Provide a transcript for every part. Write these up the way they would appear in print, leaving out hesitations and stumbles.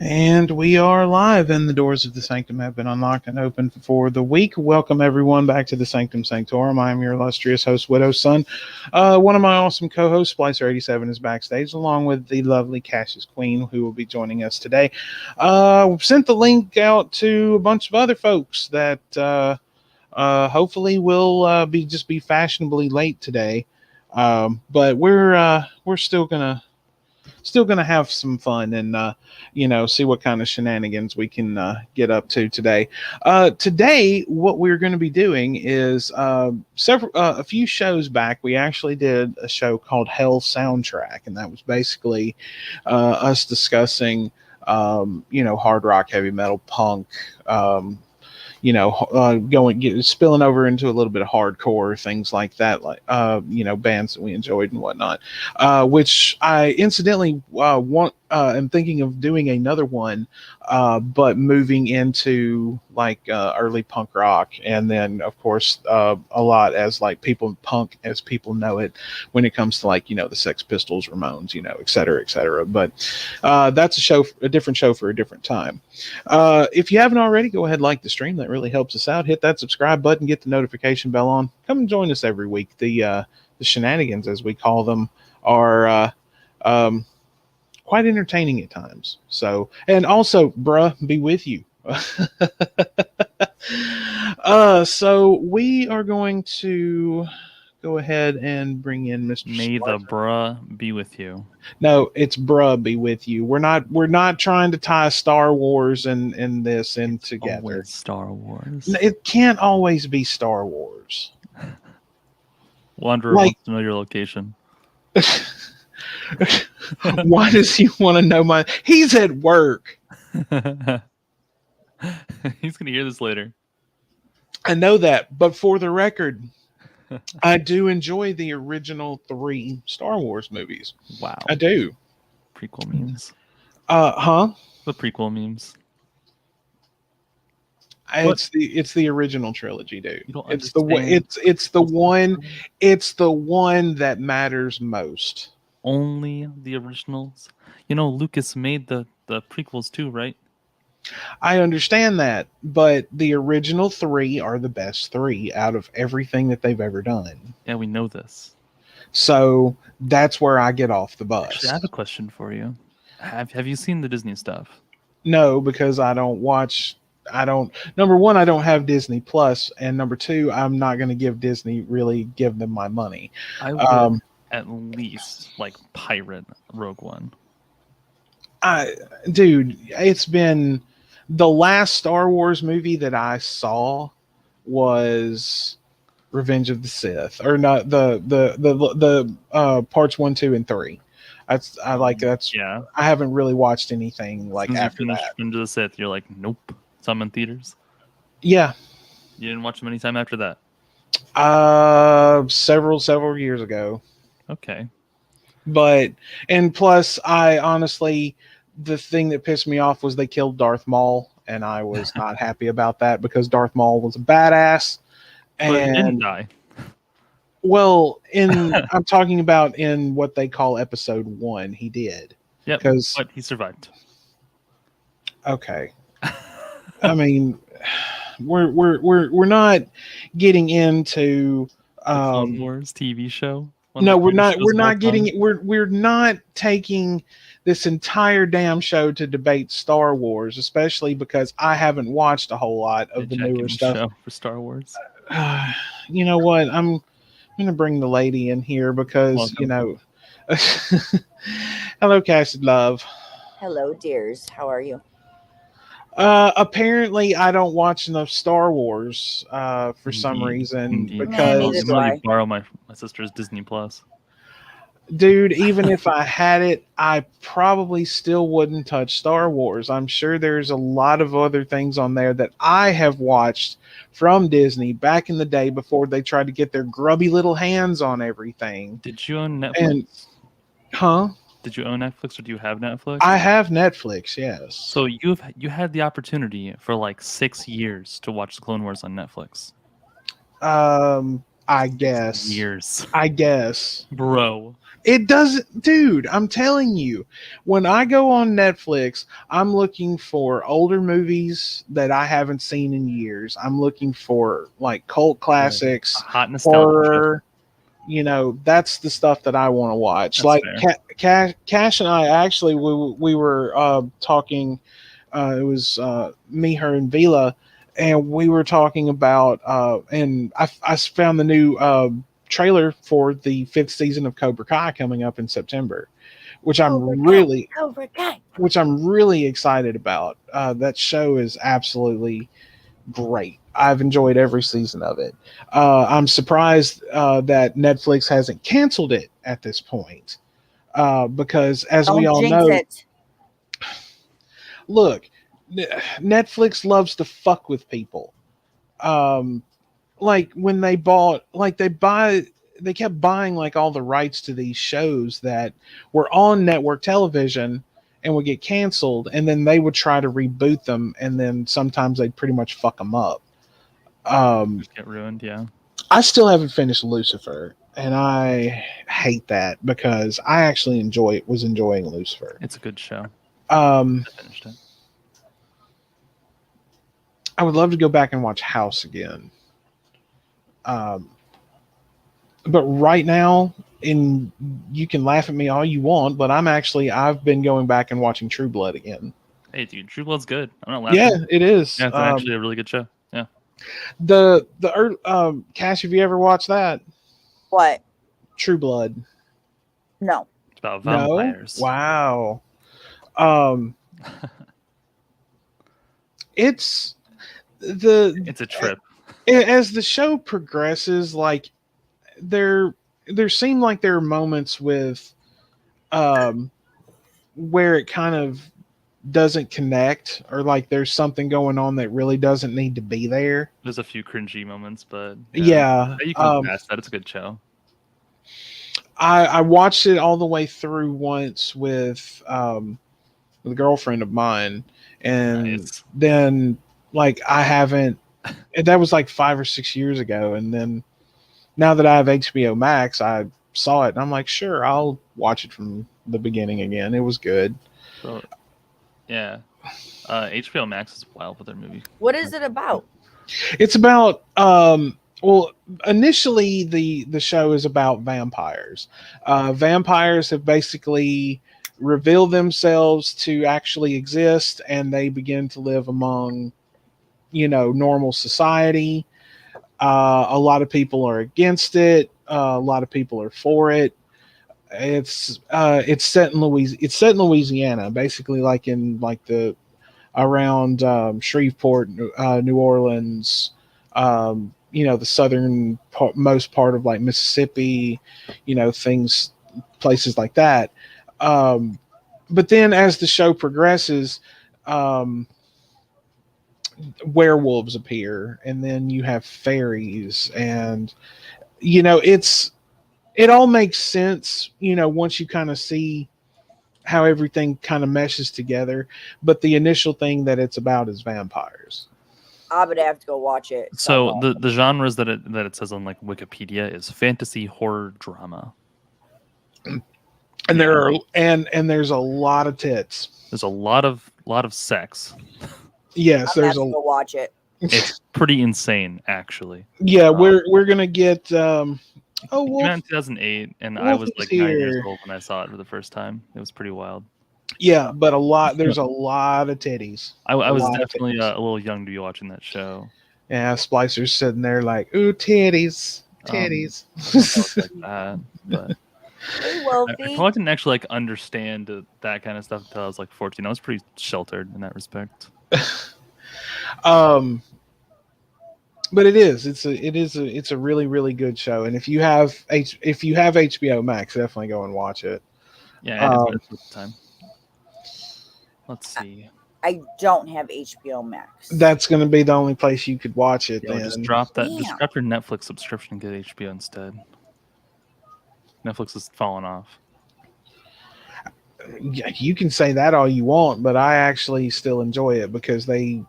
And we are live, and the doors of the sanctum have been unlocked and open for the week. Welcome, everyone, back to the Sanctum Sanctorum. I am your illustrious host, Widow's Son. One of my awesome co-hosts, Splicer87, is backstage, along with the lovely Cassius Queen, who will be joining us today. We've sent the link out to a bunch of other folks that hopefully will be fashionably late today. But we're still gonna have some fun and see what kind of shenanigans we can get up to today. Today, what we're going to be doing is a few shows back, we actually did a show called Hell Soundtrack, and that was basically us discussing hard rock, heavy metal, punk, spilling over into a little bit of hardcore, things like that, like bands that we enjoyed and whatnot. Which I incidentally am thinking of doing another one, but moving into early punk rock, and then of course a lot as punk as people know it when it comes to the Sex Pistols, Ramones, et cetera, et cetera. But that's a different show for a different time. If you haven't already, go ahead and like the stream. That really helps us out. Hit that subscribe button, get the notification bell on. Come and join us every week. The shenanigans, as we call them, are quite entertaining at times. So, and also, bruh, be with you. So we are going to go ahead and bring in Mr. May the bruh be with you. No, it's bruh be with you. We're not trying to tie Star Wars and this in together. Always Star Wars. It can't always be Star Wars. Wanderer wants to know your location. Why does he want to know He's at work. He's gonna hear this later. I know that, but for the record, I do enjoy the original 3 Star Wars movies. Wow. I do. Prequel memes. Huh? The prequel memes. It's the original trilogy, dude. It's the one that matters most. Only the originals. Lucas made the prequels too, right? I understand that, but the original 3 are the best 3 out of everything that they've ever done. Yeah, we know this. So that's where I get off the bus. Actually, I have a question for you. Have you seen the Disney stuff? No, because I don't watch. Number one, I don't have Disney Plus, and number 2, I'm not going to give them my money. I would at least pirate Rogue One. Dude, it's been the last Star Wars movie that I saw was Revenge of the Sith, or not the parts 1, 2, and 3. Yeah. I haven't really watched anything after that. Revenge of the Sith, you're like, nope. Some in theaters. Yeah. You didn't watch them any time after that. Several years ago. Okay. And plus, I honestly, the thing that pissed me off was they killed Darth Maul, and I was not happy about that because Darth Maul was a badass. But he didn't die. Well, I'm talking about in what they call Episode 1, he did. Yeah, but he survived. Okay. I mean, we're not getting into Clone Wars TV show. No, we're not taking this entire damn show to debate Star Wars, especially because I haven't watched a whole lot of the newer stuff show for Star Wars. You know what? I'm gonna bring the lady in here because welcome. Hello, Cassid Love. Hello, dears. How are you? Apparently, I don't watch enough Star Wars for some reason. Because I'm going to borrow my sister's Disney Plus. Dude, even if I had it, I probably still wouldn't touch Star Wars. I'm sure there's a lot of other things on there that I have watched from Disney back in the day before they tried to get their grubby little hands on everything. Did you own Netflix? And, huh? Did you own Netflix or do you have Netflix? I have Netflix, yes. So you had the opportunity for like 6 years to watch the Clone Wars on Netflix. I guess. Years. I guess. Bro. It doesn't, dude. I'm telling you, when I go on Netflix, I'm looking for older movies that I haven't seen in years. I'm looking for like cult classics, Hot nostalgia. horror. You know, that's the stuff that I want to watch. That's like fair. Cash and I actually we were talking. It was me, her, and Vila, and we were talking about. And I found the new trailer for the 5th season of Cobra Kai coming up in September, which I'm really excited about. That show is absolutely great. I've enjoyed every season of it. I'm surprised that Netflix hasn't canceled it at this point, because as we all know, look, Netflix loves to fuck with people. Like when they bought, like they kept buying like all the rights to these shows that were on network television and would get canceled, and then they would try to reboot them, and then sometimes they'd pretty much fuck them up. Just get ruined, yeah. I still haven't finished Lucifer, and I hate that because I actually was enjoying Lucifer. It's a good show. I finished it. I would love to go back and watch House again. But right now, you can laugh at me all you want, but I've been going back and watching True Blood again. Hey, dude, True Blood's good. I'm not laughing. Yeah, it is. Yeah, it's actually a really good show. Yeah. Cash, have you ever watched that? What? True Blood. No. It's about vampires. No? Wow. It's a trip. As the show progresses, like there seem like there are moments with where it kind of doesn't connect, or like there's something going on that really doesn't need to be there. There's a few cringy moments, but yeah, you can pass that. It's a good show. I watched it all the way through once with a girlfriend of mine, and then like I haven't. That was like 5 or 6 years ago, and then now that I have HBO Max, I saw it and I'm like, sure, I'll watch it from the beginning again. It was good. So, yeah, HBO Max is wild with their movie. What is it about? It's about well, initially the show is about vampires. Vampires have basically revealed themselves to actually exist, and they begin to live among, normal society. A lot of people are against it. A lot of people are for it. It's set in Louisiana, basically like in like the around Shreveport, New Orleans, the southern most part of like Mississippi, places like that. But then as the show progresses, werewolves appear, and then you have fairies, and it all makes sense once you kind of see how everything kind of meshes together. But the initial thing that it's about is vampires. I would have to go watch it. So the genres that it says on like Wikipedia is fantasy, horror, drama. And there are there's a lot of tits. There's a lot of sex. Yes, there's a. Go watch it. It's pretty insane, actually. Yeah, we're gonna get. It came out in 2008, and I was like 9 years old when I saw it for the first time. It was pretty wild. Yeah, but there's a lot of titties. I was definitely a little young to be watching that show. Yeah, Splicer's sitting there like, ooh, titties. Like that, but I probably didn't actually like understand that kind of stuff until I was like 14. I was pretty sheltered in that respect. But it's a really really good show. And if you have HBO Max, definitely go and watch it. Yeah, it's worth the time. Let's see. I don't have HBO Max. That's going to be the only place you could watch it. Then Just drop that. Damn. Just drop your Netflix subscription and get HBO instead. Netflix is falling off. You can say that all you want, but I actually still enjoy it because a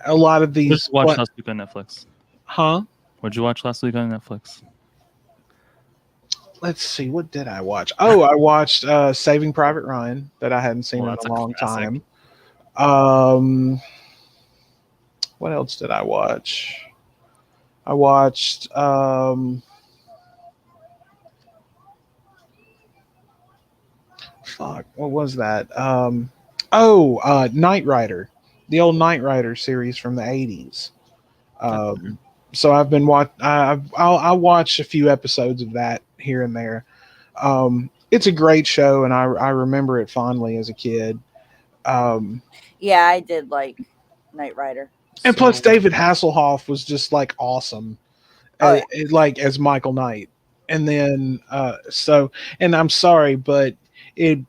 lot of these. Just watch last week on Netflix. Huh? What'd you watch last week on Netflix? Let's see. What did I watch? Oh, I watched Saving Private Ryan that I hadn't seen in a long time. What else did I watch? I watched what was that? Knight Rider, the old Knight Rider series from the 80s. So I've been I'll watch a few episodes of that here and there. It's a great show, and I remember it fondly as a kid. Yeah, I did like Knight Rider. And plus, David Hasselhoff was just like awesome, as Michael Knight. And then, and I'm sorry, but he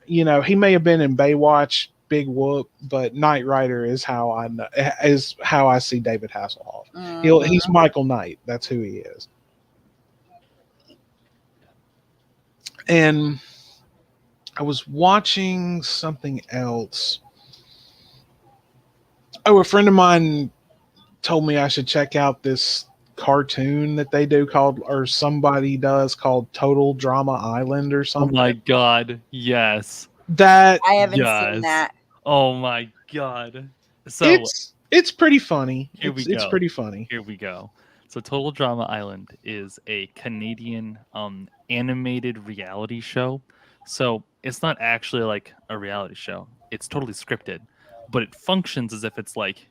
may have been in Baywatch, Big Whoop, but Knight Rider is how I see David Hasselhoff. Mm-hmm. He's Michael Knight. That's who he is. And I was watching something else. Oh, a friend of mine told me I should check out this cartoon that they do somebody does called Total Drama Island or something. Oh my god, yes. That I haven't seen that. Oh my god. So it's pretty funny. It's pretty funny. Here we go. So Total Drama Island is a Canadian animated reality show. So it's not actually like a reality show. It's totally scripted, but it functions as if it's like,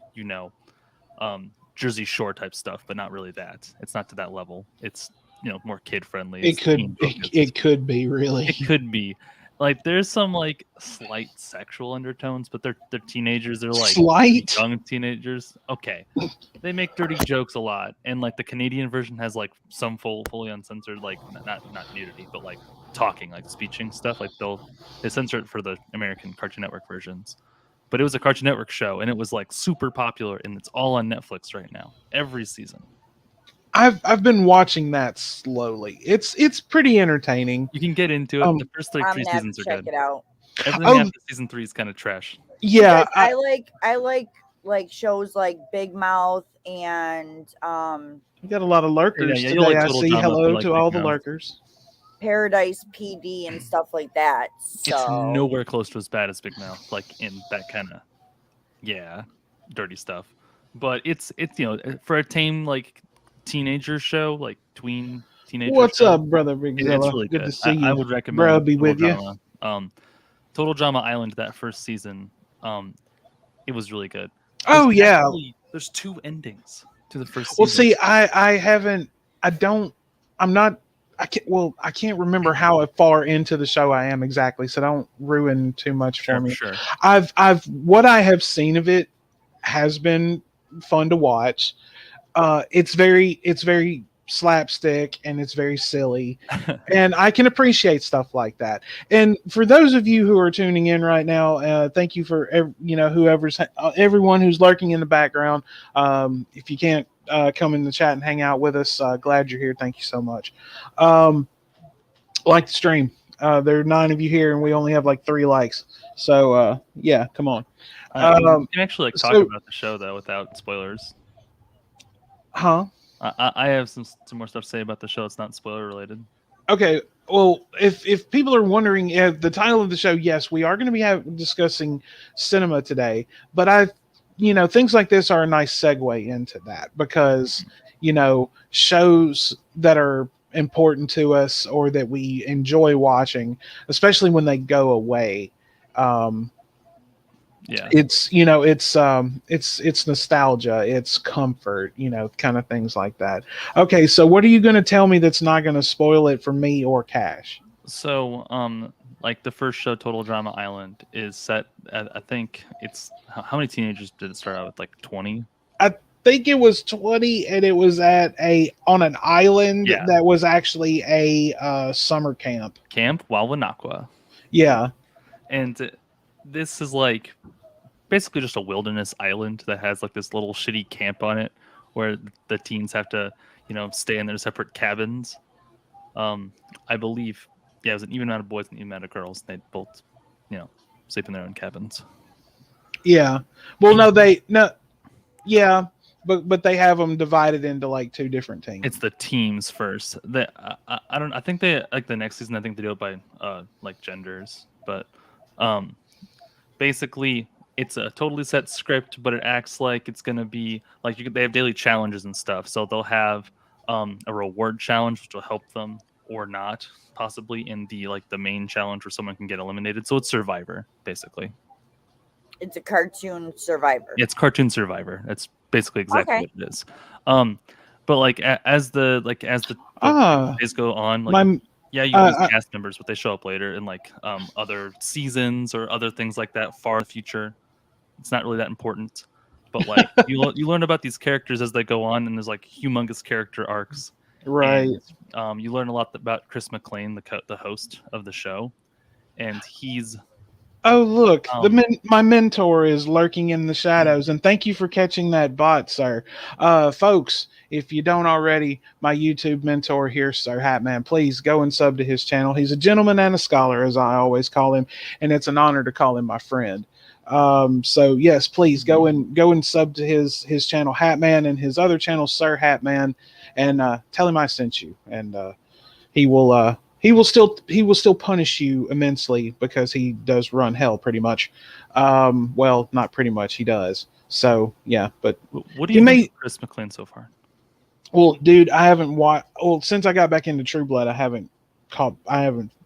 Jersey Shore type stuff, but not really that. It's not to that level. It's, more kid friendly. It could be really. It could be. Like there's some like slight sexual undertones, but they're teenagers. They're like slight young teenagers. Okay, they make dirty jokes a lot, and like the Canadian version has like some fully uncensored, like not nudity, but like talking, like speeching stuff. Like they censor it for the American Cartoon Network versions. But it was a Cartoon Network show, and it was like super popular, and it's all on Netflix right now, every season. I've been watching that slowly. It's pretty entertaining. You can get into it. The first three seasons are good. Check it out. Everything after season 3 is kind of trash. Yeah, I like shows like Big Mouth and you got a lot of lurkers today. Like I see hello to all the Mouth. Lurkers. Paradise PD and stuff like that. So. It's nowhere close to as bad as Big Mouth, like in that kind of dirty stuff. But it's for a tame like teenager show, like tween teenager. What's show, up, brother? Big it's really good to see you. I would recommend. Bro, be with you. Total Drama Island, that first season, it was really good. There's 2 endings to the first season. Well, see, I can't remember how far into the show I am exactly, so don't ruin too much for me. Sure. What I have seen of it has been fun to watch. It's very slapstick and it's very silly, and I can appreciate stuff like that. And for those of you who are tuning in right now, thank you for everyone who's lurking in the background. If you can't come in the chat and hang out with us, glad you're here. Thank you so much. Like the stream. There are 9 of you here, and we only have like 3 likes. So come on. You can actually talk about the show though without spoilers. Huh? I have some more stuff to say about the show. It's not spoiler related. Okay. Well, if people are wondering, the title of the show, yes, we are going to be discussing cinema today. But things like this are a nice segue into that because, shows that are important to us or that we enjoy watching, especially when they go away. It's nostalgia, it's comfort, kind of things like that. Okay, so what are you going to tell me that's not going to spoil it for me or Cash? So like the first show, Total Drama Island, is set at, I think it's how many teenagers did it start out with, like 20? think it was 20, and it was on an island Yeah. that was actually a summer camp. Camp Wawanakwa. Yeah. And this is like basically just a wilderness island that has like this little shitty camp on it where the teens have to, stay in their separate cabins. I believe, it was an even amount of boys and even amount of girls. They both, sleep in their own cabins. Yeah. Well, yeah, but they have them divided into like two different teams. It's the teams first. I think they like the next season. I think they do it by like genders, but basically it's a totally set script, but it acts like it's gonna be like they have daily challenges and stuff. So they'll have a reward challenge which will help them or not, possibly in the main challenge where someone can get eliminated. So it's Survivor basically. It's a cartoon Survivor. It's cartoon Survivor. That's basically exactly what it is. But as the days go on, you lose cast members, but they show up later in other seasons or other things like that far in the future. It's not really that important, but you learn about these characters as they go on, and there's humongous character arcs. Right. And, you learn a lot about Chris McLean, the host of the show, and he's. Oh, look, my mentor is lurking in the shadows, and thank you for catching that bot, sir. Folks, if you don't already, my YouTube mentor here, Sir Hatman, please go and sub to his channel. He's a gentleman and a scholar, as I always call him, and it's an honor to call him my friend. So yes, please go and sub to his channel, Hatman, and his other channel, Sir Hatman, and tell him I sent you, and he will still punish you immensely because he does run hell pretty much. Well, not pretty much, he does. So yeah, but what do you think of Chris McLean so far? Well, dude, I haven't watched. Well, since I got back into True Blood, I haven't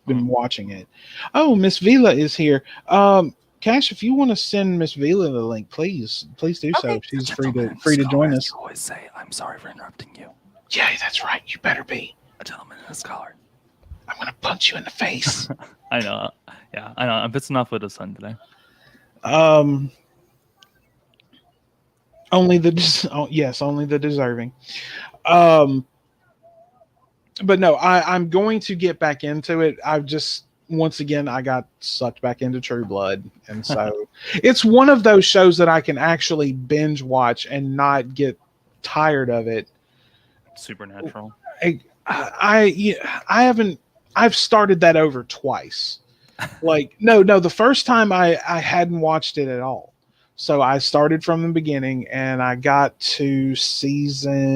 been watching it. Oh, Miss Vila is here. Cash, if you want to send Miss Vila the link, please do so. She's free to join us. You always say, "I'm sorry for interrupting you." Yeah, that's right. You better be a gentleman and a scholar. I'm gonna punch you in the face. I know. Yeah, I know. I'm pissing off with his son today. Only the deserving. But no, I'm going to get back into it. Once again, I got sucked back into True Blood, and so it's one of those shows that I can actually binge watch and not get tired of it. Supernatural. I've started that over twice. No, the first time I hadn't watched it at all. So I started from the beginning and I got to season,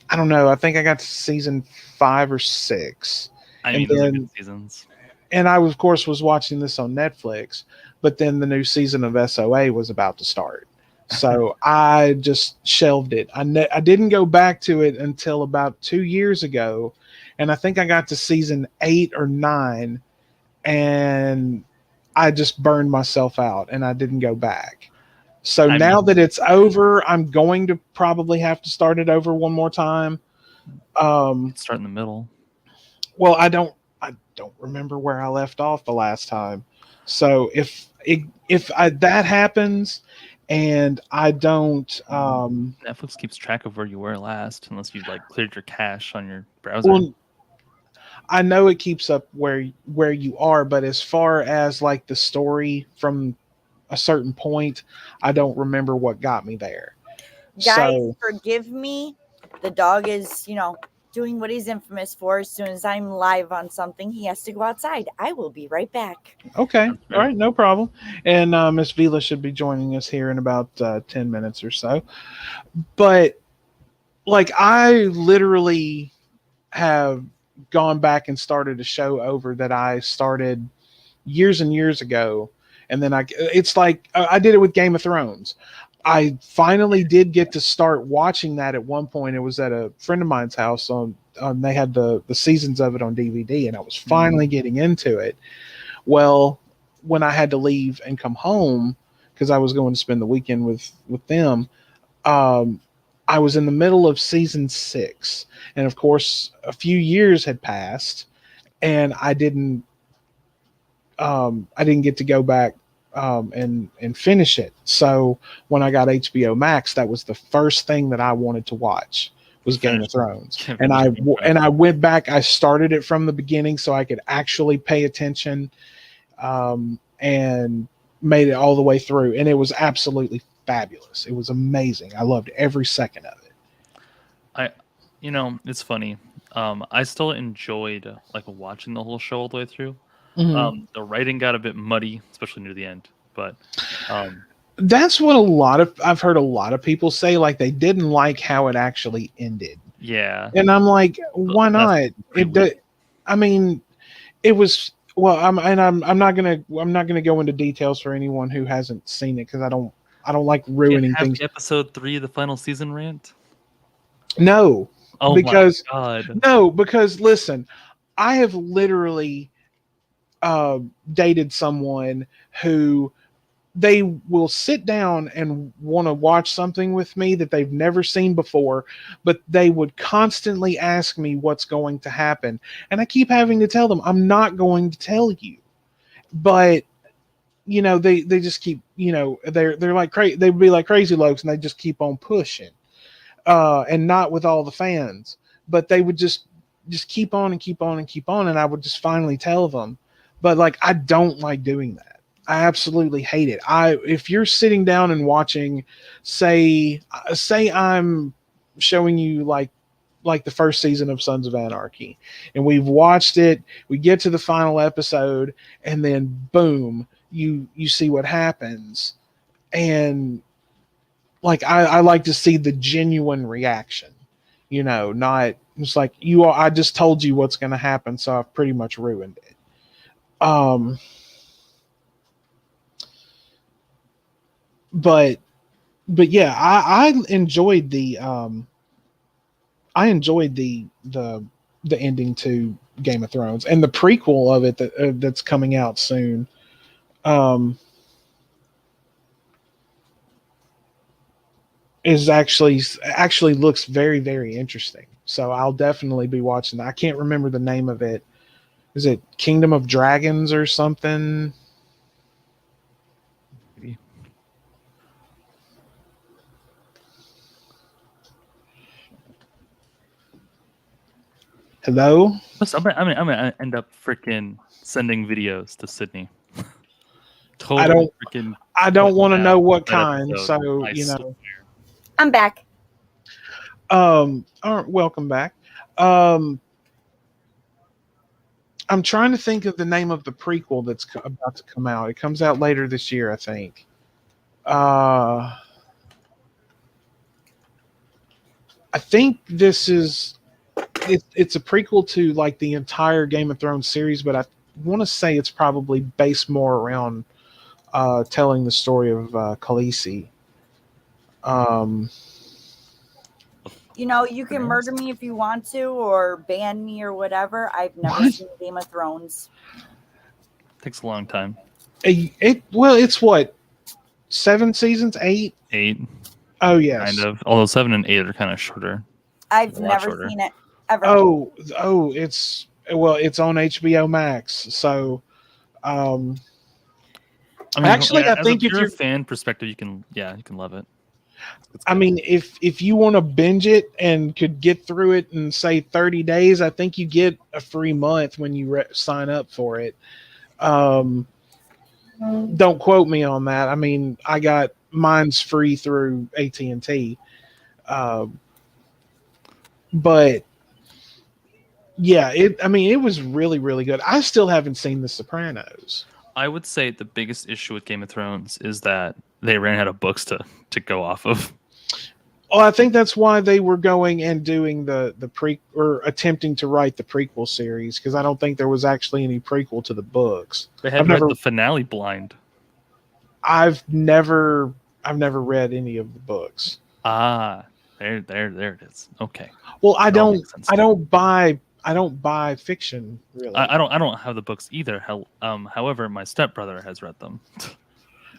I don't know, I think I got to season 5 or 6. Those are good seasons. And I, of course, was watching this on Netflix, but then the new season of SOA was about to start. So I just shelved it. I didn't go back to it until about 2 years ago. And I think I got to season 8 or 9 and I just burned myself out and I didn't go back. So now that it's over, I'm going to probably have to start it over one more time. Start in the middle. Well, I don't remember where I left off the last time. So if that happens and I don't Netflix keeps track of where you were last unless you cleared your cache on your browser. Well, I know it keeps up where you are, but as far as the story from a certain point, I don't remember what got me there. Guys, forgive me. The dog is, doing what he's infamous for. As soon as I'm live on something, he has to go outside. I will be right back. Okay. All right. No problem. And Miss Vila should be joining us here in about 10 minutes or so. But I literally have gone back and started a show over that I started years and years ago. And then I did it with Game of Thrones. I finally did get to start watching that at one point. It was at a friend of mine's house they had the seasons of it on DVD and I was finally getting into it. Well, when I had to leave and come home because I was going to spend the weekend with them, I was in the middle of season 6. And of course, a few years had passed and I didn't get to go back and finish it. So when I got HBO Max, that was the first thing that I wanted to watch was Game of Thrones. And I went back. I started it from the beginning so I could actually pay attention, and made it all the way through. And it was absolutely fabulous. It was amazing. I loved every second of it. It's funny. I still enjoyed like watching the whole show all the way through. Mhm. The writing got a bit muddy, especially near the end. But that's what I've heard a lot of people say, like they didn't like how it actually ended. Yeah. And I'm like, why not? I mean, it was well. I'm not gonna go into details for anyone who hasn't seen it because I don't like ruining things. Episode 3 of the final season rant. No, oh because my God. No, because listen, I have literally dated someone who they will sit down and want to watch something with me that they've never seen before, but they would constantly ask me what's going to happen. And I keep having to tell them, I'm not going to tell you. But, they just keep, they're like crazy. They'd be like crazy lokes and they just keep on pushing. And not with all the fans, but they would just keep on and keep on and keep on. And I would just finally tell them, but like, I don't like doing that. I absolutely hate it. If you're sitting down and watching, say I'm showing you like the first season of Sons of Anarchy, and we've watched it, we get to the final episode, and then boom, you see what happens. And like, I like to see the genuine reaction, not just like I just told you what's going to happen, so I've pretty much ruined it. But yeah, I enjoyed the ending to Game of Thrones and the prequel of it that's coming out soon. Is actually looks very, very interesting. So I'll definitely be watching that. I can't remember the name of it. Is it Kingdom of Dragons or something? Maybe. Hello? I'm gonna end up freaking sending videos to Sydney. Totally I don't want to know what kind. So I'm back. All right, welcome back. I'm trying to think of the name of the prequel that's about to come out. It comes out later this year, I think. I think this is it's a prequel to like the entire Game of Thrones series, but I want to say it's probably based more around telling the story of Khaleesi. You can murder me if you want to, or ban me or whatever. I've never seen Game of Thrones. Takes a long time. It's what, 7 seasons, 8? 8. Oh yes, kind of. Although 7 and 8 are kind of shorter. I've never seen it ever. Oh, it's on HBO Max. So, actually, I think if you're a fan perspective, you can love it. I mean, if you want to binge it and could get through it in say 30 days, I think you get a free month when you sign up for it. Don't quote me on that. I mean, I got mine's free through AT&T. But yeah, it was really, really good. I still haven't seen The Sopranos. I would say the biggest issue with Game of Thrones is that they ran out of books to go off of. Oh, I think that's why they were going and doing the or attempting to write the prequel series, because I don't think there was actually any prequel to the books. They had read the finale blind. I've never read any of the books. Ah, there it is. Okay. Well, I don't buy fiction really. I don't have the books either. However, my stepbrother has read them.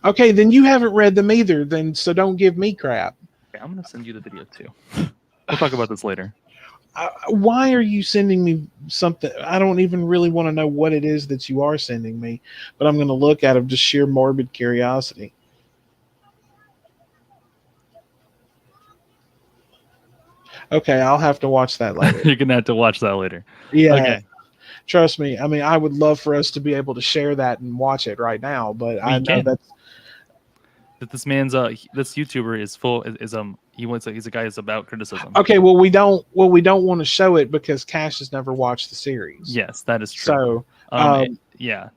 Okay, then you haven't read them either. So don't give me crap. Okay, I'm gonna send you the video too. We'll talk about this later. Why are you sending me something? I don't even really want to know what it is that you are sending me, but I'm going to look at it just sheer morbid curiosity. Okay, I'll have to watch that later. You're gonna have to watch that later. Yeah, Okay. trust me. I mean, I would love for us to be able to share that and watch it right now, but I know can. that's That this man's this YouTuber is he's a guy who's about criticism. okay. Well, we don't want to show it because Cash has never watched the series. Yes, that is true. So, yeah.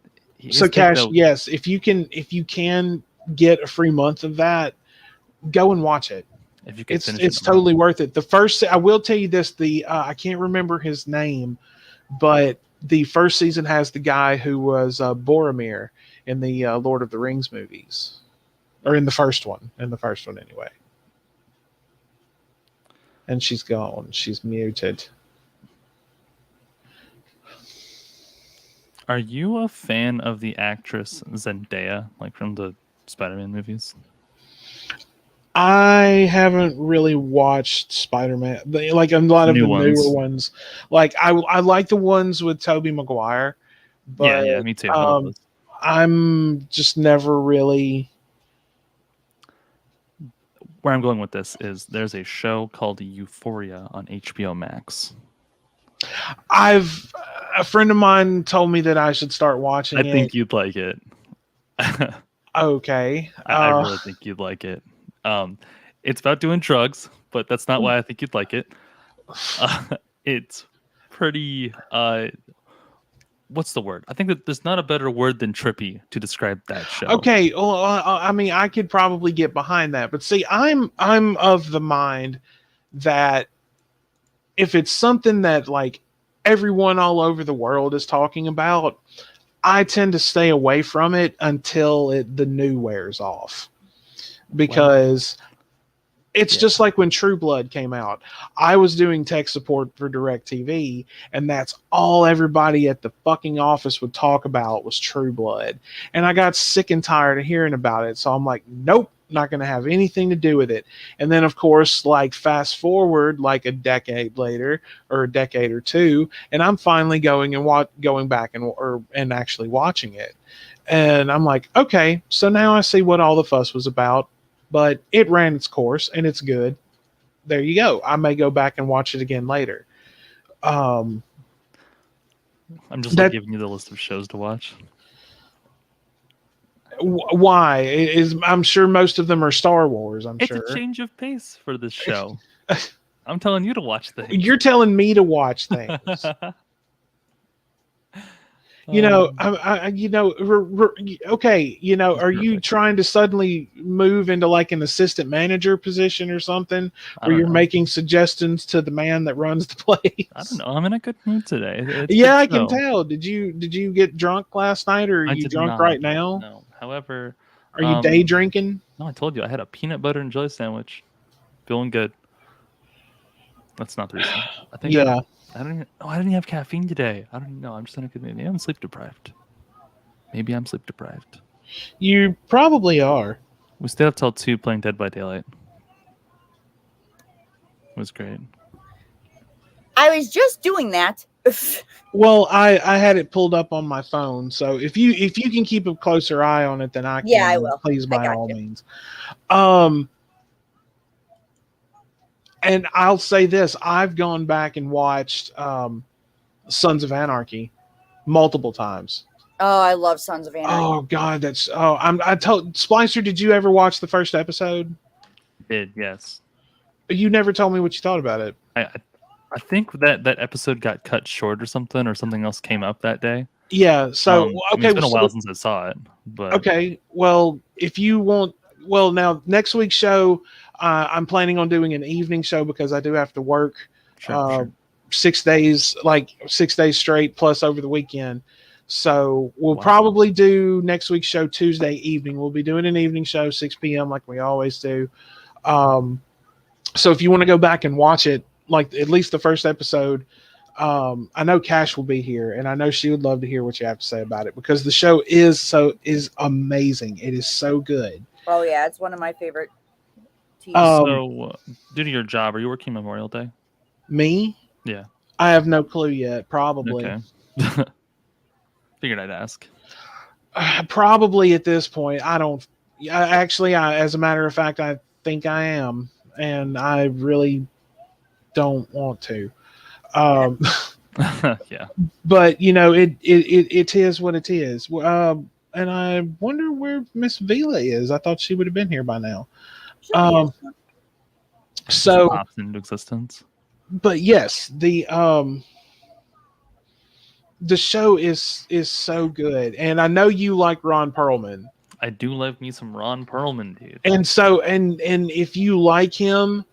so Cash, yes, if you can get a free month of that, go and watch it. If you can It's totally worth it. The first, I will tell you this: I can't remember his name, but the first season has the guy who was Boromir in the Lord of the Rings movies, or in the first one anyway. And she's gone. She's muted. Are you a fan of the actress Zendaya, like from the Spider-Man movies? I haven't really watched Spider-Man, like a lot of the newer ones. Like I like the ones with Tobey Maguire. But, yeah, me too. I'm just never really. Where I'm going with this is there's a show called Euphoria on HBO Max. A friend of mine told me that I should start watching it. I think you'd like it. Okay. I really think you'd like it. It's about doing drugs, but that's not why I think you'd like it. It's pretty. What's the word? I think that there's not a better word than trippy to describe that show. Okay. Well, I mean, I could probably get behind that, but see, I'm of the mind that if it's something that like everyone all over the world is talking about, I tend to stay away from it until the new wears off. Because it's just like when True Blood came out. I was doing tech support for DirecTV, and that's all everybody at the fucking office would talk about was True Blood. And I got sick and tired of hearing about it. So I'm like, nope, not going to have anything to do with it. And then, of course, like fast forward like a decade later or a decade or two, and I'm finally going back and actually watching it. And I'm like, okay, so now I see what all the fuss was about. But it ran its course, and it's good. There you go. I may go back and watch it again later. I'm just giving you the list of shows to watch. Why? I'm sure most of them are Star Wars. It's a change of pace for this show. I'm telling you to watch things. You're telling me to watch things. You know, okay. You know, are you trying to suddenly move into like an assistant manager position or something, where you're making suggestions to the man that runs the place? I don't know. I'm in a good mood today. Yeah, I can tell. Did you get drunk last night, or are you drunk right now? No. However, are you day drinking? No, I told you I had a peanut butter and jelly sandwich. Feeling good. That's not the reason. I think. Yeah. I didn't have caffeine today. I don't know. I'm just in a good mood. Maybe I'm sleep deprived. You probably are. We stayed up till 2 playing Dead by Daylight. It was great. I was just doing that. Well, I had it pulled up on my phone, so if you can keep a closer eye on it, then I can. Yeah, I will. Please, by all means. And I'll say this: I've gone back and watched Sons of Anarchy multiple times. Oh, I love Sons of Anarchy. Oh God, I told Splicer. Did you ever watch the first episode? Did, yes. You never told me what you thought about it. I think that episode got cut short or something else came up that day. Yeah. So okay, it's been a while since I saw it. But okay, well, if you want, now next week's show. I'm planning on doing an evening show because I do have to work 6 days straight plus over the weekend. So we'll probably do next week's show Tuesday evening. We'll be doing an evening show, 6 p.m. like we always do. So if you want to go back and watch it, like at least the first episode, I know Cash will be here, and I know she would love to hear what you have to say about it because the show is amazing. It is so good. Oh yeah, it's one of my favorite. So, due to your job, are you working Memorial Day? Me? Yeah. I have no clue yet. Probably. Okay. Figured I'd ask. Probably at this point. I don't. Actually, as a matter of fact, I think I am, and I really don't want to. Um, Yeah. but it is what it is. And I wonder where Miss Vila is. I thought she would have been here by now. Sure, So, Pops into existence. but yes, the show is so good, and I know you like Ron Perlman. I do love me some Ron Perlman, dude. And so, and if you like him,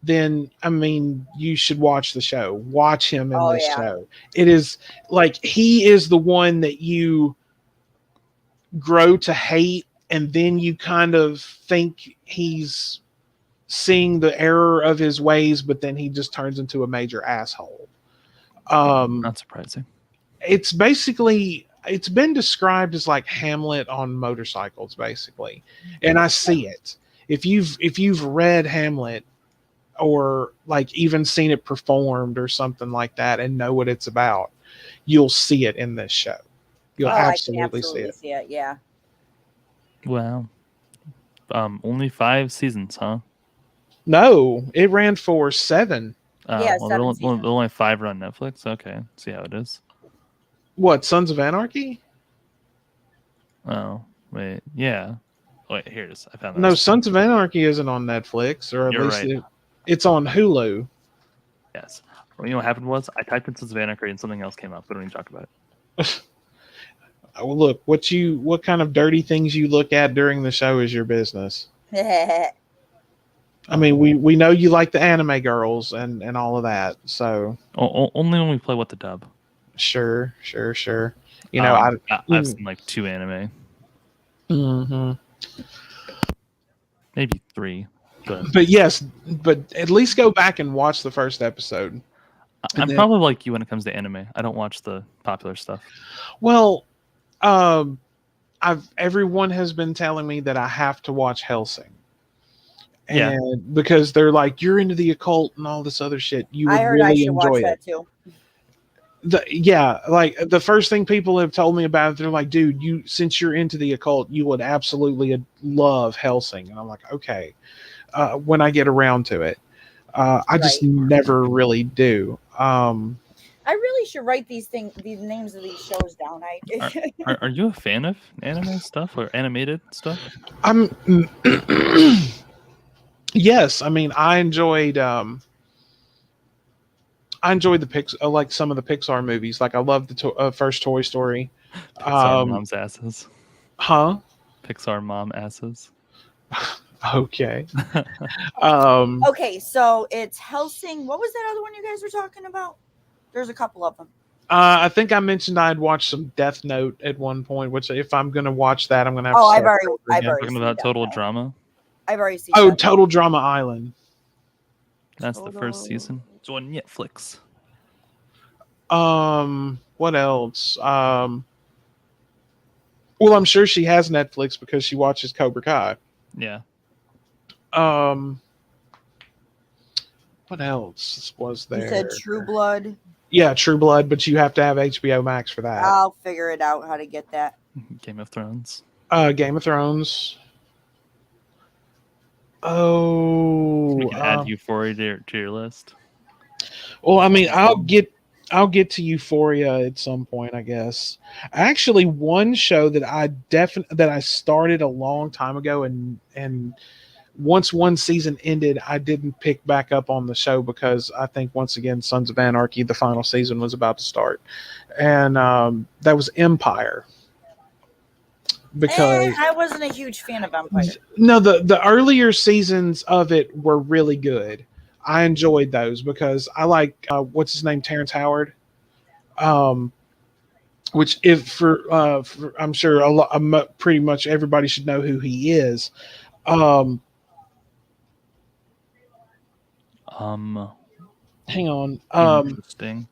then I mean, you should watch the show. Watch him in this show. It is like he is the one that you grow to hate, and then you kind of think he's seeing the error of his ways, but then he just turns into a major asshole. Not surprising. It's basically, it's been described as like Hamlet on motorcycles, basically, and I see it. If you've read Hamlet or like even seen it performed or something like that and know what it's about, you'll see it in this show. You'll absolutely see it. Yeah. Wow. Only 5 seasons, huh? No, it ran for 7. Yeah, well, 7 there seasons. are only 5 on Netflix. Okay, see how it is. What, Sons of Anarchy? Oh, wait, yeah. Wait, here it is. I found that. No, Sons of Anarchy isn't on Netflix, or at You're least right. it's on Hulu. Yes. Well, you know what happened was I typed in Sons of Anarchy and something else came up. We don't even talk about it. Well, look, what kind of dirty things you look at during the show is your business. I mean, we know you like the anime girls and all of that, so Only when we play What the Dub. sure. You know, I've seen like 2 anime, maybe 3. But yes, but at least go back and watch the first episode. I'm probably like you when it comes to anime. I don't watch the popular stuff. Well, everyone has been telling me that I have to watch Hellsing. And because they're like, you're into the occult and all this other shit, you would really enjoy it. Too. Like the first thing people have told me about it, they're like, dude, since you're into the occult, you would absolutely love Hellsing. And I'm like, okay, when I get around to it. I just never really do. I really should write these names of these shows down. Are you a fan of anime stuff or animated stuff? Yes, I mean I enjoyed the like some of the Pixar movies. Like I love the first Toy Story. Pixar mom's asses. Huh? Pixar mom asses. Okay. Okay, so it's Hellsing. What was that other one you guys were talking about? There's a couple of them. I think I mentioned I'd watched some Death Note at one point, which if I'm going to watch that, I'm going to have to I've start already Talking about Total Drama. I've already seen Total Drama Island. That's the first season. It's on Netflix. What else? Well, I'm sure she has Netflix because she watches Cobra Kai. Yeah. What else was there? You said True Blood. Yeah, True Blood, but you have to have HBO Max for that. I'll figure it out how to get that. Game of Thrones. Game of Thrones. Oh, We can add Euphoria to your list. Well, I mean, I'll get to Euphoria at some point, I guess. Actually, one show that I started a long time ago, and once one season ended, I didn't pick back up on the show because I think once again, Sons of Anarchy, the final season was about to start, and that was Empire. Because I wasn't a huge fan of Empire. No, the earlier seasons of it were really good. I enjoyed those because I like what's his name, Terrence Howard. Which I'm sure pretty much everybody should know who he is. Hang on. Interesting.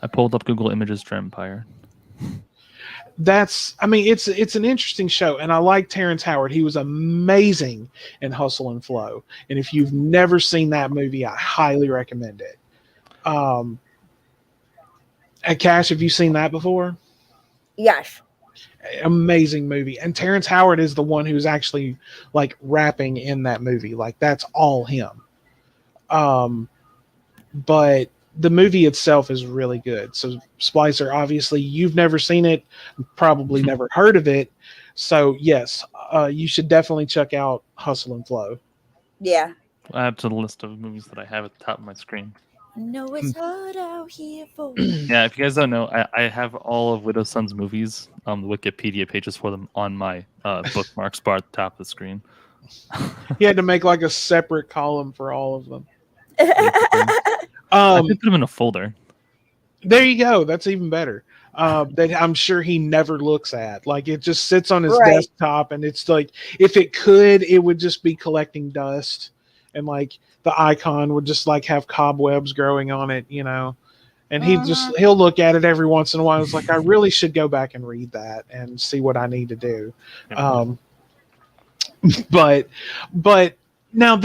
I pulled up Google Images for Empire. It's an interesting show, and I like Terrence Howard. He was amazing in Hustle and Flow, and if you've never seen that movie, I highly recommend it. And Cash, have you seen that before? Yes. Amazing movie. And Terrence Howard is the one who's actually like rapping in that movie. Like that's all him. But the movie itself is really good. So Splicer, obviously you've never seen it, probably never heard of it. So yes, you should definitely check out Hustle and Flow. Yeah. I add to the list of movies that I have at the top of my screen. I know it's hard out here for. Yeah, if you guys don't know, I have all of Widow's Son's movies, the Wikipedia pages for them on my bookmarks bar at the top of the screen. He had to make like a separate column for all of them. I put them in a folder. There you go. That's even better. That I'm sure he never looks at. Like it just sits on his desktop, and it's like if it could, it would just be collecting dust, and like the icon would just like have cobwebs growing on it, you know. And he'll look at it every once in a while. It's like I really should go back and read that and see what I need to do. But now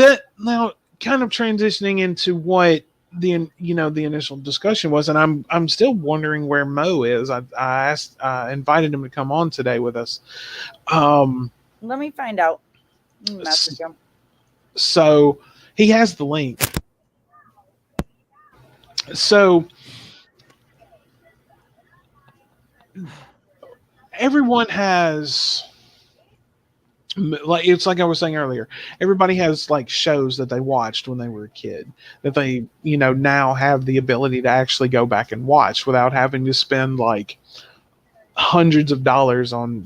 kind of transitioning into what the initial discussion was, and I'm still wondering where Mo is. I invited him to come on today with us. Let me find out. Message him. So he has the link. So everyone has, like, it's like I was saying earlier, everybody has like shows that they watched when they were a kid that they, now have the ability to actually go back and watch without having to spend like hundreds of dollars on,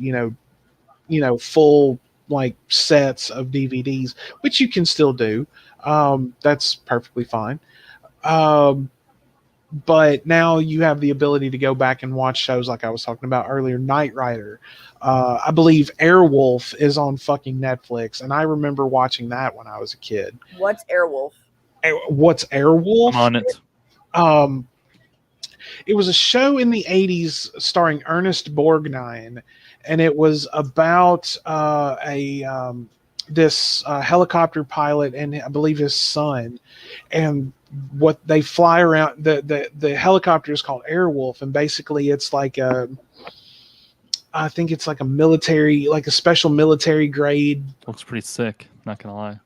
full like sets of DVDs, which you can still do. That's perfectly fine. But now you have the ability to go back and watch shows like I was talking about earlier, Knight Rider. I believe Airwolf is on fucking Netflix, and I remember watching that when I was a kid. What's Airwolf? What's Airwolf? I'm on it. It was a show in the 80s starring Ernest Borgnine, and it was about this helicopter pilot and I believe his son, and what they fly around. The helicopter is called Airwolf, and basically it's like I think it's like a military, like a special military grade. Looks pretty sick, not gonna lie.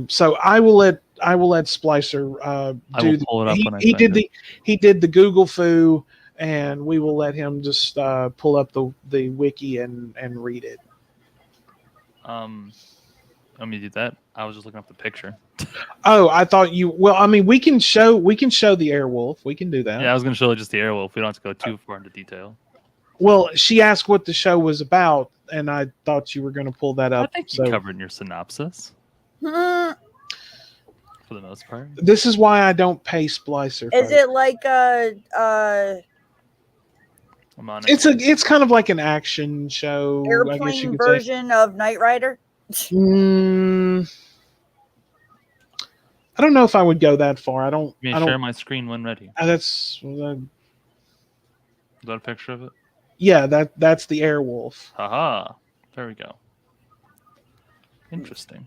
So I will let Splicer do. Pull it up when he did the Google foo, and we will let him just pull up the wiki and read it. Let me do that. I was just looking up the picture. Oh, I thought you. Well, I mean, we can show the Airwolf. We can do that. Yeah, I was going to show just the Airwolf. We don't have to go too far into detail. Well, she asked what the show was about, and I thought you were going to pull that up. I think you covered in your synopsis. For the most part. This is why I don't pay Splicer. Is it like I'm on it. It's kind of like an action show. Airplane version of Knight Rider? I don't know if I would go that far. I don't. Share my screen when ready. That's. Is that a picture of it? Yeah, that's the Airwolf. Haha. There we go. Interesting.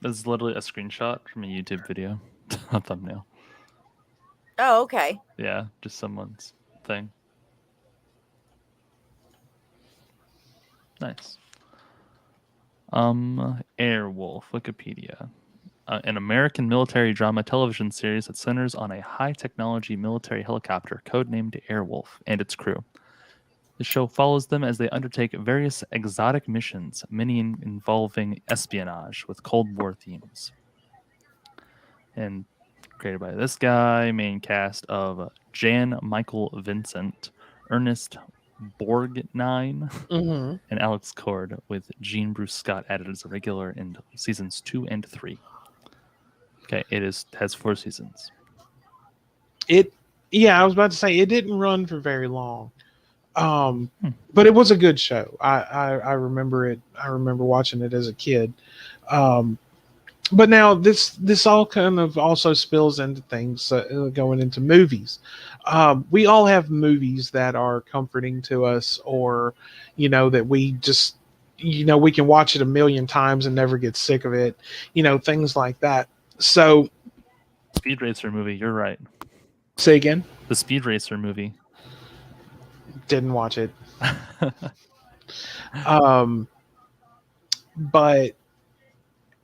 This is literally a screenshot from a YouTube video. A thumbnail. Oh, okay. Yeah, just someone's thing. Nice. Airwolf, Wikipedia. An American military drama television series that centers on a high-technology military helicopter codenamed Airwolf and its crew. The show follows them as they undertake various exotic missions, many involving espionage with Cold War themes. And created by this guy, main cast of Jan Michael Vincent, Ernest Borgnine, and Alex Cord, with Jean Bruce Scott added as a regular in seasons 2 and 3. Okay, it has 4 seasons. I was about to say it didn't run for very long. But it was a good show. I remember it. I remember watching it as a kid. But now this all kind of also spills into things going into movies. We all have movies that are comforting to us, or that we just we can watch it a million times and never get sick of it. Things like that. So, Speed Racer movie. You're right. Say again. The Speed Racer movie. Didn't watch it. But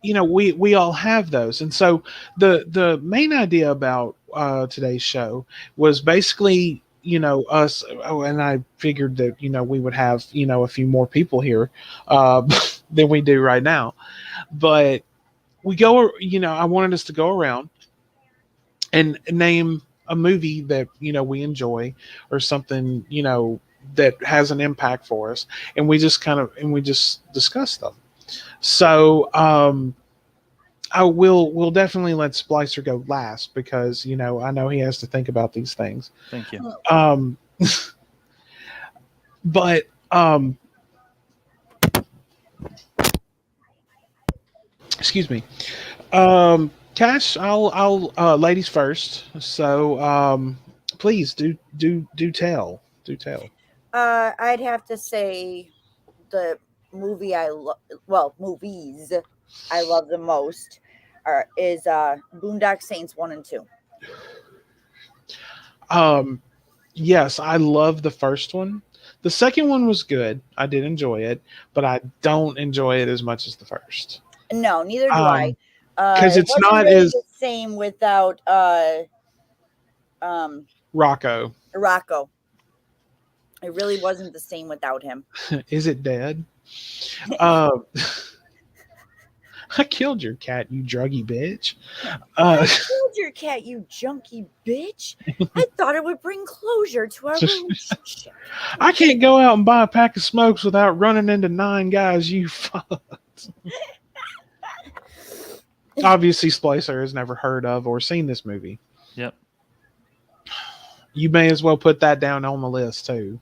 we all have those, and so the main idea about today's show was basically us. And I figured that we would have a few more people here than we do right now, but we go. I wanted us to go around and name a movie that we enjoy, or something that has an impact for us, and we just discuss them. So we'll definitely let Splicer go last, because I know he has to think about these things. Thank you. But excuse me. Cash, I'll ladies first. So please do tell. Do tell. I'd have to say the movie movies I love the most is Boondock Saints 1 and 2. Yes, I love the first one. The second one was good. I did enjoy it, but I don't enjoy it as much as the first. No, neither do I. Because it's not really as the same without Rocco. It really wasn't the same without him. Is it dead? I killed your cat, you druggy bitch. I killed your cat, you junky bitch. I thought it would bring closure to our relationship. I can't go out and buy a pack of smokes without running into 9 guys, you fucked. Obviously, Splicer has never heard of or seen this movie. Yep. You may as well put that down on the list, too.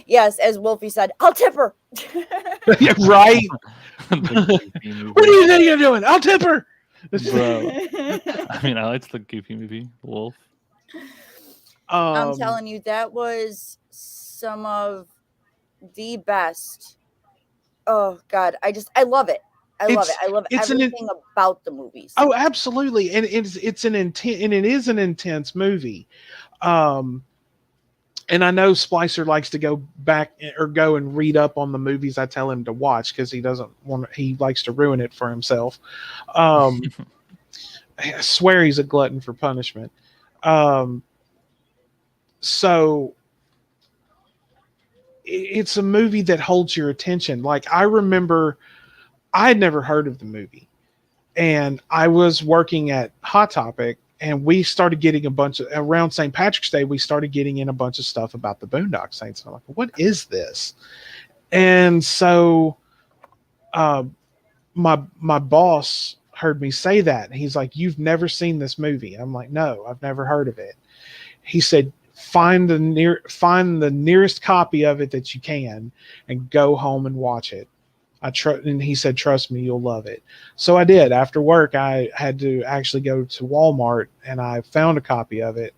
Yes, as Wolfie said, I'll tip her. Yeah, right? What do you think you're doing? I'll tip her. Bro. I mean, I liked the Goofy movie, Wolf. I'm telling you, that was some of the best. Oh, God. I love it. I love it. I love everything about the movies. Oh, absolutely. And it's an intense, and it is an intense movie. And I know Splicer likes to go back or go and read up on the movies I tell him to watch, because he likes to ruin it for himself. I swear he's a glutton for punishment. So it's a movie that holds your attention. Like, I remember I had never heard of the movie, and I was working at Hot Topic, and we started getting around St. Patrick's Day, we started getting in a bunch of stuff about the Boondock Saints. And I'm like, what is this? And so my boss heard me say that. And he's like, you've never seen this movie? I'm like, no, I've never heard of it. He said, find the nearest copy of it that you can and go home and watch it. And he said, trust me, you'll love it. So I did. After work, I had to actually go to Walmart, and I found a copy of it,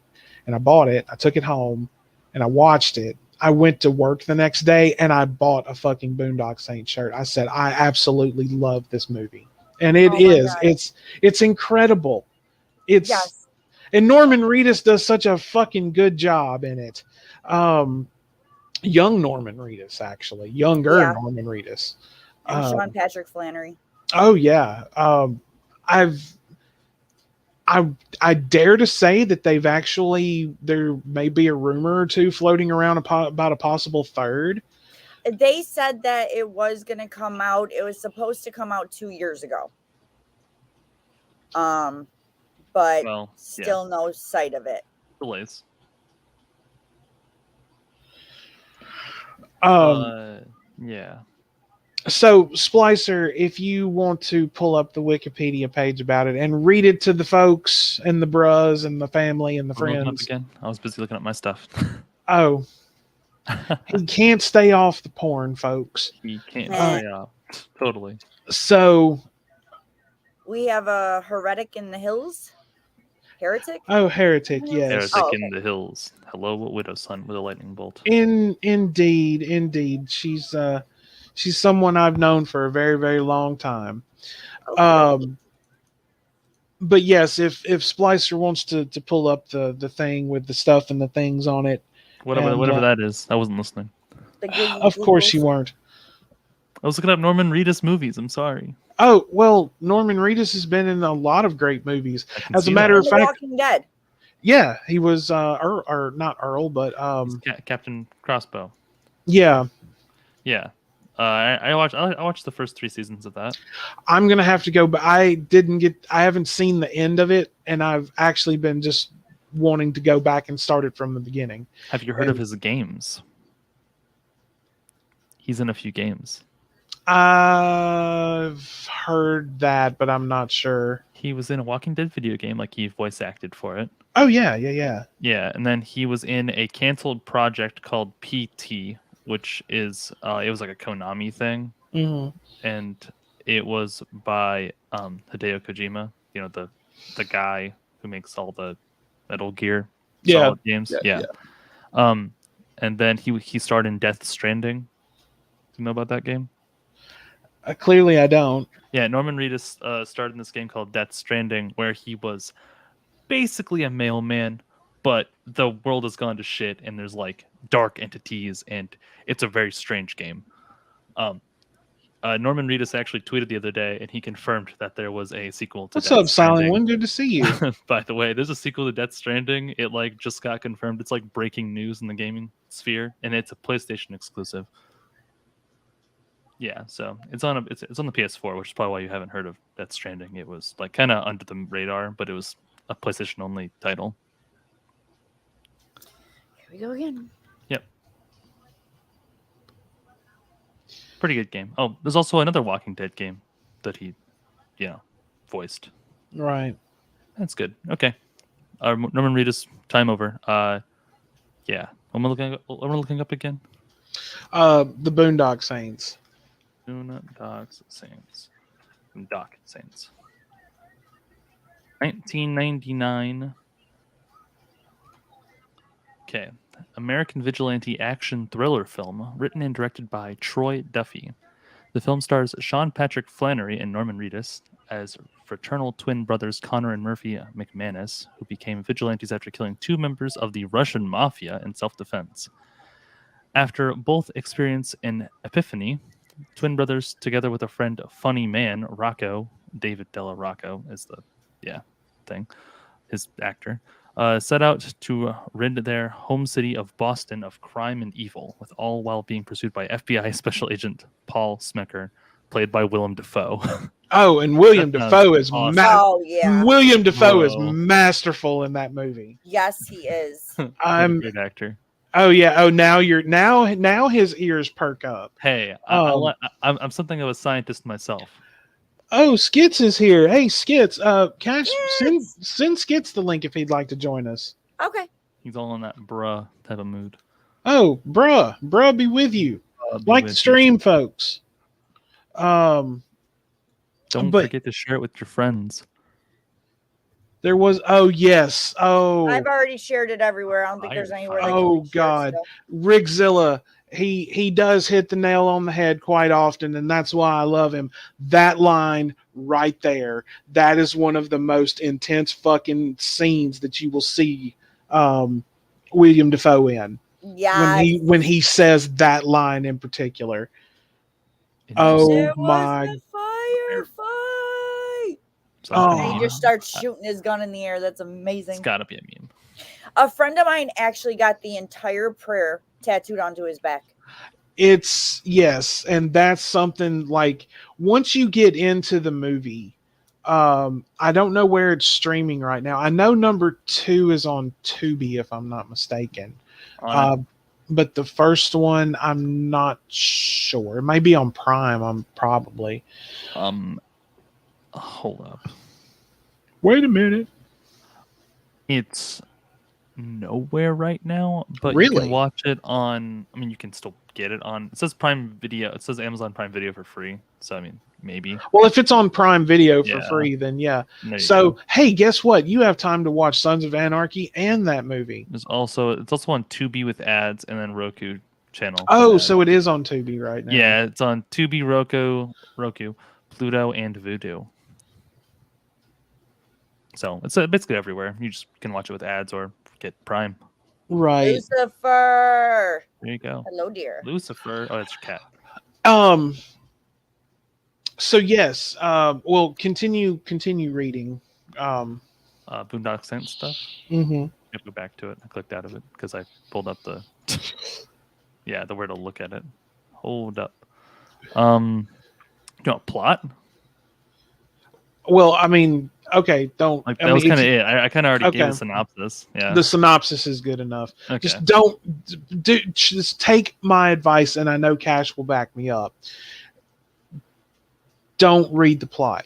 and I bought it. I took it home, and I watched it. I went to work the next day, and I bought a fucking Boondock Saints shirt. I said, I absolutely love this movie. And it's incredible. Yes. And Norman Reedus does such a fucking good job in it. Young Norman Reedus, actually. Younger Norman Reedus. And Sean Patrick Flannery. Oh yeah. I dare to say that there may be a rumor or two floating around about a possible third. They said that it was going to come out. It was supposed to come out 2 years ago. But still no sight of it. Delays. Yeah. So, Splicer, if you want to pull up the Wikipedia page about it and read it to the folks and the bros and the family and the friends. Again, I was busy looking up my stuff. Oh, he can't stay off the porn, folks. He can't stay off. Totally. So, we have a Heretic in the Hills. Heretic? Oh, Heretic, yes. Heretic in the Hills. Hello, widow's son with a lightning bolt. Indeed. She's someone I've known for a very, very long time. but yes, if Splicer wants to pull up the thing with the stuff and the things on it, whatever that is, I wasn't listening. Of course you weren't. I was looking up Norman Reedus movies. I'm sorry. Oh well, Norman Reedus has been in a lot of great movies. As a matter of fact, Walking Dead. Yeah, he was or not Earl, but Captain Crossbow. Yeah. Yeah. I watched the first 3 seasons of that. I'm gonna have to go, but I haven't seen the end of it, and I've actually been just wanting to go back and start it from the beginning. Have you heard of his games? He's in a few games. I've heard that, but I'm not sure. He was in a Walking Dead video game, like he voice acted for it. Oh yeah. Yeah, and then he was in a canceled project called PT, which is it was like a Konami thing, and it was by Hideo Kojima, you know, the guy who makes all the Metal Gear Solid games. Yeah. And then he starred in Death Stranding. Do you know about that game? Clearly, I don't. Yeah, Norman Reedus starred in this game called Death Stranding, where he was basically a mailman, but the world has gone to shit, and there's like dark entities, and it's a very strange game. Norman Reedus actually tweeted the other day, and he confirmed that there was a sequel to What's Death up, Silent Stranding. One? Good to see you. By the way, there's a sequel to Death Stranding. It like just got confirmed. It's like breaking news in the gaming sphere, and it's a PlayStation exclusive. Yeah, so it's on the PS4, which is probably why you haven't heard of Death Stranding. It was like kind of under the radar, but it was a PlayStation only title. Here we go again. Yep. Pretty good game. Oh, there's also another Walking Dead game that he, voiced. Right. That's good. Okay. Norman Reedus, time over. Yeah. What am I looking up again? The Boondock Saints. Boondock Saints. 1999. Okay. American vigilante action thriller film written and directed by Troy Duffy. The film stars Sean Patrick Flannery and Norman Reedus as fraternal twin brothers Connor and Murphy McManus, who became vigilantes after killing 2 members of the Russian mafia in self-defense. After both experience an epiphany, twin brothers, together with a friend, funny man Rocco, David Della Rocco is the thing, his actor, set out to rid their home city of Boston of crime and evil, with all while being pursued by FBI Special Agent Paul Smecker, played by Willem Dafoe. Oh, and William Dafoe is awesome. William Dafoe is masterful in that movie. Yes, he is. I'm a great actor. Oh yeah. Oh, now his ears perk up. Hey, I'm something of a scientist myself. Oh, Skits is here. Hey, Skits. Cash, send Skits the link if he'd like to join us. Okay. He's all in that bruh type of mood. Oh, bruh be with you. Like the stream, folks. Don't forget to share it with your friends. There was. Oh yes. Oh, I've already shared it everywhere. I don't think there's anywhere. Oh God, Rigzilla. He does hit the nail on the head quite often, and that's why I love him. That line right there, that is one of the most intense fucking scenes that you will see William Dafoe in. Yeah. When he says that line in particular. Oh my! Firefight! Oh, he just starts shooting his gun in the air. That's amazing. It's gotta be a meme. A friend of mine actually got the entire prayer tattooed onto his back. Yes, and that's something like once you get into the movie, I don't know where it's streaming right now. I know number 2 is on Tubi, if I'm not mistaken. But the first one, I'm not sure. It may be on Prime. I'm probably. Hold up. Wait a minute. It's nowhere right now, but really? You can watch it on. I mean, you can still get it on. It says Prime Video. It says Amazon Prime Video for free. So I mean, maybe. Well, if it's on Prime Video for free, then yeah. So hey, guess what? You have time to watch Sons of Anarchy and that movie. It's also on Tubi with ads, and then Roku channel. Oh, so it is on Tubi right now. Yeah, it's on Tubi, Roku, Pluto, and Vudu. So it's basically everywhere. You just can watch it with ads or get Prime. Right. Lucifer. There you go. Hello, dear. Lucifer. Oh, that's your cat. So yes. Well, continue reading. Boondock Saints stuff. Mm-hmm. I have to go back to it. I clicked out of it because I pulled up the the where to look at it. Hold up. You know, plot. Well, I mean, okay, don't. Like I that was mean, kind of it. I kind of already gave okay. a synopsis. Yeah. The synopsis is good enough. Okay. Just just take my advice, and I know Cash will back me up. Don't read the plot.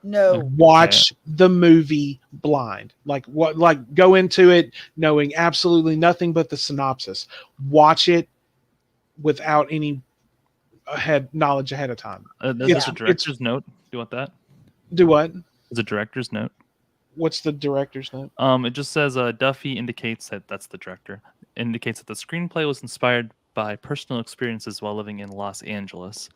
No. Watch the movie blind. Like go into it knowing absolutely nothing but the synopsis. Watch it without any knowledge ahead of time. There's a director's note. Do you want that? Do what? There's a director's note. What's the director's note? It just says Duffy indicates that's the director. Indicates that the screenplay was inspired by personal experiences while living in Los Angeles.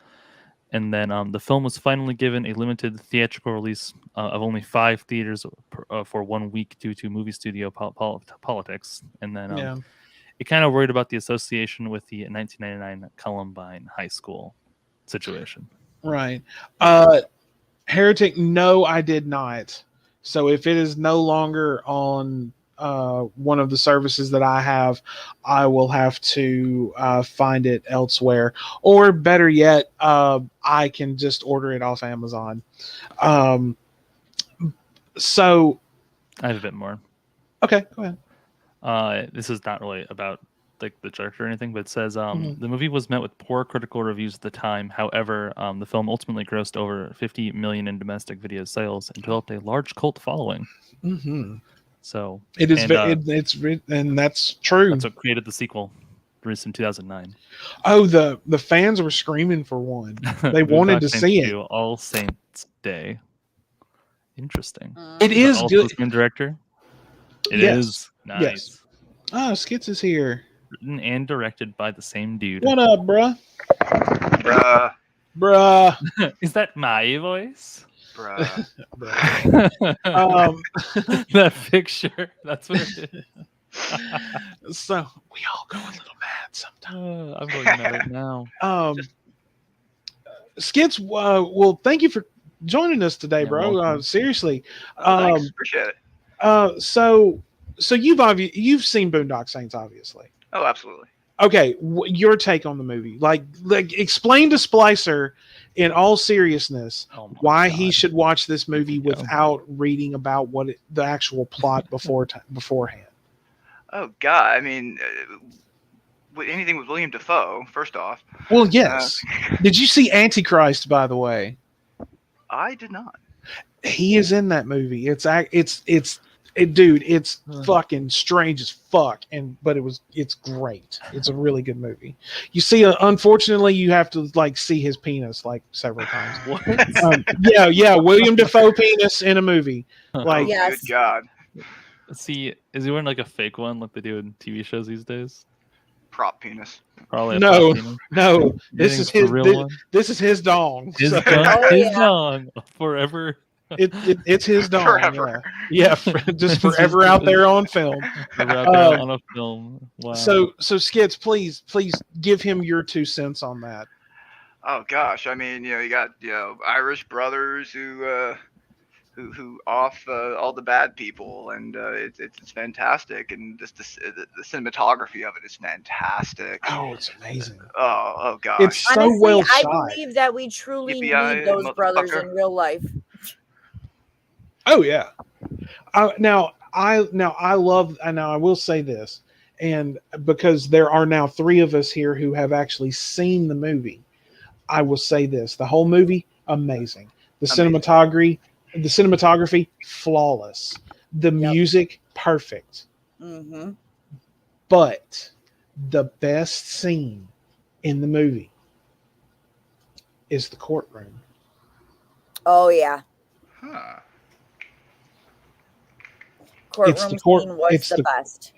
And then the film was finally given a limited theatrical release of only 5 theaters for 1 week due to movie studio politics. And then it kind of worried about the association with the 1999 Columbine High School situation. Right. Heretic, no, I did not. So if it is no longer on one of the services that I have, I will have to find it elsewhere, or better yet, I can just order it off Amazon. So I have a bit more. Okay, go ahead. This is not really about like the director or anything, but it says the movie was met with poor critical reviews at the time. However, the film ultimately grossed over 50 million in domestic video sales and developed a large cult following. Mm-hmm. So it is, and that's true. That's what created the sequel, released in 2009. Oh, the fans were screaming for one. They wanted to see it. All Saints Day. Interesting. It is good. The same director. It is nice. Yes. Oh, Skits is here. Written and directed by the same dude. What up, bruh? Bruh. Is that my voice? Bruh. That picture. That's what it is. So we all go a little mad sometimes. I'm going mad right now. Skits, well, thank you for joining us today, bro. Seriously. Thanks. Appreciate it. So you've seen Boondock Saints, obviously. Oh, absolutely. Okay, your take on the movie. Like explain to Splicer in all seriousness why he should watch this movie without reading about the actual plot beforehand. Oh God, I mean, anything with William Dafoe. First off. Well, yes. Did you see Antichrist? By the way, I did not. He is in that movie. Dude, it's fucking strange as fuck, but it's great. It's a really good movie. You see, unfortunately, you have to see his penis several times. What? Yeah, William Dafoe penis in a movie. Good God. See, is he wearing a fake one like they do in TV shows these days? Prop penis. Probably no. This is his real one. This is his dong. His dong forever. It's his dong. Forever. Yeah, just forever out there on film. Forever out there on a film. Wow. So Skits, please give him your 2 cents on that. Oh gosh, I mean, you got Irish brothers who off all the bad people, and it's fantastic, and just the cinematography of it is fantastic. Oh, it's amazing. Oh gosh, it's so honestly, well shot. I believe that we truly Yippee-yi, need those brothers in real life. Oh yeah. Now I will say this, and because there are now 3 of us here who have actually seen the movie, I will say this: the whole movie, amazing. The cinematography, flawless. The music, perfect. Mm-hmm. But the best scene in the movie is the courtroom. Oh yeah. Huh. Courtroom scene was the best.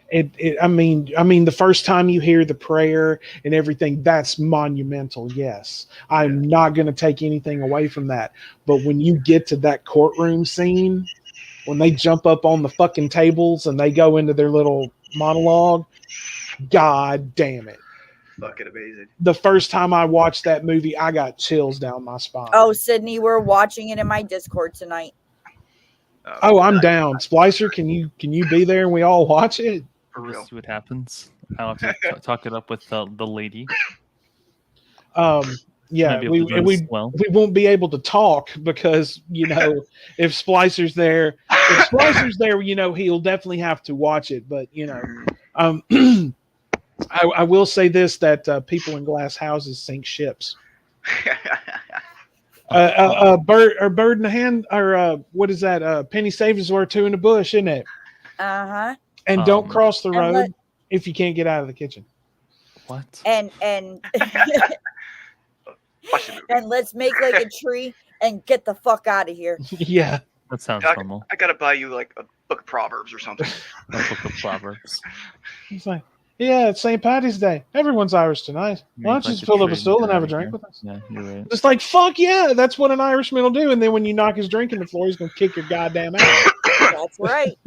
I mean, the first time you hear the prayer and everything, that's monumental. Yes, I'm not going to take anything away from that. But when you get to that courtroom scene, when they jump up on the fucking tables and they go into their little monologue. God damn it. Fucking amazing. The first time I watched that movie, I got chills down my spine. Oh, Sydney, we're watching it in my Discord tonight. Oh, I'm down. Splicer, can you be there and we all watch it? We'll see what happens. I'll have to talk it up with the lady. Yeah, we won't be able to talk because, if Splicer's there, he'll definitely have to watch it. But, I will say this, that people in glass houses sink ships. Bird in the hand, or what is that? Penny saved is worth two in the bush, isn't it? Uh-huh. And don't cross the road if you can't get out of the kitchen. What? And and let's make like a tree and get the fuck out of here. Yeah. That sounds normal. I gotta buy you like a book of Proverbs or something. A book of Proverbs. It's like, yeah, it's St. Patty's Day. Everyone's Irish tonight. Why don't you just fill up a stool and have a drink with us? Yeah, you're right. Just like, fuck yeah, that's what an Irishman will do. And then when you knock his drink in the floor, he's going to kick your goddamn ass. That's right.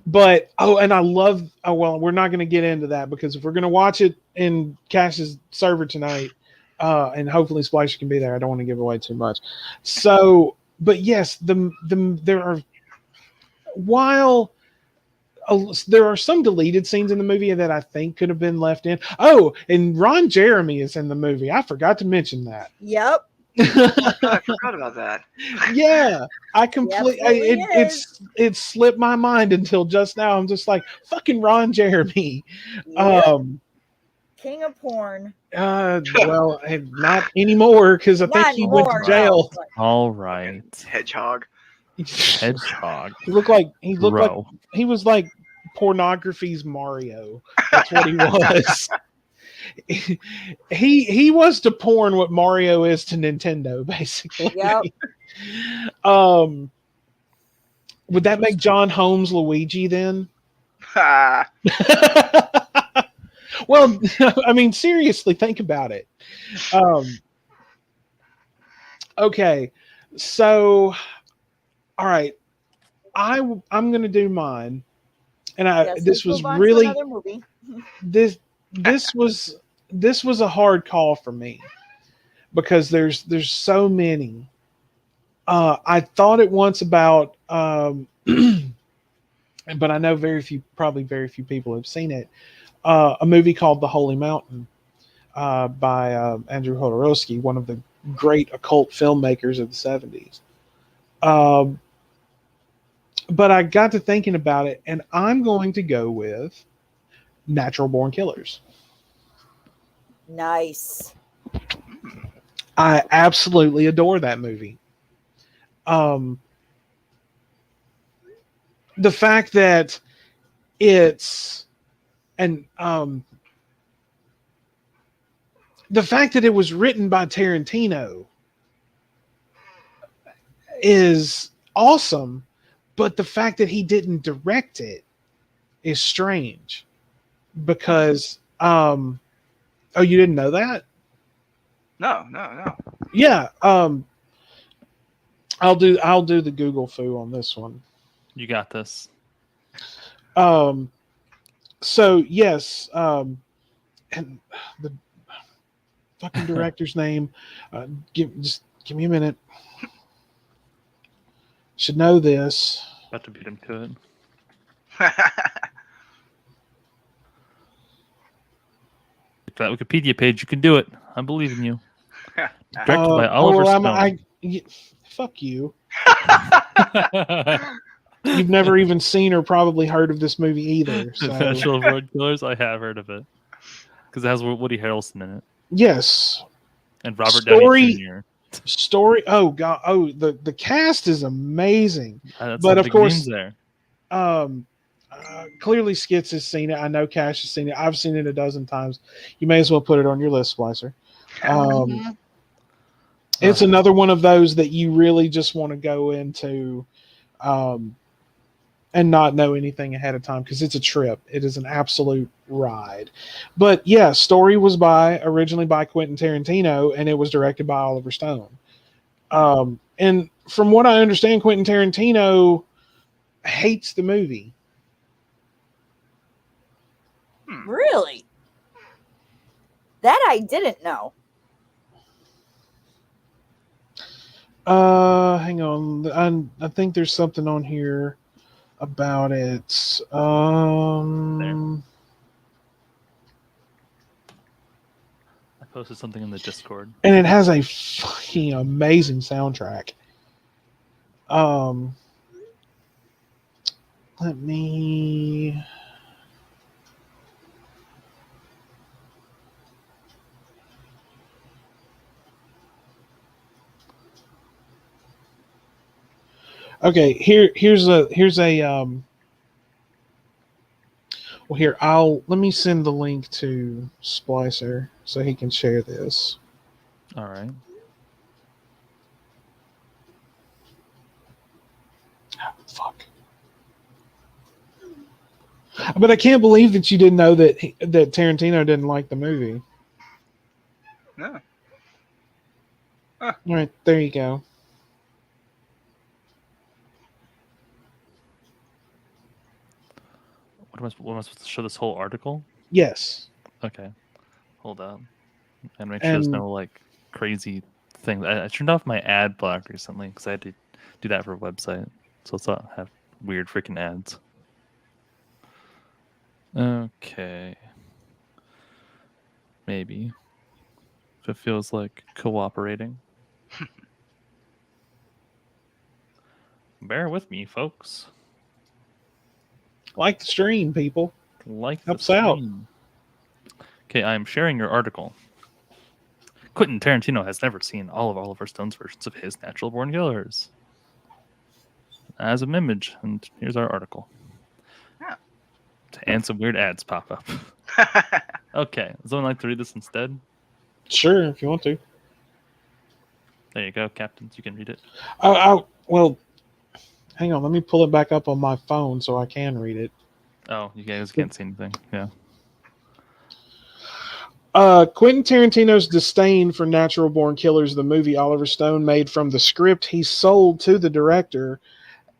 But, and I love, well, we're not going to get into that because if we're going to watch it in Cash's server tonight, and hopefully Splicer can be there, I don't want to give away too much. So, but yes, there are, while there are some deleted scenes in the movie that I think could have been left in. Oh, and Ron Jeremy is in the movie. I forgot to mention that. Yep. I forgot about that. Yeah, I completely. It slipped my mind until just now. I'm just like fucking Ron Jeremy. Yep. King of porn. Well, not anymore because I think he went to jail. All right. Hedgehog. Hedgehog. He looked like he was like pornography's Mario. That's what he was. he was to porn what Mario is to Nintendo, basically. Yep. Would that make John Holmes Luigi then? Well, I mean, seriously, think about it. Okay, so. All right, I'm gonna do mine, and this was really this was a hard call for me because there's so many. I thought at once about, but I know very few people have seen it. A movie called The Holy Mountain by Andrew Jodorowsky, one of the great occult filmmakers of the 70s. But I got to thinking about it, and I'm going to go with Natural Born Killers. Nice. I absolutely adore that movie. The fact that it's the fact that it was written by Tarantino is awesome. But the fact that he didn't direct it is strange because, you didn't know that? No. Yeah. I'll do the Google foo on this one. You got this. So yes. And the fucking director's name, give me a minute. Should know this. About to beat him to it. That Wikipedia page, you can do it. I believe in you. Directed by Oliver Stone. Fuck you. You've never even seen or probably heard of this movie either. So. Natural Born Killers, I have heard of it. Because it has Woody Harrelson in it. Yes. And Robert Downey Jr. Story. Oh god. Oh, the cast is amazing. But of course, there. Clearly Skits has seen it. I know Cash has seen it. I've seen it a dozen times. You may as well put it on your list, Splicer. It's another one of those that you really just want to go into, and not know anything ahead of time because it's a trip. It is an absolute ride. But yeah, story was originally by Quentin Tarantino, and it was directed by Oliver Stone. And from what I understand, Quentin Tarantino hates the movie. Really? That I didn't know. Hang on. I think there's something on here about it. I posted something in the Discord. And it has a fucking amazing soundtrack. Let me... Okay, here's a well, here, let me send the link to Splicer so he can share this. All right. Fuck. But I can't believe that you didn't know that Tarantino didn't like the movie. No. All right, there you go. What am I supposed to show this whole article? Yes. Okay. Hold on. And make sure there's no like crazy thing. I turned off my ad block recently because I had to do that for a website. So let's not have weird freaking ads. Okay. Maybe. If it feels like cooperating. Bear with me, folks. Like the stream, people. Helps out. Okay, I'm sharing your article. Quentin Tarantino has never seen all of Oliver Stone's versions of his Natural Born Killers. As an image, and here's our article. Yeah. And some weird ads pop up. Okay, does someone like to read this instead? Sure, if you want to. There you go, Captains. You can read it. Well, hang on. Let me pull it back up on my phone so I can read it. Oh, you guys can't see anything. Yeah. Quentin Tarantino's disdain for Natural Born Killers, the movie Oliver Stone made from the script he sold to the director,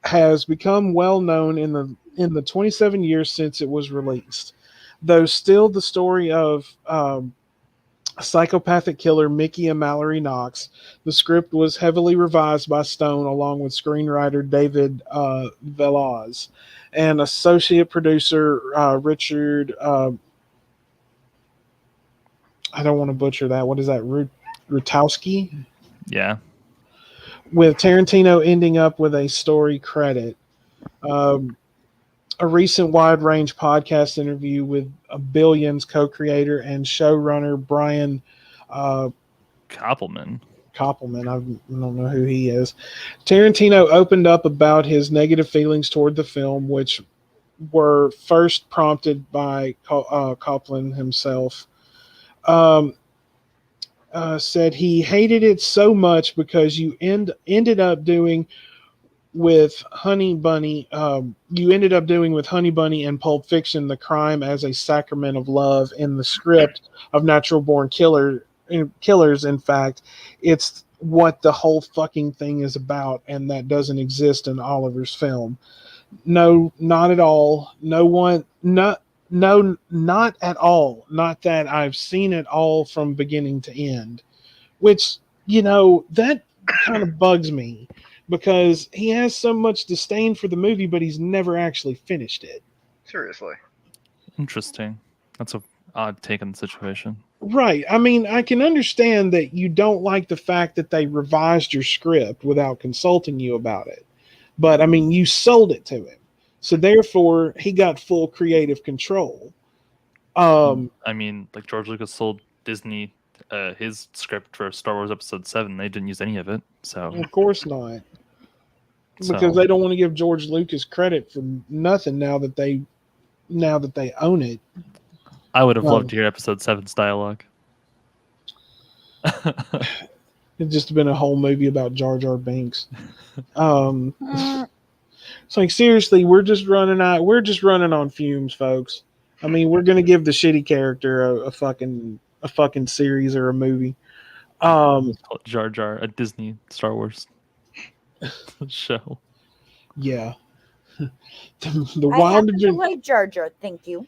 has become well known in the 27 years since it was released. Though still the story of a psychopathic killer, Mickey and Mallory Knox, the script was heavily revised by Stone along with screenwriter David Velaz and associate producer Richard... I don't want to butcher that. What is that? Rutowski? Yeah. With Tarantino ending up with a story credit. A recent wide-range podcast interview with Billions co-creator and showrunner Brian Koppelman. I don't know who he is. Tarantino opened up about his negative feelings toward the film, which were first prompted by Koppelman himself. Said he hated it so much because you ended up doing with Honey Bunny. You ended up doing with Honey Bunny and Pulp Fiction the crime as a sacrament of love in the script of Natural Born Killers. In fact, it's what the whole fucking thing is about, and that doesn't exist in Oliver's film. No, not at all. No, not at all. Not that I've seen it all from beginning to end. Which, that kind of bugs me because he has so much disdain for the movie, but he's never actually finished it. Seriously. Interesting. That's an odd take on the situation. Right. I mean, I can understand that you don't like the fact that they revised your script without consulting you about it. But, I mean, you sold it to him. So therefore, he got full creative control. I mean, like George Lucas sold Disney his script for Star Wars Episode 7. They didn't use any of it. So of course not. Because they don't want to give George Lucas credit for nothing now that they own it. I would have loved to hear Episode 7's dialogue. It's just been a whole movie about Jar Jar Binks. It's like, seriously, we're just running on fumes, folks. I mean, we're gonna give the shitty character a fucking series or a movie. Jar Jar, a Disney Star Wars. show. Yeah. The I wild happen to like Jar Jar. Thank you.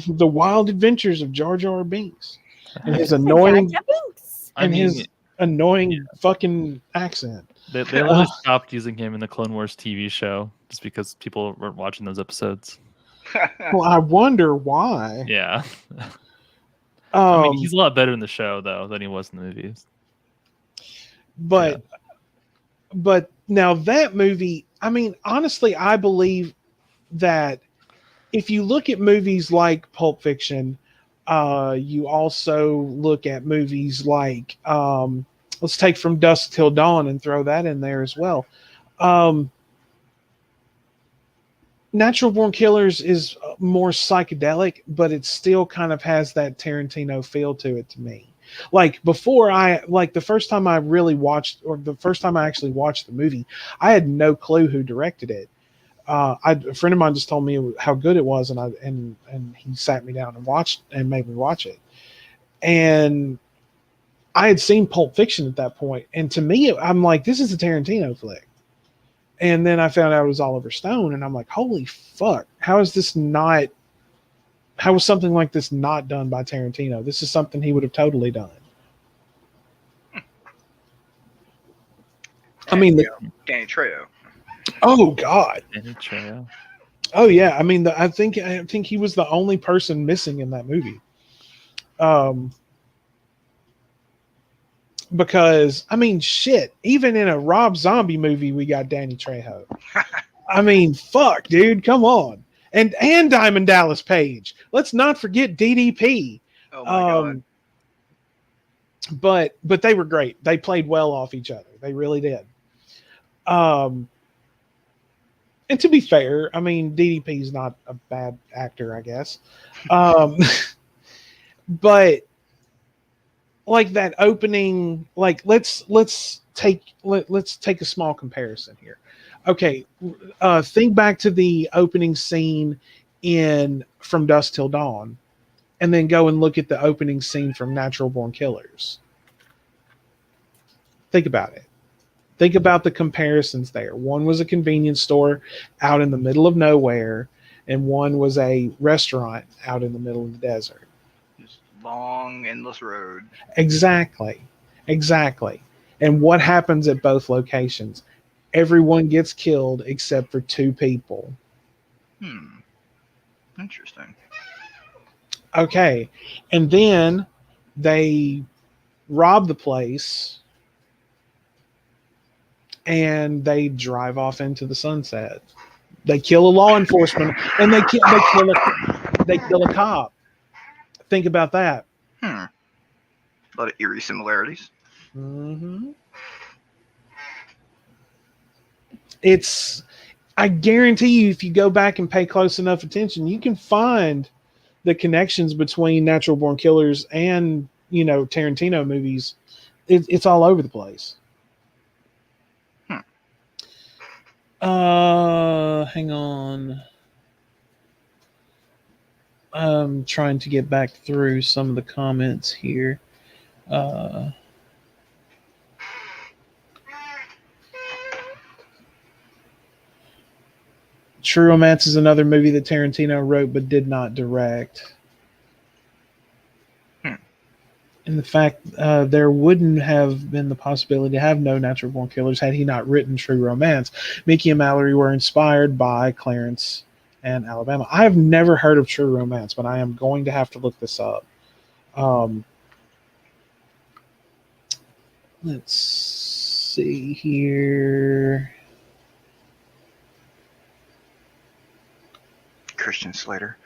the wild adventures of Jar Jar Binks and his Jar annoying Jar Binks. his annoying fucking accent. They literally stopped using him in the Clone Wars TV show just because people weren't watching those episodes. Well, I wonder why. Yeah. I mean, he's a lot better in the show though than he was in the movies. But now that movie, I mean, honestly, I believe that if you look at movies like Pulp Fiction, you also look at movies like let's take From Dusk Till Dawn and throw that in there as well. Natural Born Killers is more psychedelic, but it still kind of has that Tarantino feel to it to me. Like the first time I really watched, or the first time I actually watched the movie, I had no clue who directed it. A friend of mine just told me how good it was, and he sat me down and made me watch it. And I had seen Pulp Fiction at that point, and to me, I'm like, this is a Tarantino flick. And then I found out it was Oliver Stone, and I'm like, holy fuck! How is something like this not done by Tarantino? This is something he would have totally done. I mean, Danny Trejo. Oh God! Danny Trejo. Oh yeah, I mean, I think he was the only person missing in that movie. Because I mean, shit, even in a Rob Zombie movie, we got Danny Trejo. I mean, fuck, dude, come on, and Diamond Dallas Page. Let's not forget DDP. Oh my God. But they were great. They played well off each other. They really did. And to be fair, I mean, DDP is not a bad actor, I guess. But like that opening, like let's take a small comparison here. Okay, think back to the opening scene in From Dusk Till Dawn, and then go and look at the opening scene from Natural Born Killers. Think about it. Think about the comparisons there. One was a convenience store out in the middle of nowhere, and one was a restaurant out in the middle of the desert. Just long, endless road. Exactly. And what happens at both locations? Everyone gets killed except for two people. Interesting. Okay. And then they rob the place and they drive off into the sunset. They kill a law enforcement and they kill a cop. Think about that. A lot of eerie similarities. Mm-hmm. I guarantee you, if you go back and pay close enough attention, you can find the connections between Natural Born Killers and, Tarantino movies. It's all over the place. Hang on. I'm trying to get back through some of the comments here. True Romance is another movie that Tarantino wrote but did not direct. And the fact there wouldn't have been the possibility to have no Natural Born Killers had he not written True Romance. Mickey and Mallory were inspired by Clarence and Alabama. I have never heard of True Romance, but I am going to have to look this up. Let's see here. Christian Slater.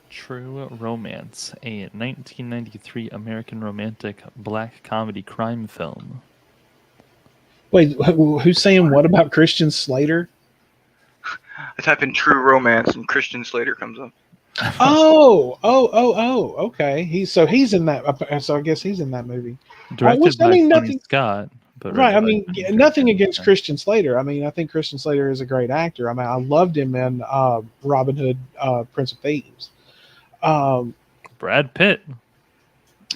True Romance, a 1993 American romantic black comedy crime film. Wait, who's saying what about Christian Slater? I type in True Romance and Christian Slater comes up. Oh, okay. He's in that. So I guess he's in that movie. Directed by Tony Scott. But right. I mean, nothing against Christian Slater. I mean, I think Christian Slater is a great actor. I mean, I loved him in Robin Hood, Prince of Thieves. Brad Pitt.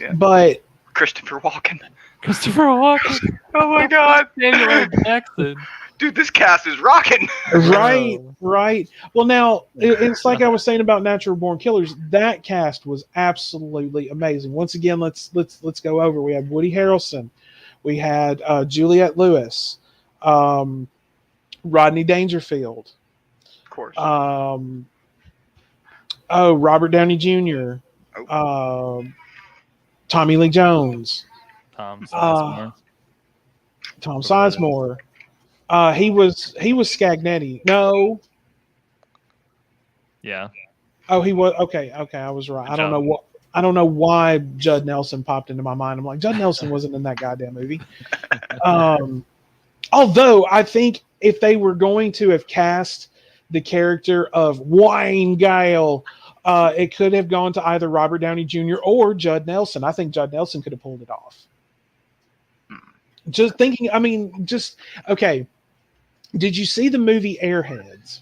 Yeah. But Christopher Walken. Christopher Walken. Oh my God, Samuel L. Jackson. dude, this cast is rocking. Right. Well, now it's like I was saying about Natural Born Killers. That cast was absolutely amazing. Once again, let's go over. We had Woody Harrelson, we had Juliette Lewis, Rodney Dangerfield, Of course. Robert Downey Jr., Tommy Lee Jones, Tom Sizemore. Tom Sizemore. He was Scagnetti. No. Yeah. Oh, he was. Okay. I was right. I don't know why Judd Nelson popped into my mind. I'm like, Judd Nelson wasn't in that goddamn movie. Although I think if they were going to have cast the character of Wayne Gale, it could have gone to either Robert Downey Jr. or Judd Nelson. I think Judd Nelson could have pulled it off. Just thinking, okay. Did you see the movie Airheads?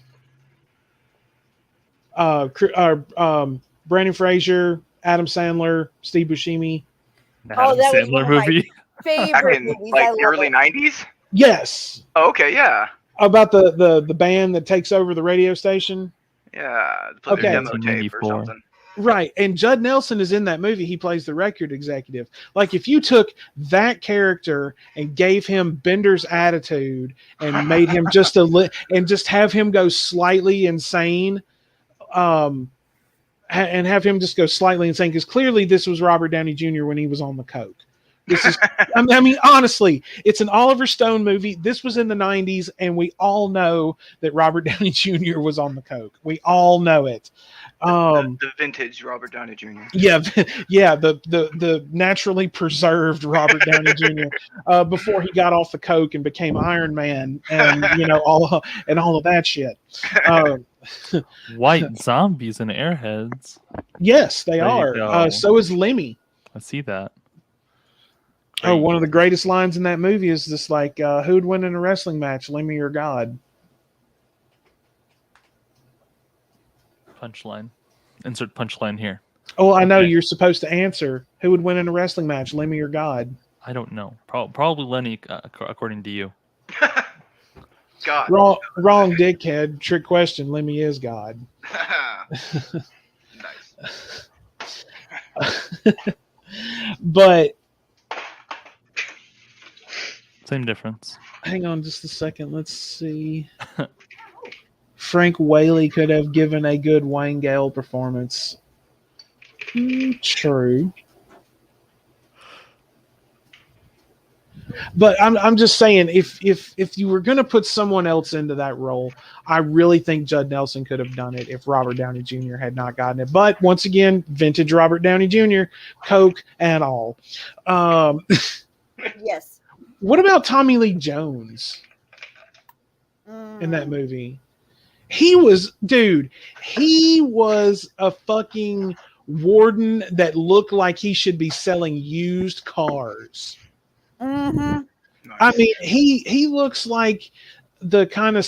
Brandon Fraser, Adam Sandler, Steve Buscemi. Adam that was Sandler one of movie. my Back favorite in movies. like I the love early it. 90s. Yes. Oh, okay, yeah. About the band that takes over the radio station. Yeah, play their demo tape or 1994. something. Right. And Judd Nelson is in that movie. He plays the record executive. Like if you took that character and gave him Bender's attitude and made him just and just have him go slightly insane, and have him just go slightly insane, because clearly this was Robert Downey Jr. when he was on the coke. This is, I mean, honestly, it's an Oliver Stone movie. This was in the 90s, and we all know that Robert Downey Jr. was on the coke. We all know it. The vintage Robert Downey Jr. Yeah, the naturally preserved Robert Downey Jr. Before he got off the coke and became Iron Man, and all of that shit. White zombies and airheads. Yes, they There you are. go. So is Lemmy. I see that. Oh, one of the greatest lines in that movie is this, like, who'd win in a wrestling match, Lemmy or God? Punchline. Insert punchline here. Oh, I know Okay. you're supposed to answer. Who would win in a wrestling match, Lemmy or God? I don't know. Probably Lenny, according to you. God. Wrong, dickhead. Trick question. Lemmy is God. Nice. But Same difference. hang on just a second. Let's see. Frank Whaley could have given a good Wayne Gale performance. True. But I'm just saying, if you were going to put someone else into that role, I really think Judd Nelson could have done it if Robert Downey Jr. had not gotten it. But once again, vintage Robert Downey Jr., coke and all. Yes. What about Tommy Lee Jones in that movie? He was a fucking warden that looked like he should be selling used cars. Mm-hmm. Nice. I mean, he looks like the kind of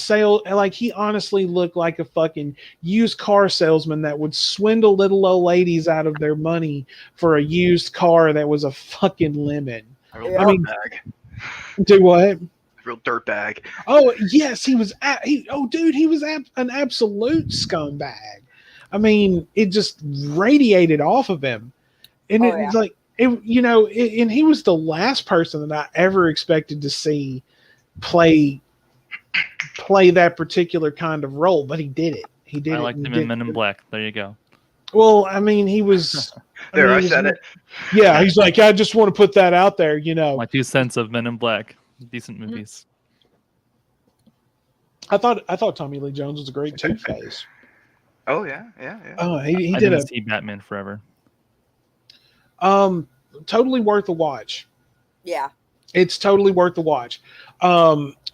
he honestly looked like a fucking used car salesman that would swindle little old ladies out of their money for a used car that was a fucking lemon. A real Yeah. dirtbag. Do what? Real dirtbag. Oh yes, he was. He was an absolute scumbag. I mean, it just radiated off of him, and it's like and he was the last person that I ever expected to see play that particular kind of role, but he did it. He did. I liked him in Men in Black. There you go. Well, I mean, he was. I said it. Yeah, he's like, I just want to put that out there, My 2 cents of Men in Black. Decent movies. I thought Tommy Lee Jones was a great Two-Face. Oh yeah. Oh, he I did didn't see Batman Forever. Totally worth a watch. Yeah. It's totally worth the watch.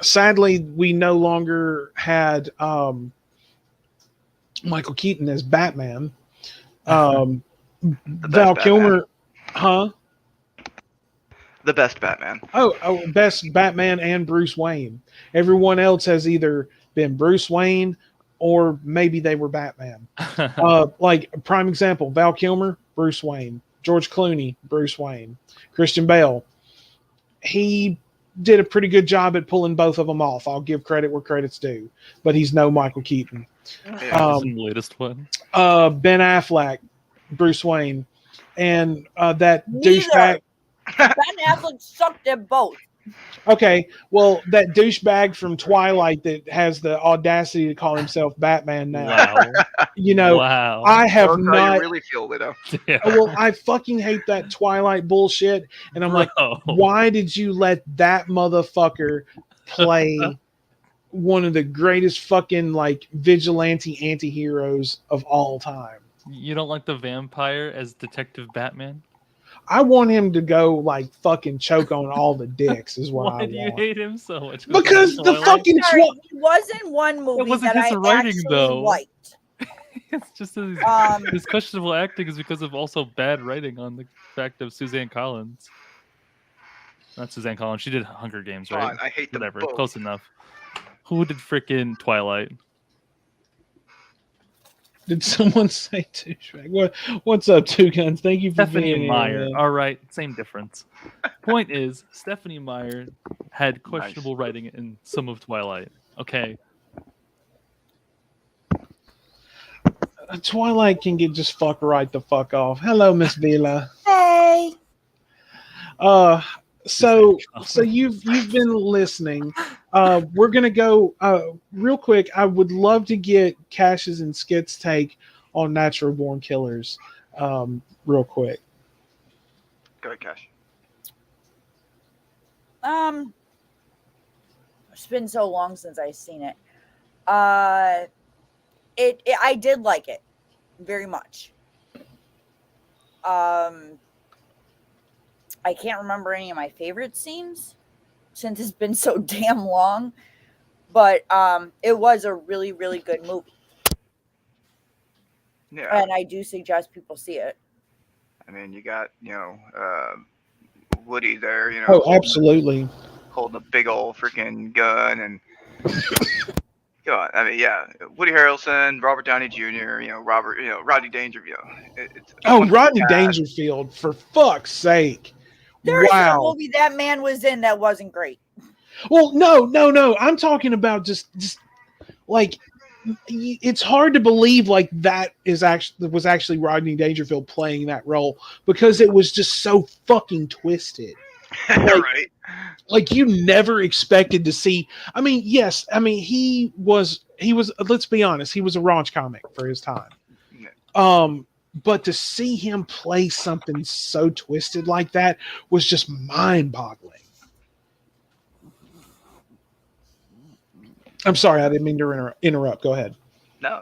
Sadly, we no longer had Michael Keaton as Batman. Val Kilmer, huh? The best Batman. Oh, best Batman and Bruce Wayne. Everyone else has either been Bruce Wayne or maybe they were Batman. Like prime example, Val Kilmer, Bruce Wayne. George Clooney, Bruce Wayne. Christian Bale, he did a pretty good job at pulling both of them off. I'll give credit where credit's due, but he's no Michael Keaton. He's in the latest one. Ben Affleck, Bruce Wayne, and that douchebag. Ben Affleck sucked at both. Okay, well, that douchebag from Twilight that has the audacity to call himself Batman now. Wow. You know, wow. I have How not. you really feel, Widow. Yeah. Well, I fucking hate that Twilight bullshit, and I'm like, why did you let that motherfucker play one of the greatest fucking like vigilante anti-heroes of all time? You don't like the vampire as Detective Batman? I want him to go like fucking choke on all the dicks is what I Why want. do you hate him so much? Because the fucking Sorry, he was in one movie wasn't that his I writing, actually though. liked. It's just his questionable acting is because of also bad writing on the fact of Suzanne Collins. Not Suzanne Collins. She did Hunger Games, right? Fine, I hate them Whatever. both. Close enough. Who did frickin' Twilight? Did someone say douchebag? What's up, Two Guns? Thank you for Stephanie being Meyer. here. All right, same difference. Point is, Stephanie Meyer had questionable writing in some of Twilight. Okay. Twilight can get just fuck right the fuck off. Hello, Miss Vila. Hey. So you've been listening. We're gonna go real quick. I would love to get Cash's and Skit's take on Natural Born Killers, real quick. Go ahead, Cash. It's been so long since I've seen it. I did like it very much. I can't remember any of my favorite scenes since it's been so damn long, but it was a really, really good movie. Yeah. And I do suggest people see it. I mean, you got, Woody there, Oh, absolutely. holding a big old freaking gun and God, I mean, yeah, Woody Harrelson, Robert Downey Jr., Rodney Dangerfield. Rodney Dangerfield, for fuck's sake. There is Wow. a movie that man was in that wasn't great. Well, no. I'm talking about just like it's hard to believe like that was actually Rodney Dangerfield playing that role because it was just so fucking twisted. Right. Like you never expected to see. I mean, yes. I mean, he was. Let's be honest. He was a raunch comic for his time. But to see him play something so twisted like that was just mind-boggling. I'm sorry, I didn't mean to interrupt. Go ahead. No.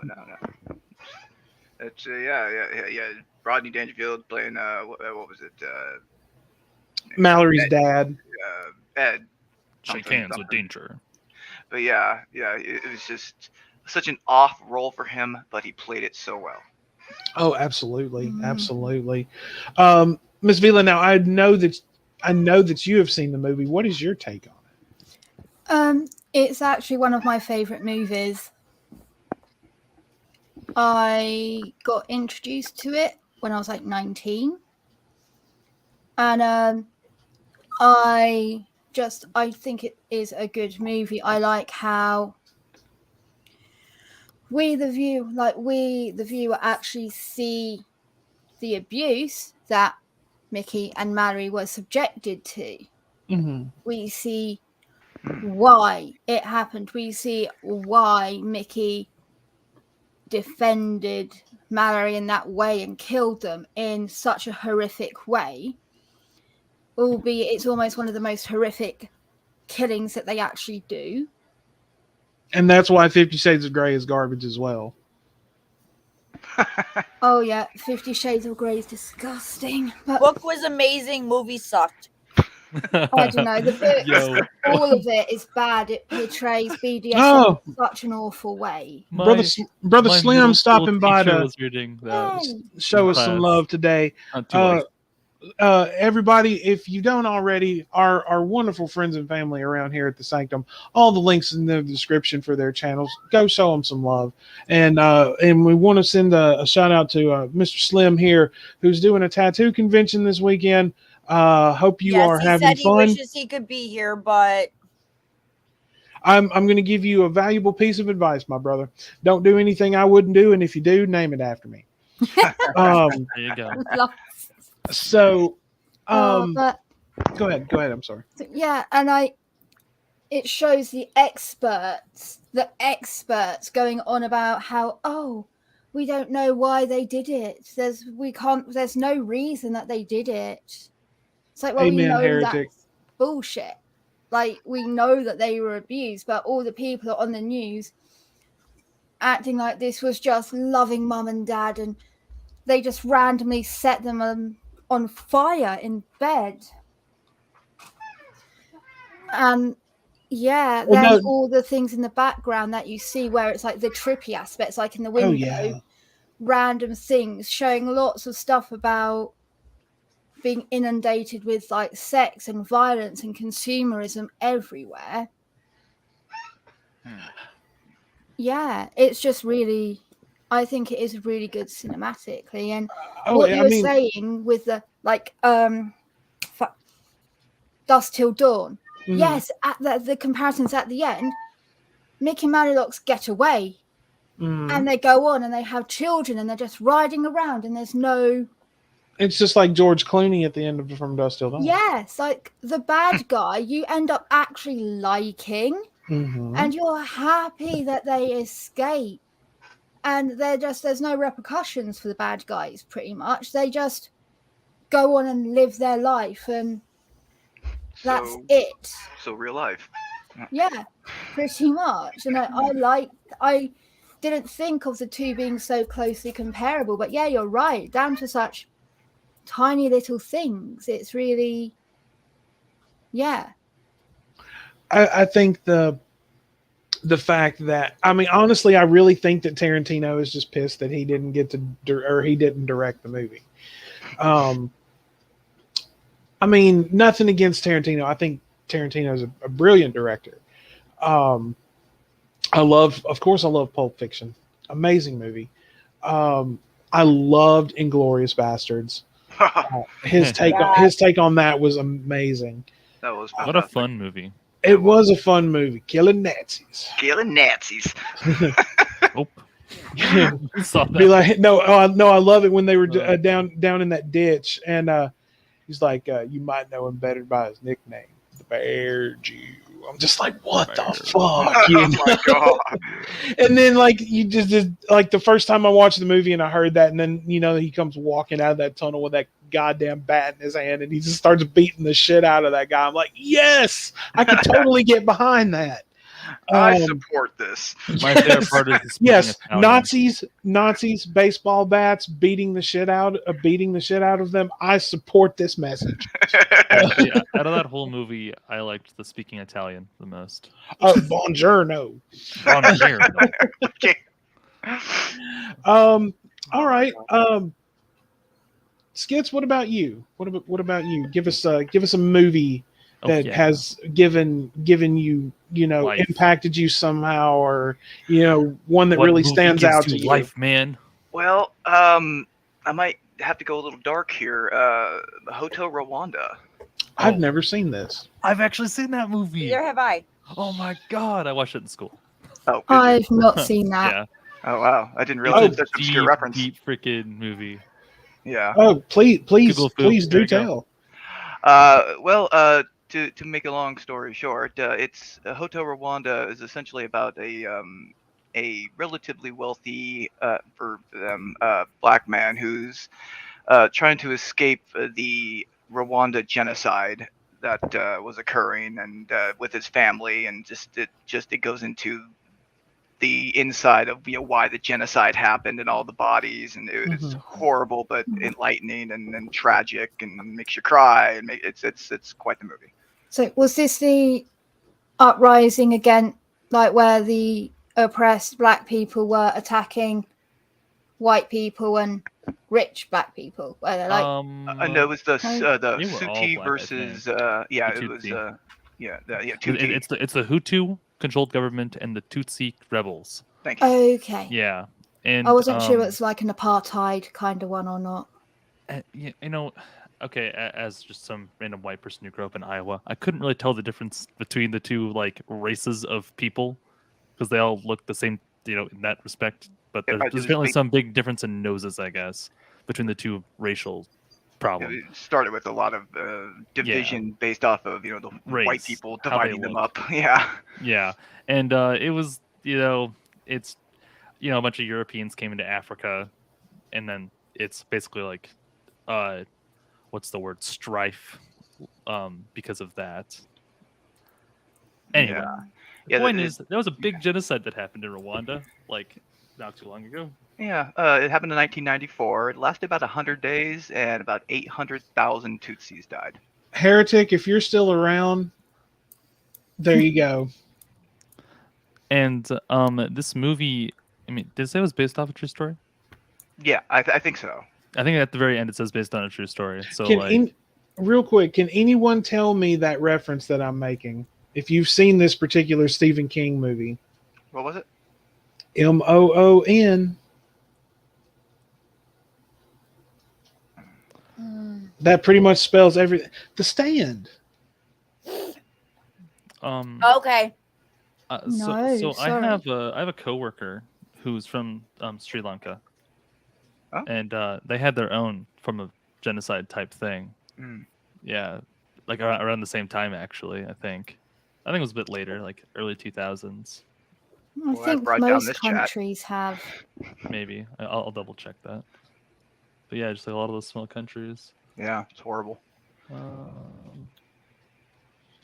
It's yeah. Rodney Dangerfield playing what was it? Mallory's dad. Ed. Shake hands with danger. But yeah, it was just such an off role for him, but he played it so well. Oh, absolutely. Ms. Vila, now I know that you have seen the movie. What is your take on it? It's actually one of my favorite movies. I got introduced to it when I was like 19. And I think it is a good movie. I like how we the viewer actually see the abuse that Mickey and Mallory were subjected to. Mm-hmm. We see why it happened. We see why Mickey defended Mallory in that way and killed them in such a horrific way. Albeit it's almost one of the most horrific killings that they actually do. And that's why 50 Shades of Grey is garbage as well. Oh yeah, 50 Shades of Grey is disgusting. But Book was amazing. Movie sucked. I don't know. The book, all of it is bad. It portrays BDSM in such an awful way. Brother Slim stopping by to show us some love today. Everybody, if you don't already, our wonderful friends and family around here at the Sanctum, all the links in the description for their channels. Go show them some love, and we want to send a shout out to Mr. Slim here, who's doing a tattoo convention this weekend. Hope you are having said fun. He wishes he could be here, but I'm going to give you a valuable piece of advice, my brother. Don't do anything I wouldn't do, and if you do, name it after me. There you go. So, but go ahead. I'm sorry. yeah, and it shows the experts going on about how, we don't know why they did it. There's no reason that they did it. It's like, well, Amen, we know heretic. that's bullshit. Like, we know that they were abused, but all the people on the news acting like this was just loving mum and dad, and they just randomly set them on fire in bed. And yeah, Well, then no. all the things in the background that you see where it's like the trippy aspects, like in the window, random things showing lots of stuff about being inundated with like sex and violence and consumerism everywhere. Yeah, it's just really, I think it is really good cinematically. And what you were saying with the like Dusk Till Dawn, yes, at the comparisons at the end, Mickey Manilocs get away, and they go on and they have children and they're just riding around, and there's no. It's just like George Clooney at the end of From Dusk Till Dawn. Yes, like the bad guy, you end up actually liking, and you're happy that they escape, and there's no repercussions for the bad guys. Pretty much, they just go on and live their life, and that's it. So real life. Yeah, pretty much. And I didn't think of the two being so closely comparable, but yeah, you're right. Down to such tiny little things. It's really, yeah. I think the fact that, I mean, honestly, I really think that Tarantino is just pissed that he didn't get to, or he didn't direct the movie. I mean, nothing against Tarantino. I think Tarantino is a brilliant director. Of course, I love Pulp Fiction. Amazing movie. I loved Inglourious Bastards. His take on that was amazing. That was what a fun movie. It was a fun movie. Killing Nazis. Nope. Be like, no, I love it when they were down in that ditch, and he's like, you might know him better by his nickname, the Bear Jew. I'm just like, what the fuck? Oh my god! And then like you just like the first time I watched the movie and I heard that, and then he comes walking out of that tunnel with that goddamn bat in his hand, and he just starts beating the shit out of that guy. I'm like, yes, I could totally get behind that. I support this. My favorite part is yes, Nazis, baseball bats, beating the shit out of them. I support this message. Actually, out of that whole movie, I liked the speaking Italian the most. Buongiorno. Buongiorno. Okay. All right. Skits, what about you? What about you? Give us a movie that has given you, life. impacted you somehow, or one that what really stands out to you. Life, man. Well, I might have to go a little dark here. Hotel Rwanda. I've never seen this. I've actually seen that movie. Neither have I. Oh my god, I watched it in school. Oh, I've not seen that. Yeah. Oh wow, I didn't realize that's an obscure reference. Deep freaking movie. Yeah. Oh, please do tell. To make a long story short, it's Hotel Rwanda is essentially about a relatively wealthy for them black man who's trying to escape the Rwanda genocide that was occurring, and with his family, and it goes into the inside of why the genocide happened and all the bodies, and it's horrible but enlightening and tragic and makes you cry, and it's quite the movie. So was this the uprising again, like where the oppressed black people were attacking white people and rich black people? Where they're like, no, it was the Suti versus Tutsi. Tutsi. It's the Hutu controlled government and the Tutsi rebels. Thank you. Okay. Yeah, and I wasn't sure it's like an apartheid kind of one or not. okay, as just some random white person who grew up in Iowa, I couldn't really tell the difference between the two like races of people because they all look the same, in that respect. But there's apparently some big difference in noses, I guess, between the two racial problems. It started with a lot of division based off of the race, white people dividing them up. Yeah, and it was it's a bunch of Europeans came into Africa, and then it's basically like what's the word, strife because of that. Anyway, the point is there was a big genocide that happened in Rwanda like not too long ago. Yeah, it happened in 1994. It lasted about 100 days, and about 800,000 Tutsis died. Heretic, if you're still around, there you go. And this movie, I mean, did it say it was based off a true story? Yeah, I think so. I think at the very end it says based on a true story. So, real quick, can anyone tell me that reference that I'm making? If you've seen this particular Stephen King movie. What was it? Moon. That pretty much spells everything. The Stand. Okay. So I have a coworker who's from Sri Lanka, and they had their own from a genocide type thing. Yeah, like around the same time actually. I think it was a bit later, like early 2000s. I think most countries have. Maybe I'll double check that. But yeah, just like a lot of those small countries. Yeah, it's horrible.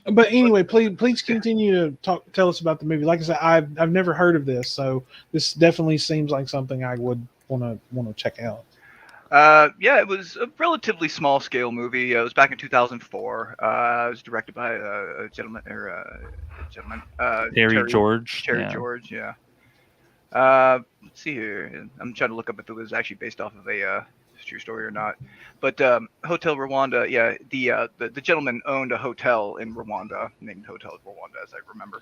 But anyway, please continue to tell us about the movie. Like I said, I've never heard of this, so this definitely seems like something I would want to check out. Yeah, it was a relatively small scale movie. It was back in 2004. It was directed by a gentleman. Terry George. George, yeah. Let's see here. I'm trying to look up if it was actually based off of a true story or not. But Hotel Rwanda, yeah, the gentleman owned a hotel in Rwanda, named Hotel Rwanda, as I remember.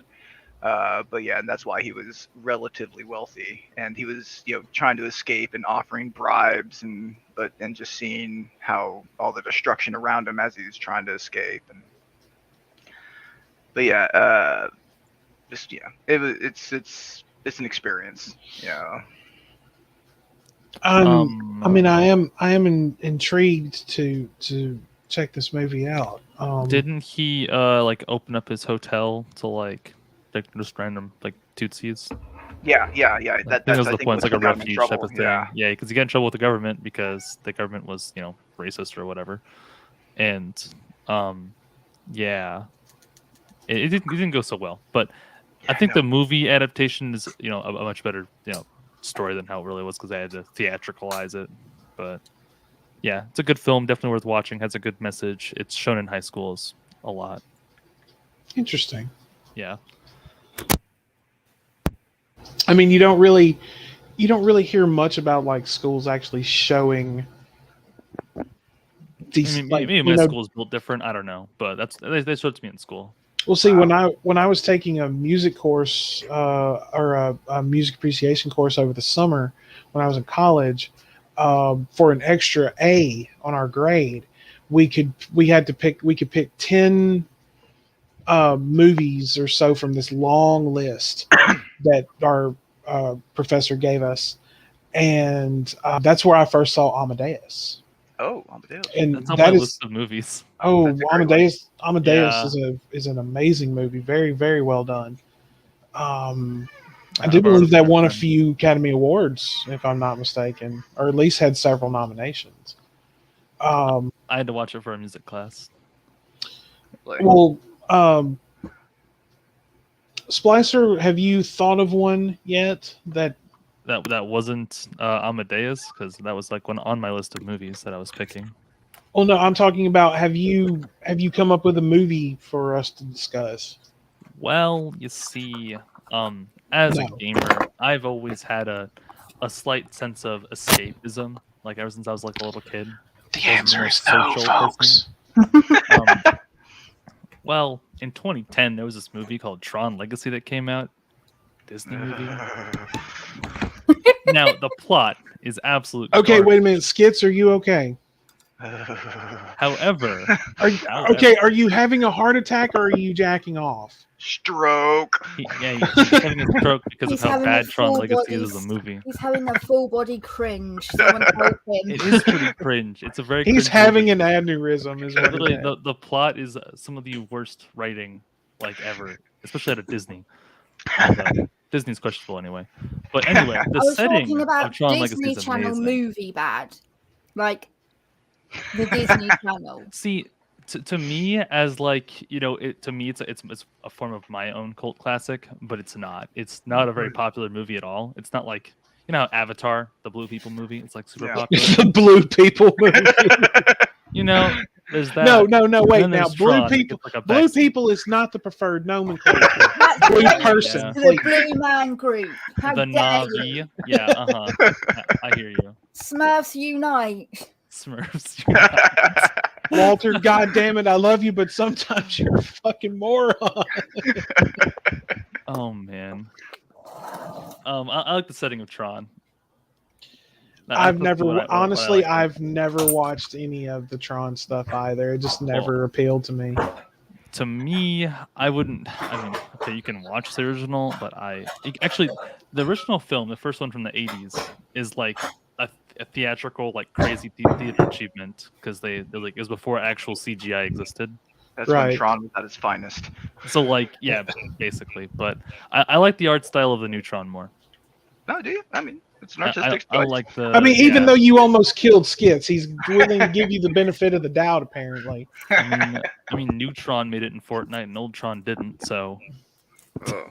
But yeah, and that's why he was relatively wealthy, and he was trying to escape and offering bribes, and just seeing how all the destruction around him as he was trying to escape. But yeah, it's an experience. Yeah. I mean, I am intrigued to check this movie out. Didn't he like open up his hotel to like just random like Tutsis? Yeah. That was the point. It's like a refuge type of thing. Yeah, because he got in trouble with the government because the government was racist or whatever, and yeah, it didn't go so well. But I think the movie adaptation is a much better story than how it really was because I had to theatricalize it. But yeah, it's a good film, definitely worth watching. Has a good message. It's shown in high schools a lot. Interesting. Yeah. I mean, you don't really hear much about like schools actually showing these. Maybe my school is built different. I don't know, but they showed it to me in school. Well, see, when I was taking a music course or a music appreciation course over the summer when I was in college, for an extra A on our grade, we could pick 10 movies or so from this long list that our professor gave us, and that's where I first saw Amadeus. Oh, Amadeus! And that's on my list of movies. Oh, Amadeus! Amadeus is an amazing movie. Very, very well done. I do believe that won a few Academy Awards, if I'm not mistaken, or at least had several nominations. I had to watch it for a music class. Well, Splicer, have you thought of one yet that wasn't Amadeus? Because that was like one on my list of movies that I was picking. Oh no, I'm talking about have you come up with a movie for us to discuss? Well, you see, as a gamer, I've always had a slight sense of escapism, like ever since I was like a little kid. The answer is no, folks. Well, in 2010, there was this movie called Tron Legacy that came out. Disney movie. Now, the plot is absolute Okay, garbage. wait a minute. Skits, are you okay? However, are you having a heart attack or are you jacking off? Stroke. he's having a stroke because He's of how having bad a Tron full Legacy body is as a movie. He's having a full body cringe. Someone help him. It is pretty cringe. It's a very. He's cringe having movie. an aneurysm, is what Literally, it is. the plot is some of the worst writing like ever, especially out of Disney. Disney's questionable anyway. But anyway, the I was setting talking about of Tron Legacy Disney is Channel amazing. movie bad, like the Disney Channel. See, to me, as like to me, it's a form of my own cult classic, but it's not. It's not a very popular movie at all. It's not like how Avatar, the blue people movie, it's like super popular. The blue people movie. There's that. No, wait. Now, Tron, blue people is not the preferred nomenclature. That's Blue right. person. To the Blue Man Group. How The dare you? Navi. Yeah, I hear you. Smurfs unite. Smurfs. Walter, goddammit, I love you, but sometimes you're a fucking moron. Oh man. I like the setting of Tron. I've never watched any of the Tron stuff either. It just never appealed to me. To me, I wouldn't. I mean, okay, you can watch the original, but actually, the original film, the first one from the '80s, is like a theatrical, like crazy theater achievement because it was before actual CGI existed. That's when Tron was at its finest. So yeah, basically. But I like the art style of the new Tron more. No, do you? I mean, it's an artistic choice. I like the. Even though you almost killed Skits, he's willing to give you the benefit of the doubt. Apparently. I mean, new Tron made it in Fortnite, and old Tron didn't. So. Oh.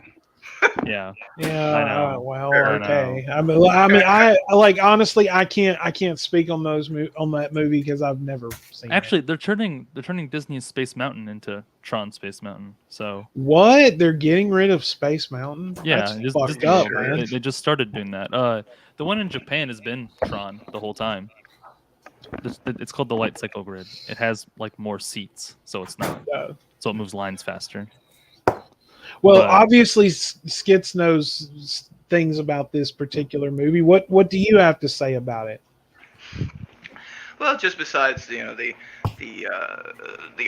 Yeah. Yeah. I know. Well, okay. I honestly, I can't speak on that movie because I've never seen. Actually, they're turning Disney's Space Mountain into Tron Space Mountain. So what? They're getting rid of Space Mountain? Yeah, that's fucked up, man. They just started doing that. The one in Japan has been Tron the whole time. It's called the Light Cycle Grid. It has like more seats, so it's not. So it moves lines faster. Well, obviously, Skits knows things about this particular movie. What do you have to say about it? Well, just besides the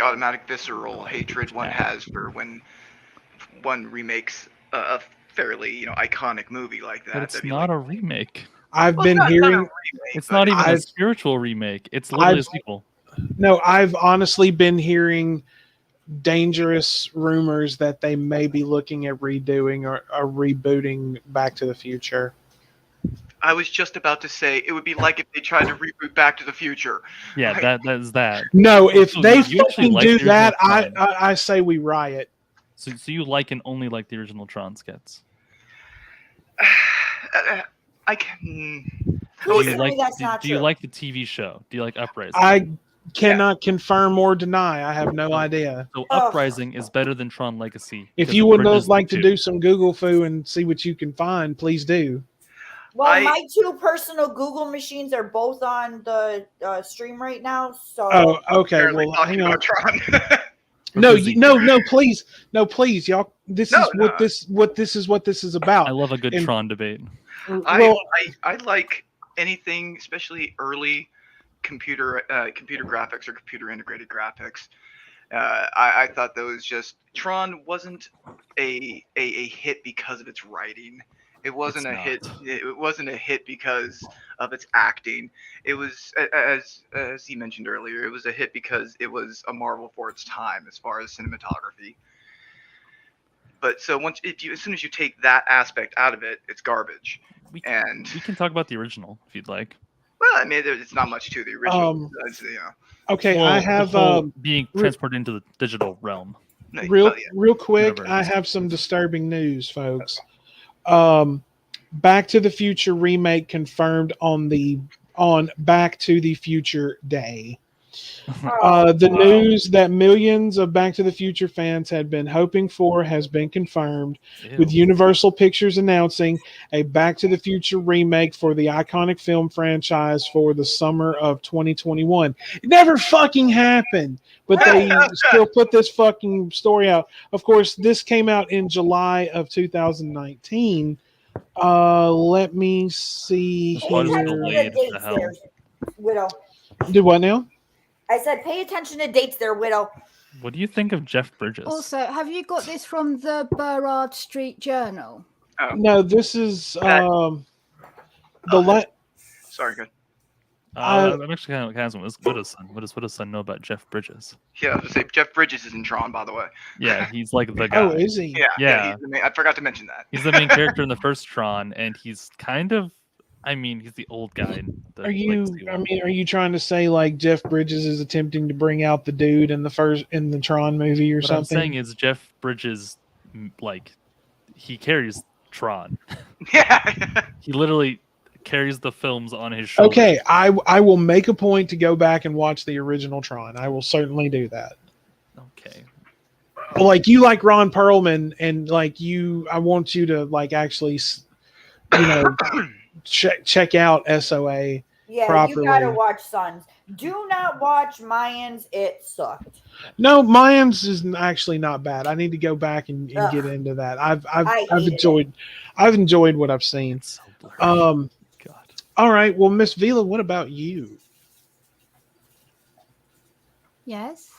automatic visceral hatred one has for when one remakes a fairly iconic movie like that. But it's not a remake. I've been hearing it's not even a spiritual remake. It's literally a sequel. No, I've honestly been hearing dangerous rumors that they may be looking at redoing or rebooting Back to the Future. I was just about to say it would be like if they tried to reboot Back to the Future. Yeah, that is that. No, if they fucking do that, I say we riot. So you like and only like the original Tron skits? I can. Do you like the TV show? Do you like Uprising? I cannot confirm or deny. I have no idea. So Uprising is better than Tron Legacy. If you would like to do some Google foo and see what you can find, please do. Well, my two personal Google machines are both on the stream right now. So. Oh, okay. Well, hang on. No, please, y'all. This is what this is about. I love a good Tron debate. I like anything, especially early computer graphics or computer integrated graphics. I thought those Tron wasn't a hit because of its writing. It wasn't a hit. It wasn't a hit because of its acting. It was, as he mentioned earlier, it was a hit because it was a marvel for its time as far as cinematography. But so as soon as you take that aspect out of it, it's garbage. We can talk about the original if you'd like. Well, I mean, it's not much to the original. Okay, I have being transported into the digital realm. Real quick, I have some disturbing news, folks. Back to the Future remake confirmed on Back to the Future Day. The news that millions of Back to the Future fans had been hoping for has been confirmed, with Universal Pictures announcing a Back to the Future remake for the iconic film franchise for the summer of 2021. It never fucking happened, but they still put this fucking story out. Of course, this came out in July of 2019. Let me see here. Widow. Do what now? I said, pay attention to dates there, widow. What do you think of Jeff Bridges? Also, have you got this from the Burrard Street Journal? Oh. No, this is Sorry, good. I'm actually kind of asking Widow's son. What does Widow's son know about Jeff Bridges? Yeah, I was gonna say Jeff Bridges is in Tron, by the way. Yeah, he's like the guy. Oh, is he? Yeah. He's the main, I forgot to mention that. He's the main character in the first Tron, and he's kind of, he's the old guy. Are you trying to say like Jeff Bridges is attempting to bring out the dude in the Tron movie or what something? I'm saying is Jeff Bridges, like, he carries Tron. Yeah. He literally carries the films on his shoulders. Okay, I will make a point to go back and watch the original Tron. I will certainly do that. Okay. Like, you like Ron Perlman, and like I want you to like actually, check out SOA. Yeah, properly. You gotta watch Sons. Do not watch Mayans. It sucked. No, Mayans is actually not bad. I need to go back and get into that. I've enjoyed what I've seen. So blurry. God. All right. Well, Miss Vila, what about you? Yes.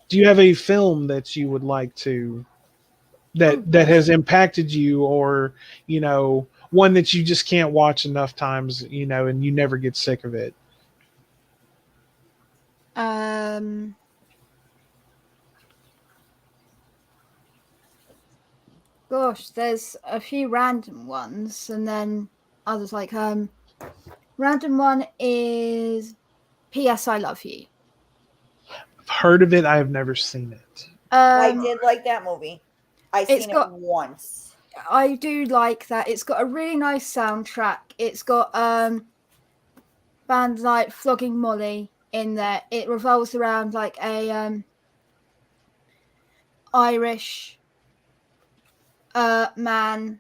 Do you have a film that you would like to that has impacted you, or one that you just can't watch enough times, and you never get sick of it? Gosh, there's a few random ones, and then others like random one is P.S. I Love You. I've heard of it. I have never seen it. I did like that movie. I've seen it once. I do like that. It's got a really nice soundtrack. It's got bands like Flogging Molly in there. It revolves around like a Irish man,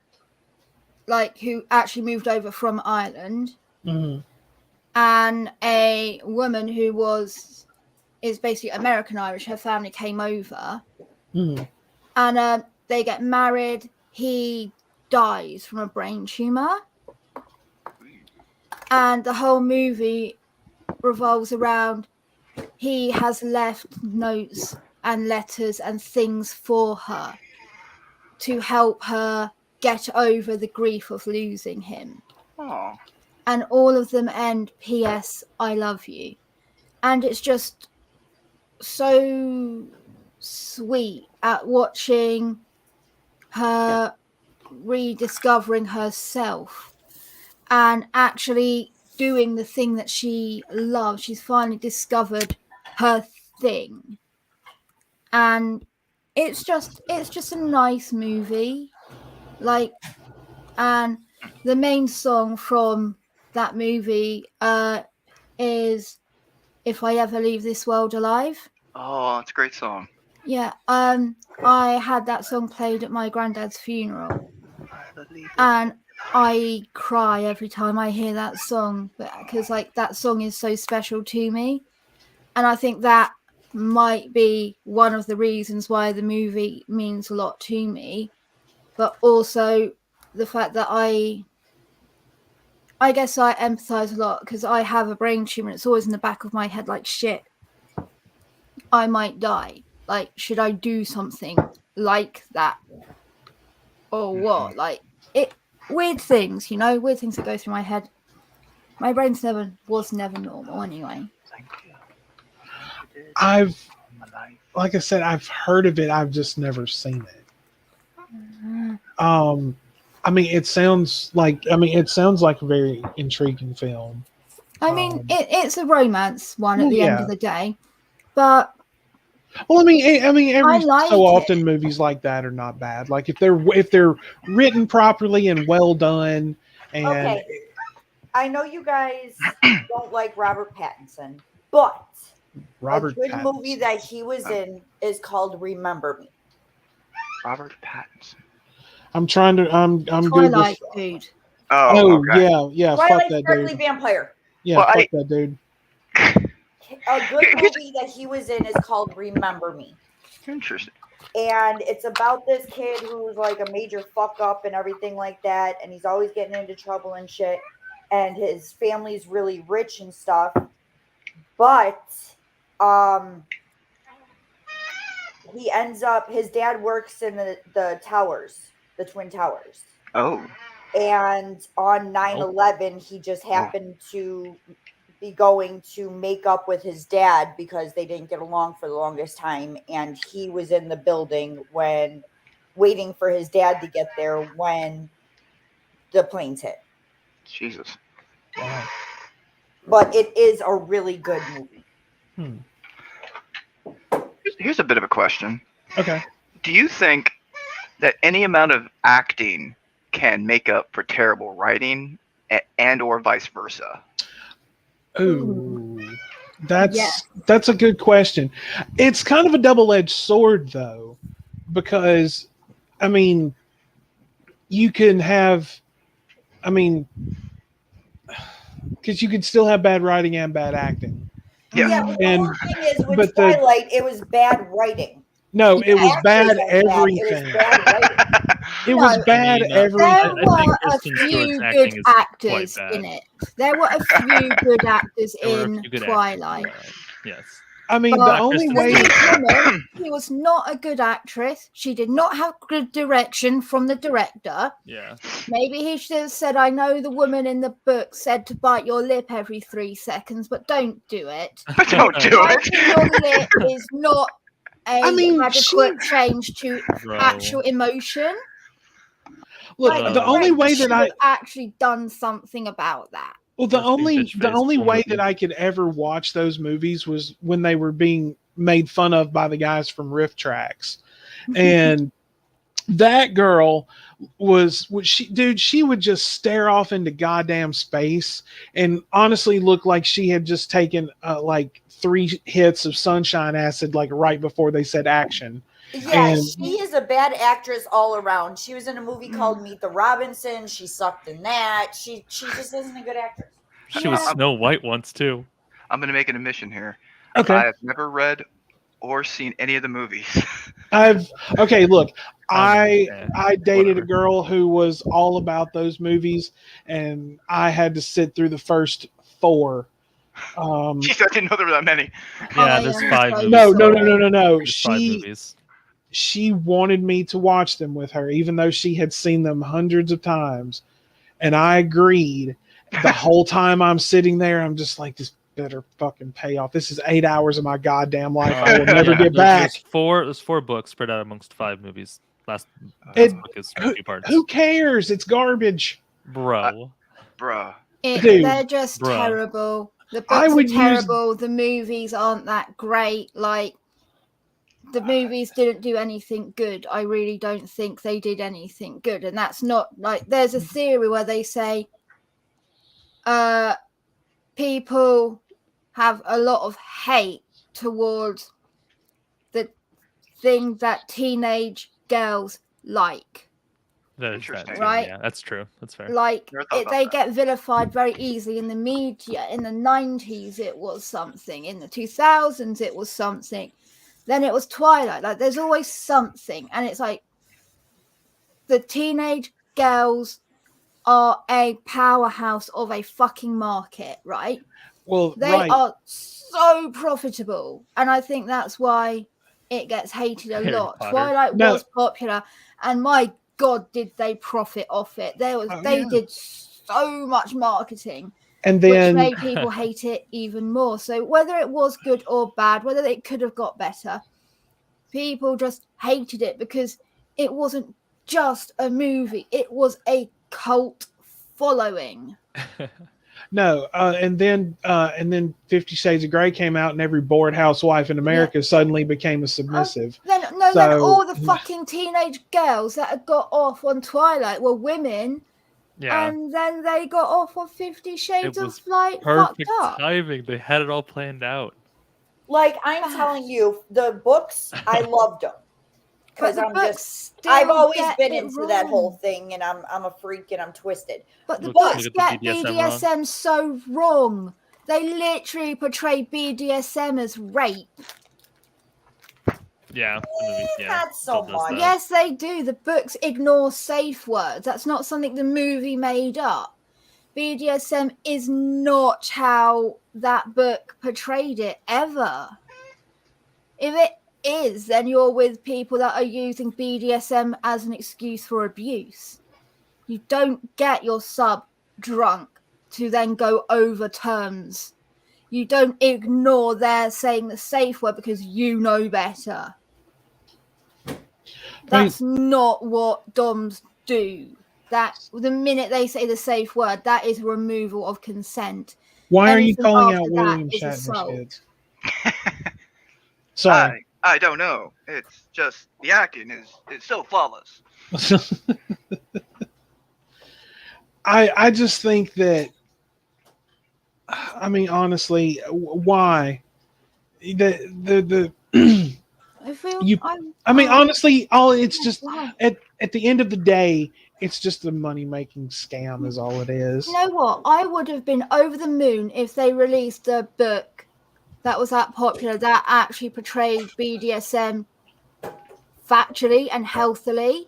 like, who actually moved over from Ireland, and a woman who is basically American Irish. Her family came over, and they get married. He dies from a brain tumor, and the whole movie revolves around he has left notes and letters and things for her to help her get over the grief of losing him. Oh. And all of them end P.S. I love you. And it's just so sweet at watching her rediscovering herself and actually doing the thing that she loves. She's finally discovered her thing. And it's just a nice movie. Like, and the main song from that movie is If I Ever Leave This World Alive. Oh, it's a great song. Yeah, I had that song played at my granddad's funeral, and I cry every time I hear that song because like that song is so special to me, and I think that might be one of the reasons why the movie means a lot to me, but also the fact that I guess I empathize a lot because I have a brain tumor. It's always in the back of my head, like, shit, I might die. Like, should I do something like that? Or what? Like, weird things, weird things that go through my head. My brain's was never normal anyway. Like I said, I've heard of it. I've just never seen it. It sounds like a very intriguing film. I mean, it's a romance one at the end of the day, but well, every so often movies like that are not bad. Like if they're written properly and well done. And okay, I know you guys don't like Robert Pattinson, but a good movie that he was in is called Remember Me. Robert Pattinson. I'm Twilight, good with, dude. Oh, okay. yeah. Twilight, fuck that Sparkly dude. Vampire. Yeah, fuck that dude. A good movie that he was in is called Remember Me. Interesting. And it's about this kid who's like a major fuck up and everything like that, and he's always getting into trouble and shit, and his family's really rich and stuff, but he ends up, his dad works in the towers, the Twin Towers. Oh. And on 9/11, he just happened to be going to make up with his dad because they didn't get along for the longest time. And he was in the building when, waiting for his dad to get there when the planes hit. Jesus. Wow. But it is a really good movie. Here's a bit of a question. Okay. Do you think that any amount of acting can make up for terrible writing and or vice versa? Ooh. That's a good question. It's kind of a double-edged sword though, because I mean, you can have, because you can still have bad writing and bad acting. Yeah, but the whole thing is with Twilight, it was bad writing. No, it was bad everything. It was bad everything. There were a few good actors in it. There were a few good actors in Twilight. Yes. I mean, the only way she was not a good actress. She did not have good direction from the director. Yeah. Maybe he should have said, I know the woman in the book said to bite your lip every 3 seconds, but don't do it. Don't do it. Your lip is not adequate change to actual emotion. Look, the only way that I actually done something about that. Well, the only way that I could ever watch those movies was when they were being made fun of by the guys from rifftrax, and that girl she would just stare off into goddamn space and honestly look like she had just taken like 3 hits of sunshine acid like right before they said action. Yeah, she is a bad actress all around. She was in a movie called Meet the Robinsons. She sucked in that. She just isn't a good actress. She was Snow White once too. I'm going to make an admission here. Okay. I have never read or seen any of the movies. Look, I dated a girl who was all about those movies, and I had to sit through the first 4. Jeez, I didn't know there were that many. Yeah, there's 5 movies. No. There's 5 movies. She wanted me to watch them with her, even though she had seen them hundreds of times, and I agreed. The whole time I'm sitting there, I'm just like, this better fucking pay off. This is 8 hours of my goddamn life I will never get back. There's 4 books spread out amongst 5 movies. Last book is 2 parts. Who cares? It's garbage, bro. They're just terrible. The books are terrible. The movies aren't that great. Like, the movies didn't do anything good. I really don't think they did anything good. And that's not like, there's a theory where they say people have a lot of hate towards the thing that teenage girls like. That is interesting, right? Yeah, that's true. That's fair. Like, they get vilified very easily in the media. In the 90s, it was something. In the 2000s, it was something. Then it was Twilight. Like, there's always something. And it's like, the teenage girls are a powerhouse of a fucking market, right? Well, they are so profitable. And I think that's why it gets hated a lot. Twilight was popular. And my God, did they profit off it? They did so much marketing, and then which made people hate it even more. So whether it was good or bad, whether it could have got better, people just hated it because it wasn't just a movie; it was a cult following. No, and then 50 Shades of Grey came out, and every bored housewife in America suddenly became a submissive. Then all the fucking teenage girls that had got off on Twilight were women. Yeah. And then they got off on 50 Shades of like perfect timing. They had it all planned out. Like, I'm telling you, the books, I loved them. Because I've always been into that whole thing, and I'm a freak and I'm twisted. But the books get BDSM so wrong. They literally portray BDSM as rape. Yeah, not so much. Yes, they do. The books ignore safe words. That's not something the movie made up. BDSM is not how that book portrayed it ever. If it is, then you're with people that are using BDSM as an excuse for abuse. You don't get your sub drunk to then go over terms. You don't ignore their saying the safe word because you know better. That's not what DOMs do. That the minute they say the safe word, that is removal of consent. Why are you Anything calling after out that William is Shatner's assault. kids? Sorry. I don't know. It's just the acting is so flawless. I just think that, I mean, honestly, why the I feel honestly, all it's just at the end of the day, it's just a money making scam, is all it is. You know what? I would have been over the moon if they released a book that was that popular that actually portrayed BDSM factually and healthily.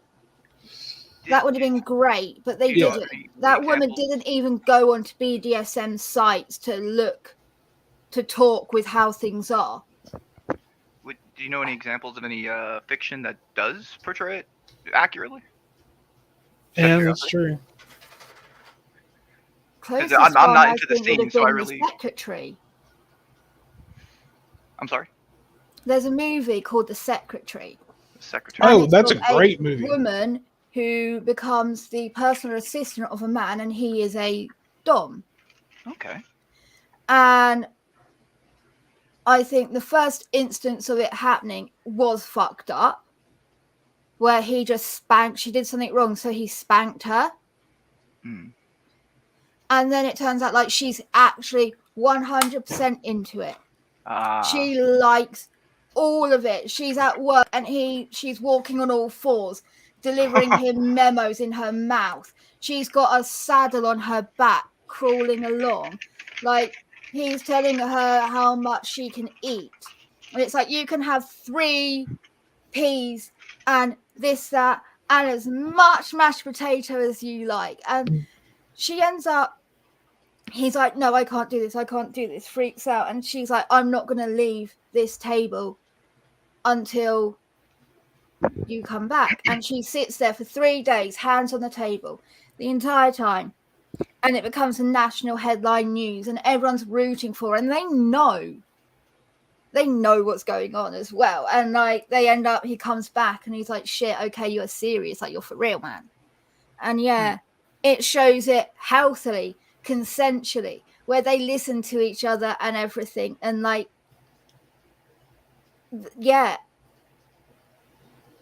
That would have been great, but they didn't. That woman didn't even go onto BDSM sites to talk with how things are. Do you know any examples of any fiction that does portray it accurately? Yeah, that's true. Closest I'm not into the scene scene, so I The Secretary. I'm sorry? There's a movie called The Secretary. Oh, that's a great movie. Woman who becomes the personal assistant of a man, and he is a dom. Okay. And I think the first instance of it happening was fucked up, where he just spanked. She did something wrong, so he spanked her. And then it turns out like she's actually 100% into it. She likes all of it. She's at work and she's walking on all fours, delivering him memos in her mouth. She's got a saddle on her back, crawling along. Like, he's telling her how much she can eat. And it's like, you can have 3 peas and this, that, and as much mashed potato as you like. And she ends up, he's like, no, I can't do this, freaks out. And she's like, I'm not going to leave this table until you come back. And she sits there for 3 days, hands on the table, the entire time. And it becomes a national headline news and everyone's rooting for her. And they know what's going on as well. And like, he comes back and he's like, shit, okay, you're serious. Like, you're for real, man. And it shows it healthily, consensually, where they listen to each other and everything. And like,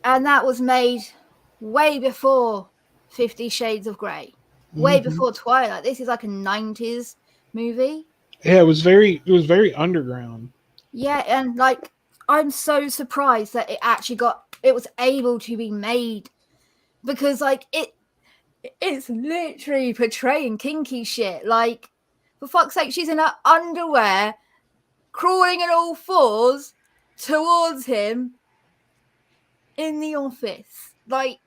and that was made way before 50 Shades of Grey, way before Twilight. This is like a 90s movie. Yeah, it was very underground. Yeah, and like, I'm so surprised that it was able to be made, because like it's literally portraying kinky shit. Like, for fuck's sake, she's in her underwear, crawling on all fours towards him in the office. Like,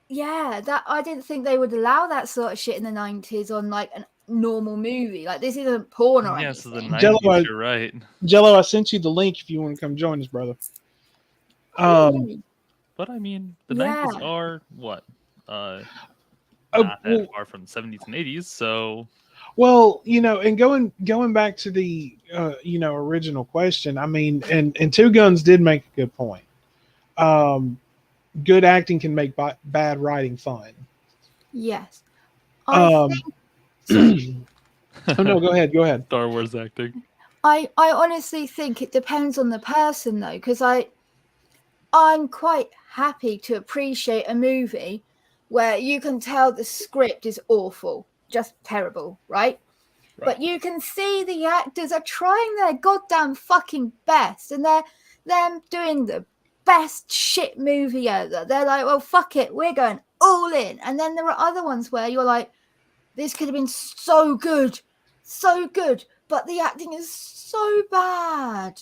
that I didn't think they would allow that sort of shit in the 90s on like a normal movie. Like, this isn't porn or anything. Yes, the 90s, you're right. Jello, I sent you the link if you want to come join us, brother. But I mean, the 90s are what? Not that far from the 70s and 80s, so. Well, and going back to the original question, I mean, and Two Guns did make a good point. Good acting can make bad writing fun. Yes. Oh no, go ahead. Star Wars acting. I honestly think it depends on the person though, because I'm quite happy to appreciate a movie where you can tell the script is awful, just terrible, right? But you can see the actors are trying their goddamn fucking best, and they're doing the best shit movie ever. They're like, well, fuck it, we're going all in. And then there are other ones where you're like, this could have been so good, but the acting is so bad.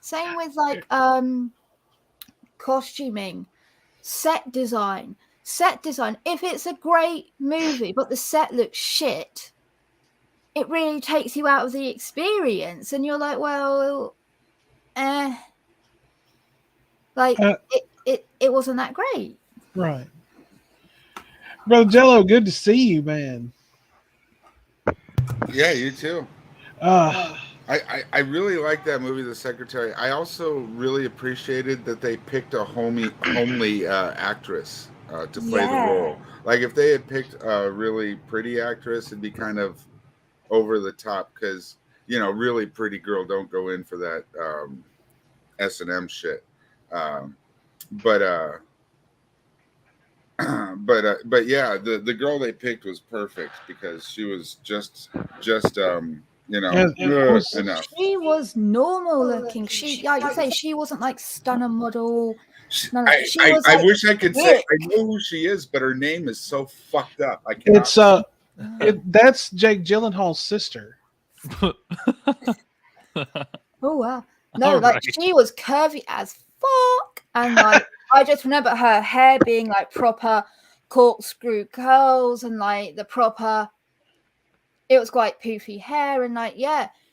Same with like costuming, set design. If it's a great movie but the set looks shit, it really takes you out of the experience, and you're like, well, it wasn't that great. Right. Brother Jello, good to see you, man. Yeah, you too. I really like that movie, The Secretary. I also really appreciated that they picked a homely actress to play the role. Like if they had picked a really pretty actress, it'd be kind of over the top because really pretty girl don't go in for that S&M shit. But yeah, the girl they picked was perfect because she was just enough. She was normal looking. She, like you say, she wasn't like stunner model. I wish I could say I know who she is, but her name is so fucked up. I cannot. That's Jake Gyllenhaal's sister. Oh wow! No, she was curvy as fuck, and like I just remember her hair being like proper corkscrew curls and like the proper. It was quite poofy hair, and like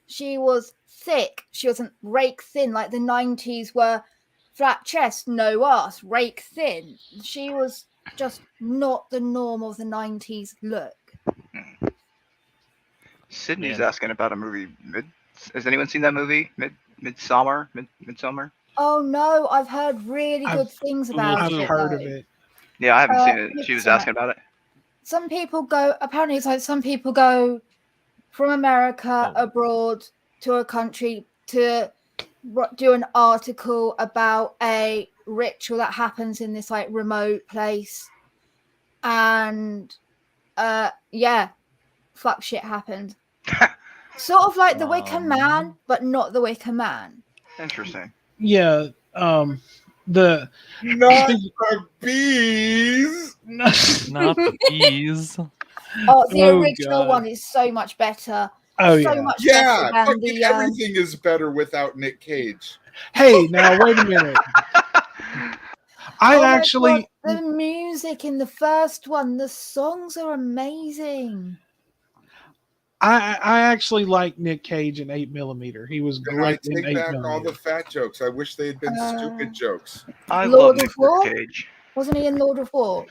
she was thick. She wasn't rake thin like the 90s were. Flat chest, no ass, rake thin. She was just not the norm of the 90s look. Sydney's asking about a movie. Has anyone seen that movie? Midsummer? Oh no, I've heard really good things about it. I've heard of it. Yeah, I haven't seen it. She was asking about it. Some people go. Apparently, it's like some people go from America abroad to a country to do an article about a ritual that happens in this like remote place, and fuck shit happened. Sort of like the Wicker Man, but not the Wicker Man. Interesting. Yeah, not the bees. Not the bees. Oh, the original one is so much better. Oh so much better than the, everything is better without Nick Cage. Hey, now wait a minute. The music in the first one, the songs are amazing. I actually like Nick Cage in 8mm. He was great in 8mm. I take back all the fat jokes. I wish they had been stupid jokes. I love Nick Cage. Wasn't he in Lord of War?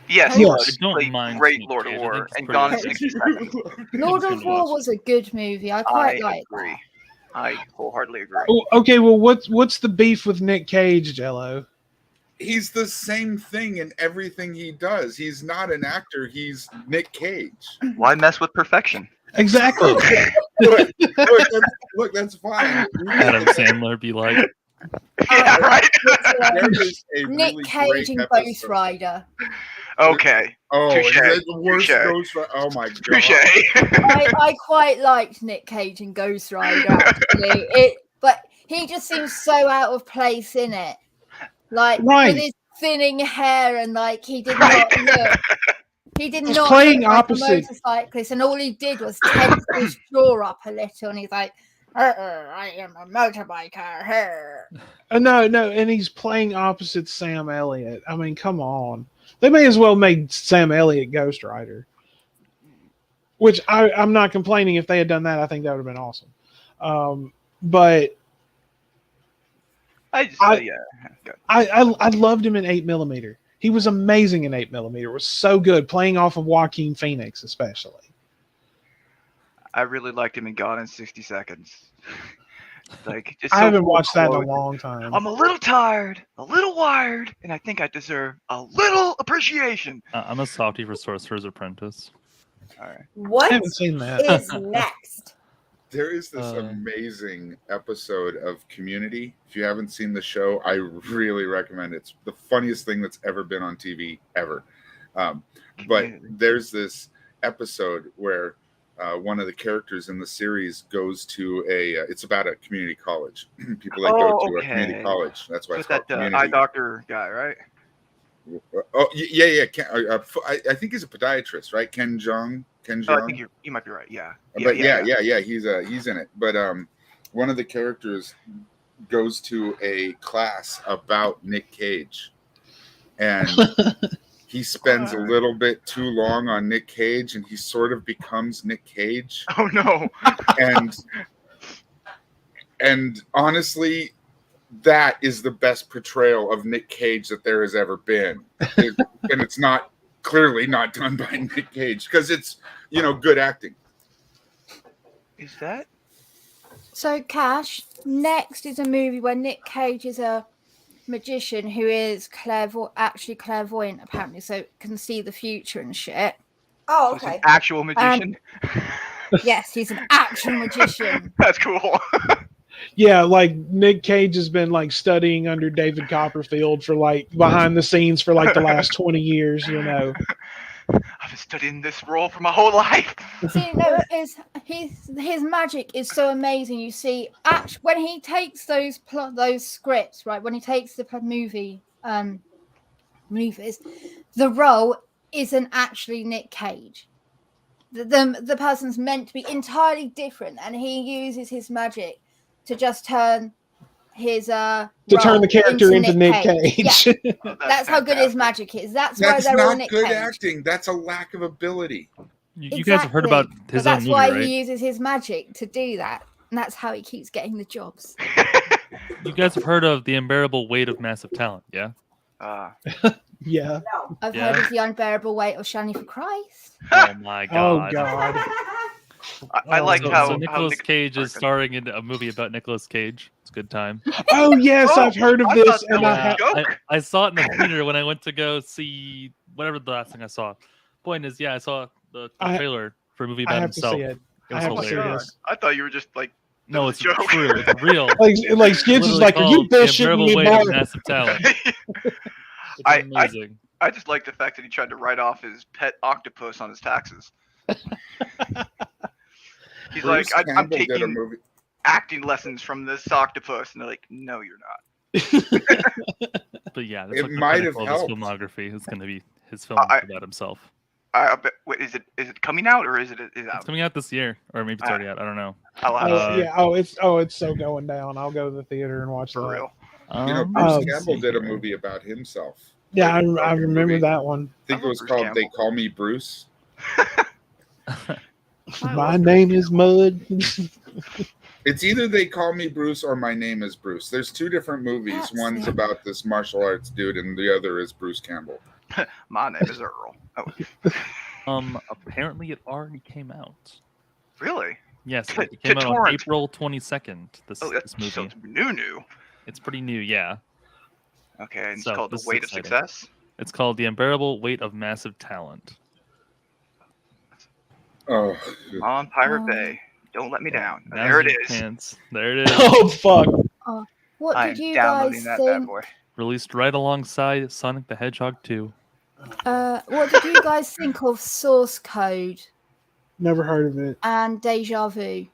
Yes, he was. I don't mind great Nick Lord Cage. of War and pretty Gone in 60 Seconds. Lord of War was a good movie. I quite like agree. that. I wholeheartedly agree. Oh, okay, well, what's the beef with Nick Cage, Jello? He's the same thing in everything he does. He's not an actor. He's Nick Cage. Why mess with perfection? Exactly. Look, that's fine. Adam Sandler be like, yeah, right. Nick Cage and Ghost Rider. Okay. Oh, Touché. The worst Ghost Rider. Oh my god. Touché. I quite liked Nick Cage and Ghost Rider actually. But he just seems so out of place in it. Like with his thinning hair and like he did not look. He did not playing look like opposite. a motorcyclist, and all he did was tense his jaw up a little, and he's like, I am a motorbiker. No, and he's playing opposite Sam Elliott. I mean, come on. They may as well make Sam Elliott Ghost Rider. Which I'm not complaining. If they had done that, I think that would have been awesome. But I loved him in 8mm. He was amazing in 8mm. It was so good, playing off of Joaquin Phoenix, especially. I really liked him in Gone in 60 Seconds. Like, I haven't watched that in a long time. I'm a little tired, a little wired, and I think I deserve a little appreciation. I'm a softie for Sorcerer's Apprentice. All right. What I haven't seen that. is next? There is this amazing episode of Community. If you haven't seen the show, I really recommend it. It's the funniest thing that's ever been on TV, ever. But there's this episode where one of the characters in the series goes to it's about a community college. People that go to a community college. That's why it's called Community. Eye doctor guy, right? Oh, yeah. I think he's a podiatrist, right? Ken Jeong. I think you might be right. Yeah. But yeah. He's in it. But one of the characters goes to a class about Nick Cage, and he spends a little bit too long on Nick Cage, and he sort of becomes Nick Cage. Oh no! And honestly, that is the best portrayal of Nick Cage that there has ever been. And it's not clearly not done by Nick Cage because it's, good acting. Is that? So, Cash, next is a movie where Nick Cage is a magician who is actually clairvoyant, apparently, so can see the future and shit. Oh, So okay. an actual magician? Yes, he's an actual magician. That's cool. Yeah, like Nick Cage has been like studying under David Copperfield for like behind the scenes for like the last 20 years, I've been studying this role for my whole life. See, no, his magic is so amazing. You see, when he takes those scripts, right? When he takes the movies, the role isn't actually Nick Cage. The person's meant to be entirely different, and he uses his magic to just turn his turn the character into Nick Cage. Yeah. That's how good his magic is. That's why they're all Nick Cage. That's not good acting. That's a lack of ability. You guys have heard about his own movie, right? That's why he uses his magic to do that, and that's how he keeps getting the jobs. You guys have heard of The Unbearable Weight of Massive Talent, yeah? Yeah. I've heard of The Unbearable Weight of Shiny for Christ. Oh my god. Oh god. I like how Nicolas Cage is starring in a movie about Nicolas Cage. It's a good time. Oh yes, I've heard of this, and I saw it in the theater when I went to go see whatever the last thing I saw. Point is, I saw the trailer for a movie about himself. It was hilarious. I thought you were just like, no, it's true. It's real. Like Skids is like, are you bullshitting me, Weight of Massive Talent. Amazing. I just like the fact that he tried to write off his pet octopus on his taxes. He's Bruce like, I'm Campbell did a taking movie. acting lessons from this octopus, and they're like, no, you're not. But yeah, that's It like the might have pinnacle of his helped. filmography. It's going to be his film about himself. I bet, wait, is it coming out or is it out? It's coming out this year, or maybe it's already out. I don't know. It's so going down. I'll go to the theater and watch For that. real. Bruce Campbell did a movie about himself. Yeah, I remember that one. I think it was called They Call Me Bruce. My name is Mud. It's either They Call Me Bruce or My Name is Bruce. There's two different movies. One's about this martial arts dude, and the other is Bruce Campbell. My name is Earl. Oh. Apparently it already came out. Really? Yes, it came out on April 22nd. This movie. So it's new. It's pretty new, yeah. Okay, and it's called The Weight of Success? It's called The Unbearable Weight of Massive Talent. Oh. On Pirate Bay. Don't let me down. There it is. There it is. Oh, fuck. What did you guys think? Released right alongside Sonic the Hedgehog 2. What did you guys think of Source Code? Never heard of it. And Deja Vu.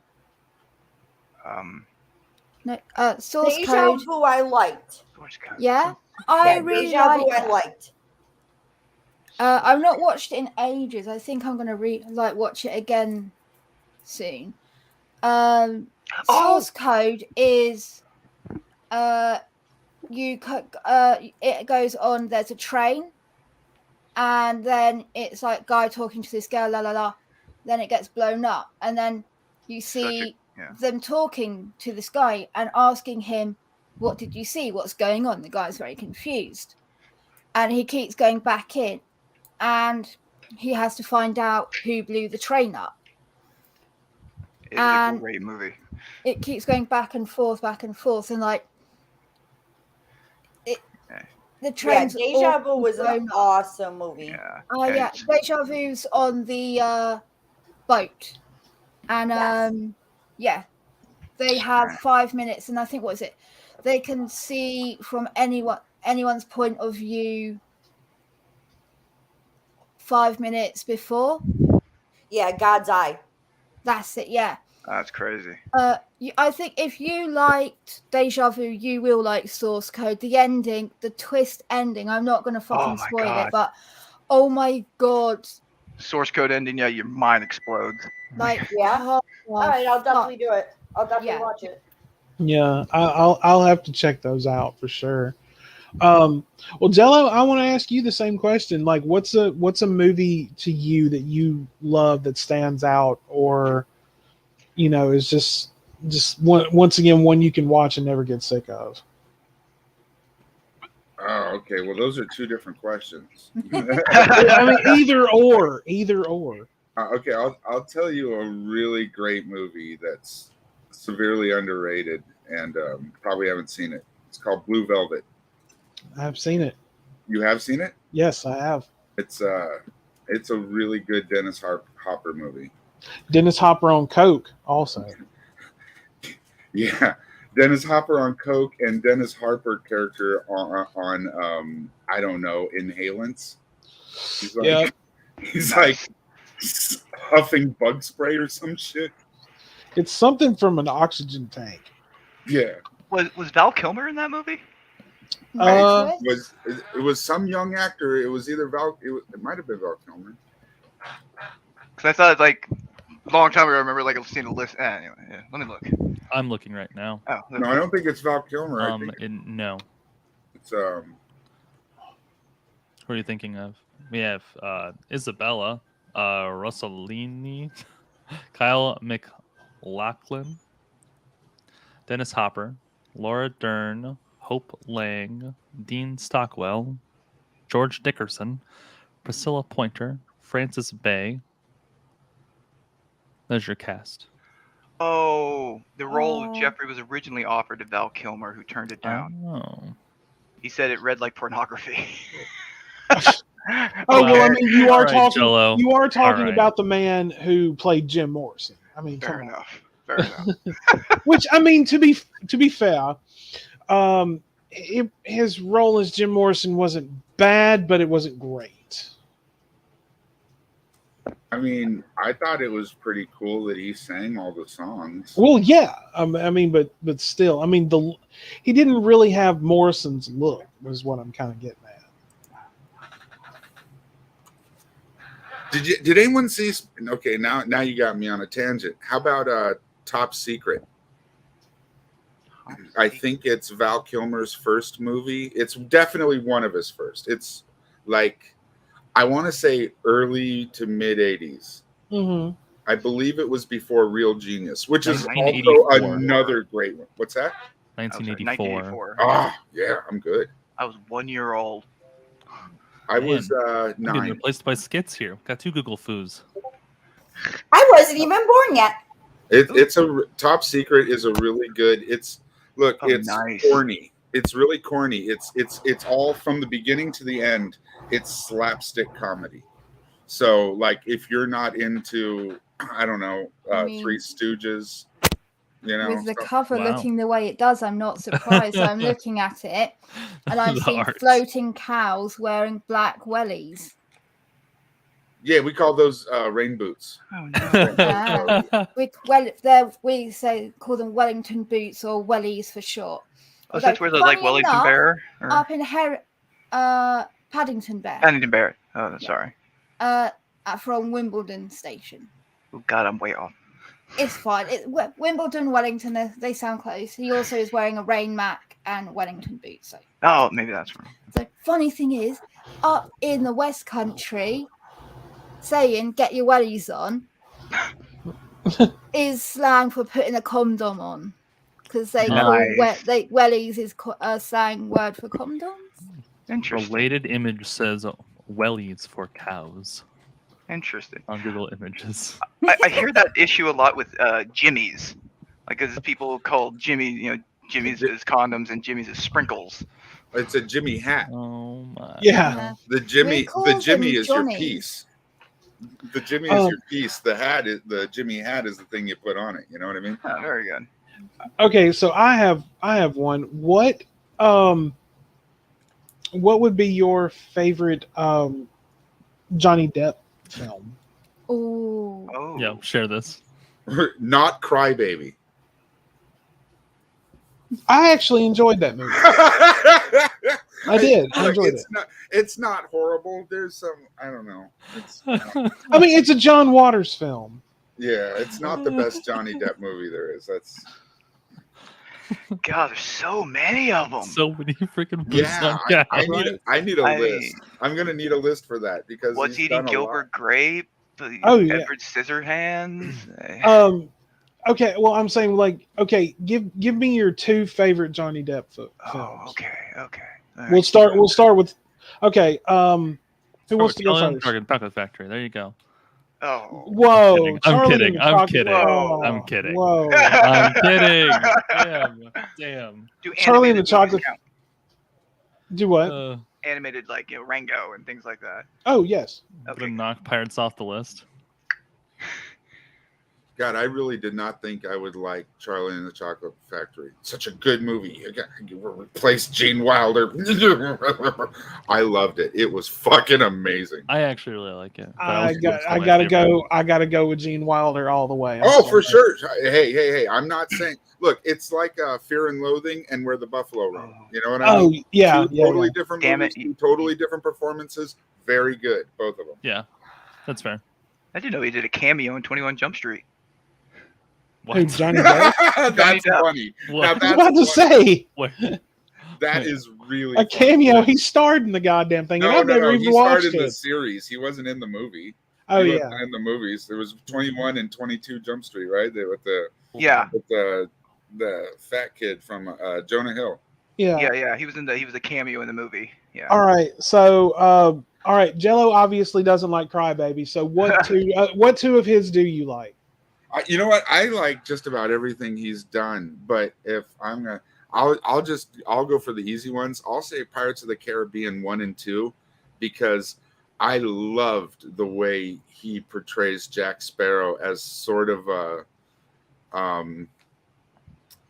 No, Source Deja Code. Vu I liked. Yeah, I really Deja Vu I liked. I've not watched it in ages. I think I'm gonna watch it again soon. Source Code is it goes on. There's a train, and then it's like guy talking to this girl, la la la. Then it gets blown up, and then you see them talking to this guy and asking him, "What did you see? What's going on?" The guy's very confused, and he keeps going back in, and he has to find out who blew the train up. It's a great movie. It keeps going back and forth, and like the trains. Yeah, Deja Vu was an awesome movie. Yeah. Yeah, Deja Vu's on the boat, and they have 5 minutes, and I think what is it? They can see from anyone's point of view 5 minutes before. Yeah, God's Eye. That's it. Yeah. That's crazy. I think if you liked Deja Vu, you will like Source Code. The ending, the twist ending. I'm not going to fucking spoil it, but oh my god. Source Code ending, yeah, your mind explodes. Like, all right, I'll definitely do it. I'll definitely watch it. Yeah, I'll have to check those out for sure. Well, Jello, I want to ask you the same question. Like, what's a movie to you that you love that stands out, or is just once again one you can watch and never get sick of? Oh, okay. Well, those are two different questions. I mean, either or. Okay, I'll tell you a really great movie that's severely underrated and probably haven't seen it. It's called Blue Velvet. I've seen it. You have seen it? Yes, I have. It's a really good Dennis Hopper movie. Dennis Hopper on coke, also. Yeah, Dennis Hopper on coke and Dennis Hopper character on I don't know, inhalants. He's like huffing bug spray or some shit. It's something from an oxygen tank. Yeah. Was Val Kilmer in that movie? It was some young actor. It was either it might have been Val Kilmer. Because I thought like a long time ago, I remember like seeing a list. Anyway, yeah. Let me look. I'm looking right now. Oh, no, I don't think it's Val Kilmer. No. It's Who are you thinking of? We have Isabella, Rossellini, Kyle MacLachlan, Dennis Hopper, Laura Dern, Hope Lang, Dean Stockwell, George Dickerson, Priscilla Pointer, Francis Bay. There's your cast. Oh, the role of Jeffrey was originally offered to Val Kilmer, who turned it down. Oh. He said it read like pornography. Well, I mean, you are talking right. about the man who played Jim Morrison. I mean, fair enough. Which, I mean, to be fair, his role as Jim Morrison wasn't bad, but it wasn't great. I mean, I thought it was pretty cool that he sang all the songs. Well, yeah. I mean, but still, I mean, he didn't really have Morrison's look, was what I'm kind of getting at. Did anyone see? Okay, now you got me on a tangent. How about Top Secret? I think it's Val Kilmer's first movie. It's definitely one of his first. It's like, I want to say early to mid 80s. Mm-hmm. I believe it was before Real Genius, which is also another great one. What's that? 1984. Oh, yeah, I'm good. I was 1 year old. I was 9. I'm getting replaced by skits here. Got 2 Google foos. I wasn't even born yet. It's a Top Secret is a really good. It's nice. Corny. It's really corny. It's all from the beginning to the end. It's slapstick comedy. So like if you're not into I don't know Three Stooges, with the cover looking the way it does, I'm not surprised. I'm looking at it and I'm seeing floating cows wearing black wellies. Yeah, we call those rain boots. Oh no! We call them Wellington boots or wellies for short. Oh, so that's where those like Wellington Bear? Or? Up in Paddington Bear. Paddington Bear. Oh, sorry. From Wimbledon Station. Oh God, I'm way off. It's fine. Wimbledon, Wellington, they sound close. He also is wearing a rain mac and Wellington boots. So. Oh, maybe that's wrong. The funny thing is, up in the West Country, saying "get your wellies on" is slang for putting a condom on, because they call wellies is a slang word for condoms. Interesting. Related image says wellies for cows. Interesting. On Google Images. I hear that issue a lot with jimmies. Like, because people call jimmies as condoms and jimmies as sprinkles. It's a Jimmy hat. Oh my. Yeah. The Jimmy is your piece. The Jimmy is your piece. The Jimmy hat is the thing you put on it. You know what I mean? Oh, very good. Okay, so I have one. What would be your favorite Johnny Depp film? Oh. Yeah, share this. Not Crybaby. I actually enjoyed that movie. I did. I enjoyed it. It's not horrible. There's some, I don't know. I mean, it's a John Waters film. Yeah, it's not the best Johnny Depp movie there is. God, there's so many of them. So many freaking Yeah, cows. I need a list. I'm gonna need a list for that because What's he's Eating done a Gilbert lot. Grape? Oh, yeah. Edward Scissorhands. Okay, well, I'm saying like, okay, give me your 2 favorite Johnny Depp films. Okay. All We'll right. start with. Okay, who wants to go first? Chocolate Factory. There you go. Oh. Whoa, I'm Charlie kidding. and the I'm Chocolate- kidding. Whoa, I'm kidding. Whoa, I'm kidding. Damn. Do Charlie and the animated movies Chocolate. count? Do what? Animated, like Rango and things like that. Oh yes. Okay. Knock Pirates off the list. God, I really did not think I would like Charlie and the Chocolate Factory. Such a good movie. You replaced Gene Wilder. I loved it. It was fucking amazing. I actually really like it. I gotta go with Gene Wilder all the way. For sure. Hey! I'm not saying. Look, it's like Fear and Loathing and Where the Buffalo Roam. You know what I mean? Yeah, totally different movies, totally different performances. Very good, both of them. Yeah, that's fair. I didn't know he did a cameo in 21 Jump Street. What? Hey, Johnny Depp? That's funny. What? Now, I was about to say. What? That is really a cameo. Funny. He starred in the goddamn thing. No, I've never even he watched starred in it. the series. He wasn't in the movie. Oh, he yeah. wasn't in the movies. There was 21 and 22 Jump Street, right? With the fat kid from Jonah Hill. Yeah. He was a cameo in the movie. Yeah. All right. So, all right. Jello obviously doesn't like Crybaby. So, what two of his do you like? You know what? I like just about everything he's done. But if I'm gonna, I'll go for the easy ones. I'll say Pirates of the Caribbean 1 and 2 because I loved the way he portrays Jack Sparrow as sort of a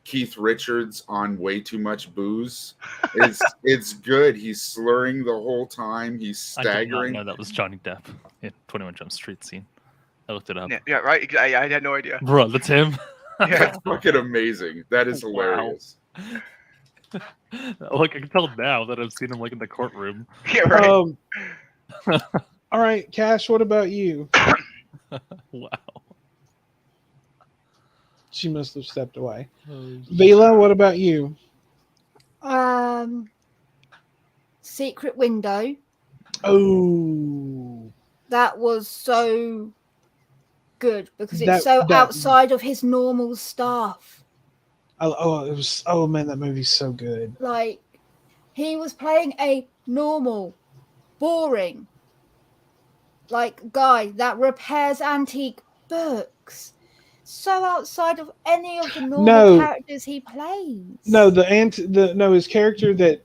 Keith Richards on way too much booze. It's good. He's slurring the whole time. He's staggering. I did not know that was Johnny Depp in 21 Jump Street scene. I looked it up. Yeah, right. I had no idea. Bro, that's him. That's fucking amazing. That is hilarious. Look, I can tell now that I've seen him like in the courtroom. Yeah, right. All right, Cash. What about you? Wow. She must have stepped away. Vila, what about you? Secret Window. Oh. That was so good because it's outside of his normal stuff. Oh man, that movie's so good. Like, he was playing a normal, boring, like, guy that repairs antique books. So outside of any of the normal characters he plays. No, his character that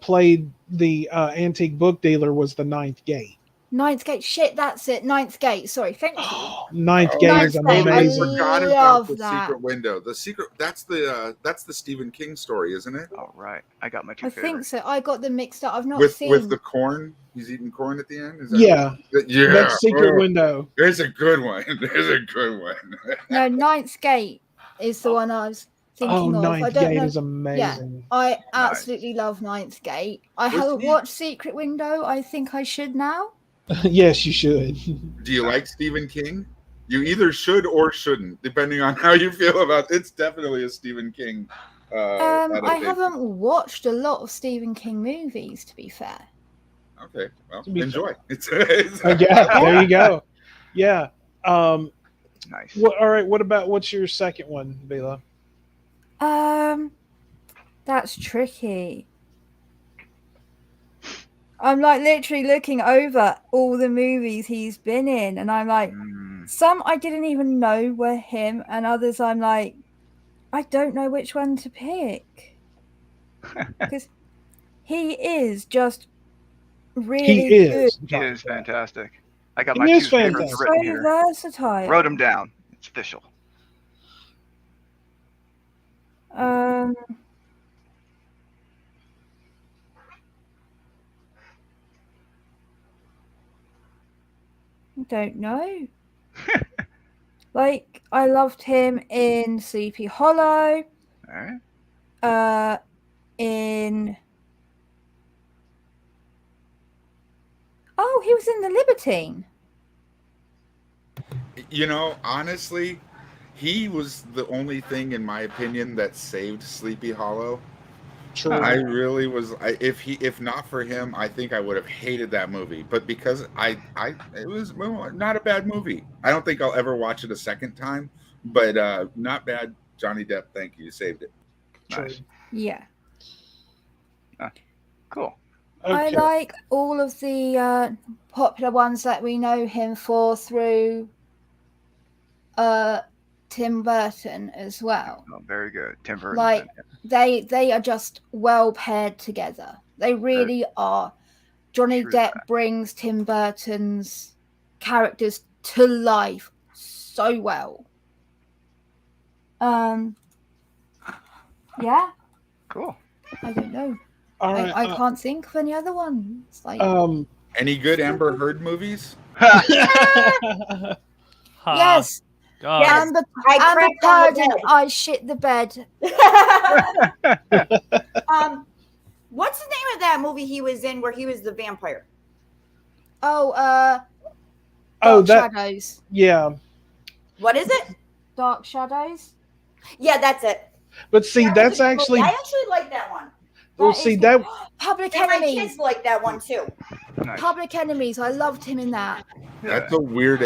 played the antique book dealer was the Ninth Gate. Ninth Gate, shit, that's it. Ninth Gate. Sorry, thank you. Ninth Gate is amazing. I forgot about the Secret Window. The secret. That's the Stephen King story, isn't it? Oh right, I got my two. I think so. I got them mixed up. I've not seen with the corn. He's eating corn at the end. Is that yeah. That's Secret Window. There's a good one. No, Ninth Gate is the one I was thinking of. Ninth Gate is amazing. Yeah, I absolutely love Ninth Gate. I haven't watched Secret Window. I think I should now. Yes, you should. Do you like Stephen King? You either should or shouldn't, depending on how you feel about it. It's definitely a Stephen King. I haven't watched a lot of Stephen King movies, to be fair. Okay, well, enjoy. Yeah, there you go. Yeah. Nice. All right. What's your second one, Bela? That's tricky. I'm like literally looking over all the movies he's been in, and I'm like, some I didn't even know were him, and others I'm like, I don't know which one to pick because he is just really good. He is fantastic. I got my two favorites written here. Versatile. Wrote them down. It's official. I don't know. Like, I loved him in Sleepy Hollow. All right. He was in The Libertine. You know, honestly, he was the only thing, in my opinion, that saved Sleepy Hollow. True. I really was. If not for him, I think I would have hated that movie. But because it was not a bad movie. I don't think I'll ever watch it a second time. But not bad. Johnny Depp, thank you. You saved it. Nice. Yeah. Cool. Okay. I like all of the popular ones that we know him for through Tim Burton as well. Oh, very good. Tim Burton. Like they are just well paired together. They really are. Johnny Depp brings Tim Burton's characters to life so well. Yeah. Cool. I don't know. All right. I can't think of any other ones. Like any good Amber Heard movies? Yes. God. Amber Heard and I shit the bed. What's the name of that movie he was in where he was the vampire? Dark Shadows. Yeah. What is it? Dark Shadows. Yeah, that's it. But see, that's actually. I actually like that one. Well, see that. Public And my Enemies. kids like that one too. Nice. Public Enemies. I loved him in that. That's a weird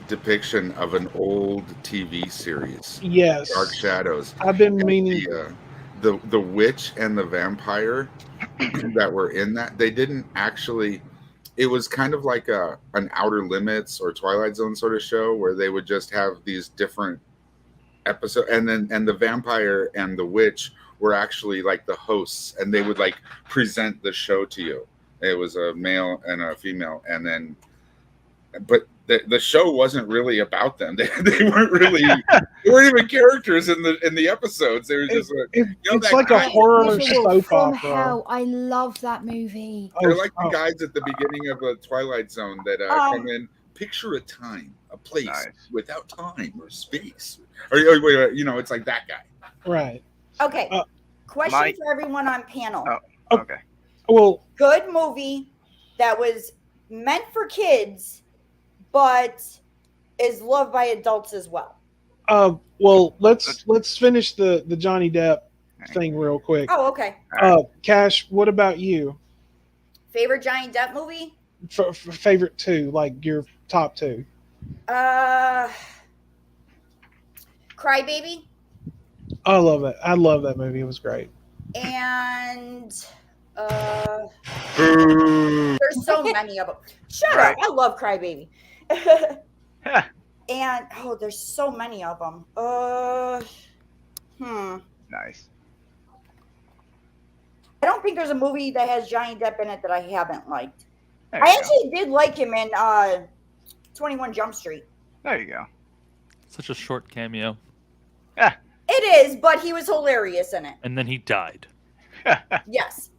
depiction of an old TV series. Yes. Dark Shadows. I've been meaning. The witch and the vampire that were in that, they didn't actually. It was kind of like an Outer Limits or Twilight Zone sort of show where they would just have these different episodes, and the vampire and the witch were actually like the hosts, and they would like present the show to you. It was a male and a female, and then, but the show wasn't really about them. They weren't really. They weren't even characters in the episodes. They were just it's like a horror soap From opera. Hell. I love that movie. They're like the guys at the beginning of the Twilight Zone that come in. Picture a time, a place without time or space, or it's like that guy. Right. Okay. Question for everyone on panel. Okay. Well, good movie that was meant for kids, but is loved by adults as well. Well, let's finish the Johnny Depp thing real quick. Oh, okay. Cash, what about you? Favorite Johnny Depp movie? For favorite two, like your top two. Crybaby. I love it. I love that movie. It was great. And there's so many of them. Shut up. I love Crybaby. And there's so many of them. Nice. I don't think there's a movie that has Johnny Depp in it that I haven't liked. I actually did like him in 21 Jump Street. There you go. Such a short cameo. Yeah. It is, but he was hilarious in it. And then he died. Yes.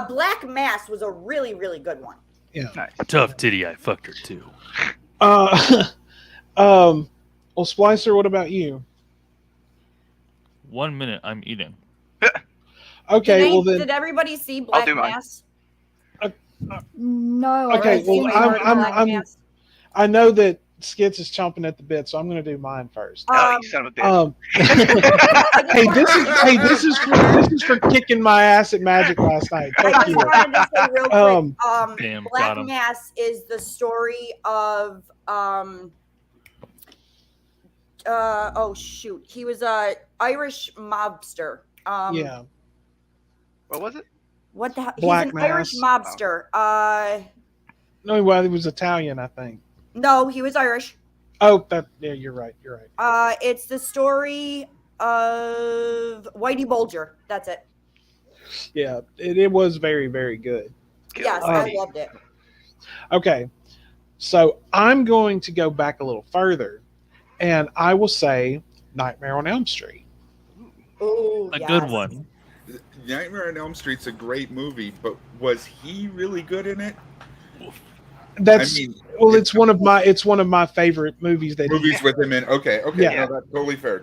Black Mass was a really, really good one. Yeah. Nice. Tough titty, I fucked her too. Well, Splicer, what about you? 1 minute, I'm eating. Okay, well then. Did everybody see Black Mass? No. Okay, well I know that Skits is chomping at the bit, so I'm going to do mine first. You son of a bitch. This is for kicking my ass at Magic last night. I just wanted to say real quick. Damn, Black Mass is the story of he was a Irish mobster. Yeah. What was it? What the hell? Black He's an Mass. Irish mobster. No, well, he was Italian, I think. No, he was Irish. Oh, you're right. You're right. It's the story of Whitey Bulger. That's it. Yeah, it was very, very good. Yes, I loved it. Okay, so I'm going to go back a little further, and I will say Nightmare on Elm Street. Ooh, a good one. Nightmare on Elm Street's a great movie, but was he really good in it? It's one of my favorite movies with him in. Okay, yeah. No, that's totally fair.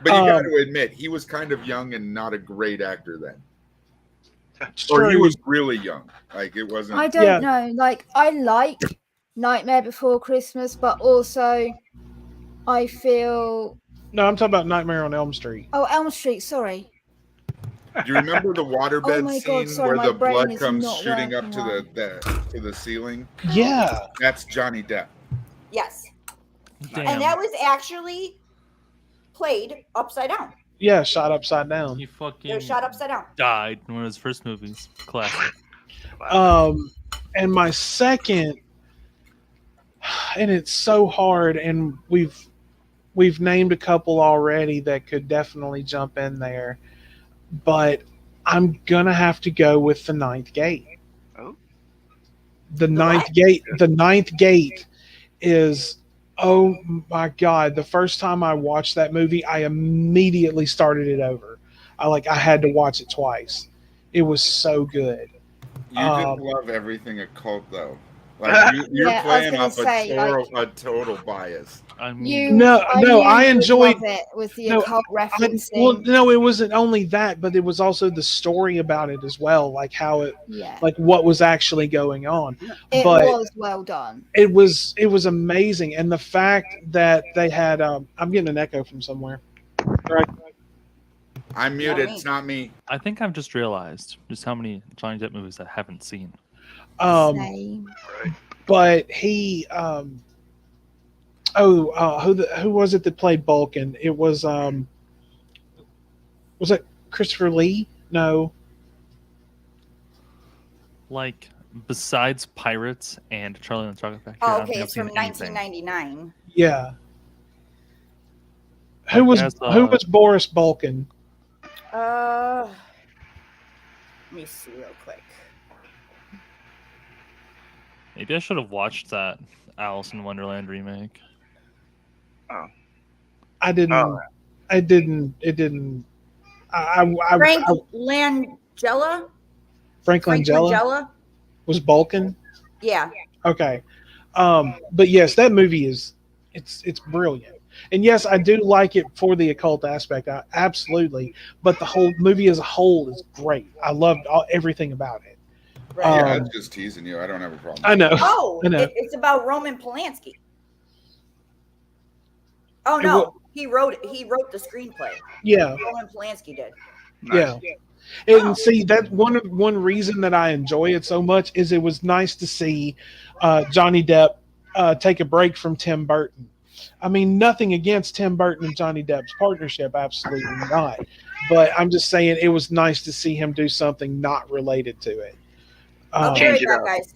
But you got to admit, he was kind of young and not a great actor then. Or he was really young. Like it wasn't. I don't know. Like I like Nightmare Before Christmas, but also I feel. No, I'm talking about Nightmare on Elm Street. Oh, Elm Street. Sorry. Do you remember the waterbed my scene God, sorry, where my the brain blood is comes not shooting up working to the ceiling? Yeah. That's Johnny Depp. Yes. Damn. And that was actually played upside down. Yeah, shot upside down. He fucking It was shot upside down. died in one of his first movies. Classic. And my second, and it's so hard, and we've named a couple already that could definitely jump in there, but I'm gonna have to go with The Ninth Gate. Oh. The Ninth Gate. The Ninth Gate is, oh my God! The first time I watched that movie, I immediately started it over. I had to watch it twice. It was so good. You just love everything occult, though. Like you're playing off a total bias. I mean, I enjoyed it with the occult referencing. Well, no, it wasn't only that, but it was also the story about it as well, like how it, like what was actually going on. It was well done. It was amazing, and the fact that they had, I'm getting an echo from somewhere. Right. I'm muted. It's not me. I think I've just realized just how many Johnny Depp movies I haven't seen. Same. But he, who was it that played Bulkin? It was it Christopher Lee? No. Like, besides Pirates and Charlie and the Chocolate Factory. Oh, okay, it's from 1999. Yeah. Who was Boris Bulkin? Let me see real quick. Maybe I should have watched that Alice in Wonderland remake. Oh. I didn't. Oh. It didn't. Frank Langella? Frank Langella was Bulkin. Yeah. Okay. But yes, that movie is it's brilliant. And yes, I do like it for the occult aspect. Absolutely. But the whole movie as a whole is great. I loved everything about it. Right. Yeah, I'm just teasing you. I don't have a problem. I know. Oh, I know. It's about Roman Polanski. Oh no, he wrote the screenplay. Yeah. Roman Polanski did. Nice. Yeah. And see, that one reason that I enjoy it so much is it was nice to see Johnny Depp take a break from Tim Burton. I mean, nothing against Tim Burton and Johnny Depp's partnership, absolutely not. But I'm just saying it was nice to see him do something not related to it. I'll be right back, guys.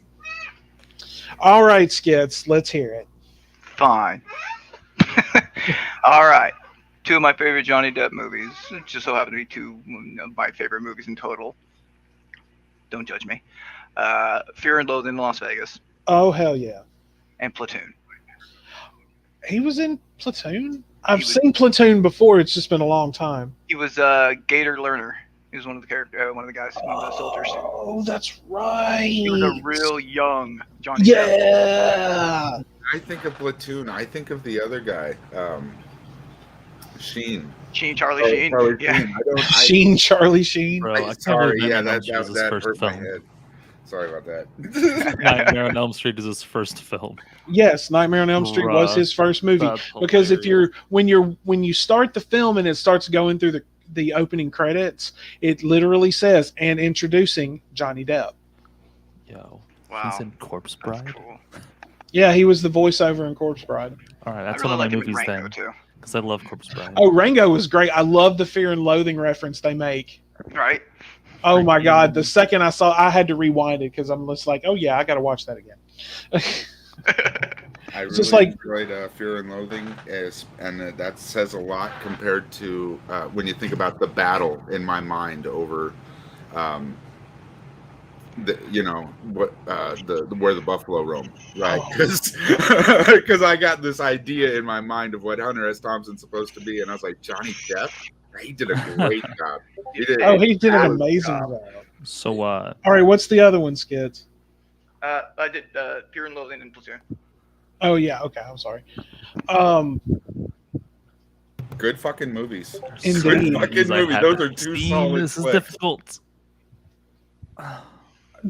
All right, Skits, let's hear it. Fine. All right. Two of my favorite Johnny Depp movies. It just so happen to be two of my favorite movies in total. Don't judge me. Fear and Loathing in Las Vegas. Oh, hell yeah. And Platoon. He was in Platoon? I've seen Platoon before. It's just been a long time. He was Gator Lerner. He was one of the guys, one of the soldiers. Oh, that's right. He was a real young Johnny Depp. Yeah. I think of Platoon. I think of the other guy, Sheen. Charlie Sheen. Charlie Sheen. Bro, sorry, yeah, that hurt my head. Sorry about that. Nightmare on Elm Street is his first film. Yes, Nightmare on Elm Street was his first movie. Because when you start the film and it starts going through the opening credits, it literally says, and introducing Johnny Depp. Yo. Wow. He's in Corpse Bride. Cool. Yeah, he was the voiceover in Corpse Bride. All right, that's one of my movies then. Because I love Corpse Bride. Oh, Rango was great. I love the Fear and Loathing reference they make. Right. Oh my God! The second I saw, I had to rewind it because I'm just like, oh yeah, I got to watch that again. I really enjoyed Fear and Loathing, and that says a lot compared to when you think about the battle in my mind over, where the buffalo roam, right? Because I got this idea in my mind of what Hunter S. Thompson's supposed to be, and I was like, Johnny Depp. He did a great job. He did an amazing job. So, all right, what's the other one, Skids? I did Fear and Loathing and Platoon. Oh yeah, okay. I'm sorry. Good fucking movies. Indeed. Good fucking movies. Those are two solid. This is difficult.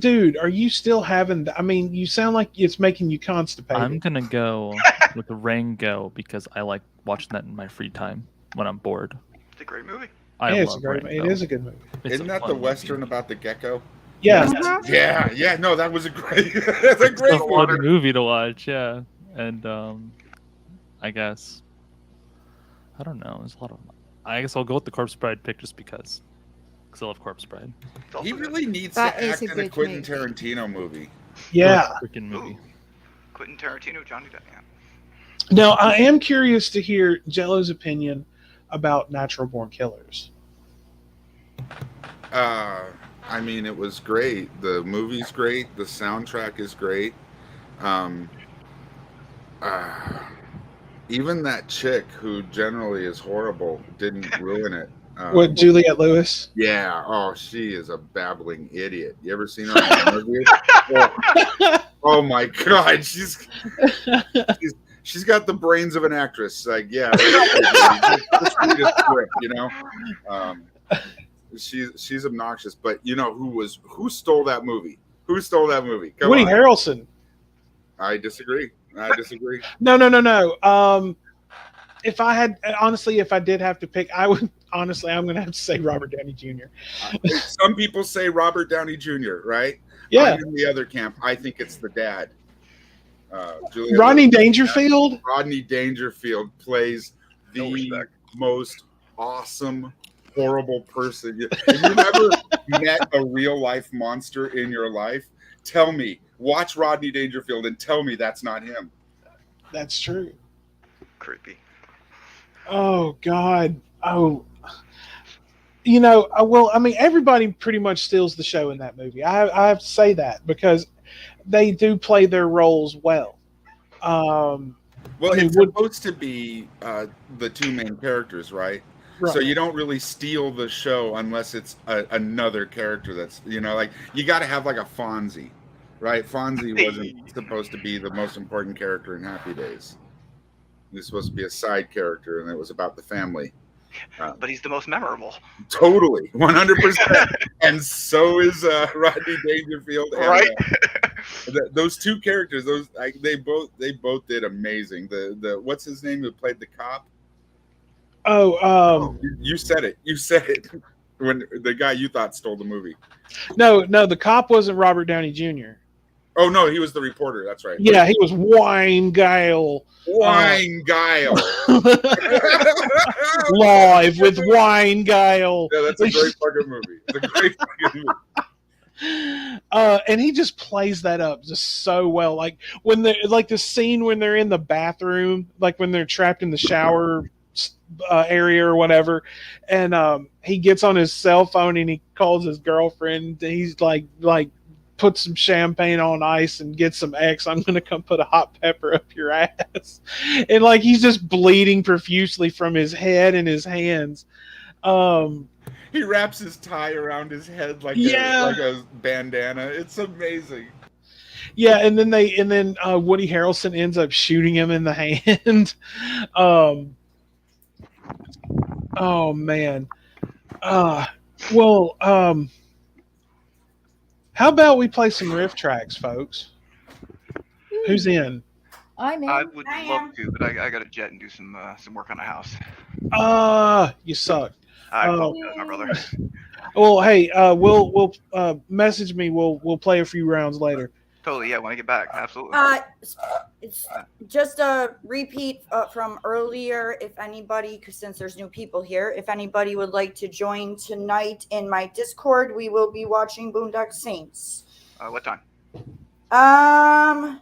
Dude, are you still having? I mean, you sound like it's making you constipated. I'm gonna go with Rango because I like watching that in my free time when I'm bored. It's a great movie. It is a good movie. Isn't that the Western about the gecko? Yeah. Yeah. No, that was a great. That's a great movie to watch. Yeah, and I guess I don't know. There's a lot of. I guess I'll go with the Corpse Bride pick just because I love Corpse Bride. He really needs to act in a Quentin Tarantino movie. Yeah, freaking movie. Ooh. Quentin Tarantino, Johnny Depp. Yeah. Now I am curious to hear Jello's opinion about Natural Born Killers. I mean, it was great. The movie's great. The soundtrack is great. Even that chick who generally is horrible didn't ruin it. What, Juliette Lewis? Yeah. Oh, she is a babbling idiot. You ever seen her in an interview? Oh my God. She's got the brains of an actress. Like, yeah. Just read a script, you know? She's obnoxious, but you know who stole that movie? Who stole that movie? Come Woody on. Harrelson. I disagree. No. If I did have to pick, I'm going to have to say Robert Downey Jr. Some people say Robert Downey Jr., right? Yeah. I'm in the other camp. I think it's the dad. Rodney Dangerfield? Rodney Dangerfield plays the most awesome, horrible person. If you've ever met a real life monster in your life, tell me. Watch Rodney Dangerfield and tell me that's not him. That's true. Creepy. Oh, God. Oh. You know, well, I mean, everybody pretty much steals the show in that movie. I have to say that because they do play their roles well. It's supposed to be the two main characters, right? So you don't really steal the show unless it's another character that's, you know, like you got to have like a Fonzie, right? Fonzie wasn't supposed to be the most important character in Happy Days. He was supposed to be a side character, and it was about the family. But he's the most memorable. Totally, 100%. And so is Rodney Dangerfield. And, right. Those two characters, they both did amazing. The what's his name who played the cop? You said it. You said it. When the guy you thought stole the movie. No, the cop wasn't Robert Downey Jr. Oh no, he was the reporter. That's right. Yeah, he was Wayne Gale. Wayne Gale. Live with Wayne Gale. Yeah, that's a great fucking movie. It's a great fucking movie. And he just plays that up just so well. Like when the scene when they're in the bathroom, like when they're trapped in the shower area or whatever, and he gets on his cell phone and he calls his girlfriend. He's like put some champagne on ice and get some X. I'm gonna come put a hot pepper up your ass, and like he's just bleeding profusely from his head and his hands. He wraps his tie around his head like a bandana. It's amazing. Yeah, and then Woody Harrelson ends up shooting him in the hand. Oh man. How about we play some riff tracks, folks? Who's in? I'm in. I would love to, but I got to jet and do some work on the house. You suck. I apologize, my brother. Well, hey, we'll message me. We'll play a few rounds later. Totally, yeah. When I get back, absolutely. It's just a repeat from earlier. If anybody, because since there's new people here, if anybody would like to join tonight in my Discord, we will be watching Boondock Saints. What time? What I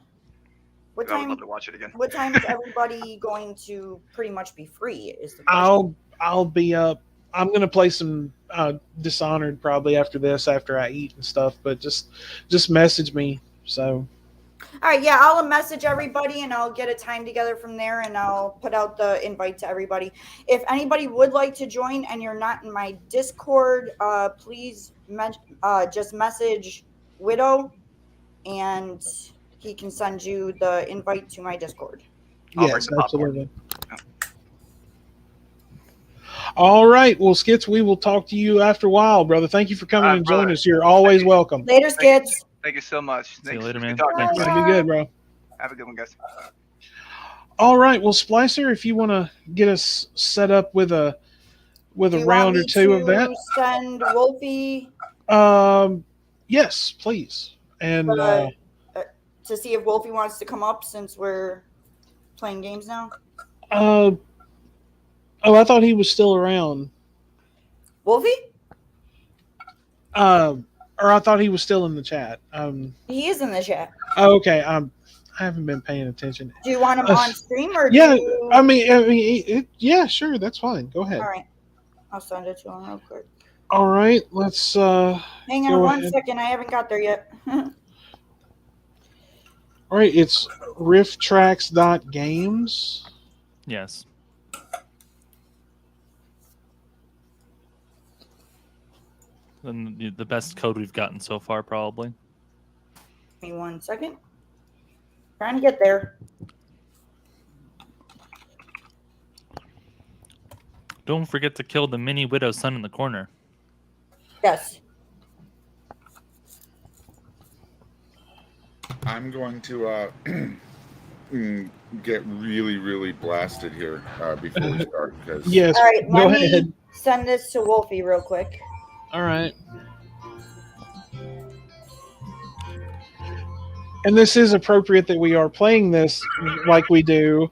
would time? love to watch it again. What time is everybody going to pretty much be free? Is the question. I'll be up. I'm gonna play some Dishonored probably after this, after I eat and stuff. But just message me. So. All right, yeah, I'll message everybody and I'll get a time together from there and I'll put out the invite to everybody. If anybody would like to join and you're not in my Discord, please just message Widow and he can send you the invite to my Discord. Yes, absolutely. All right, well, Skits, we will talk to you after a while, brother. Thank you for coming and joining us. You're always welcome. Later, Skits. Thank you so much. See you later, man. Good talking. Be good, bro. Have a good one, guys. All right. Well, Splicer, if you want to get us set up with a round or two of that. Send Wolfie. Yes, please. And to see if Wolfie wants to come up since we're playing games now. Oh, I thought he was still around. Wolfie? Or I thought he was still in the chat. He is in the chat. Oh, okay. I haven't been paying attention. Do you want him on stream or? Yeah, yeah, sure, that's fine. Go ahead. All right, I'll send it to him real quick. All right, let's. Hang on one second. I haven't got there yet. All right, it's rifftrax.games. Yes. And the best code we've gotten so far, probably. Give me 1 second. Trying to get there. Don't forget to kill the mini widow's son in the corner. Yes. I'm going to get really, really blasted here before we start. Yes. All right, let me send this to Wolfie real quick. All right. And this is appropriate that we are playing this like we do,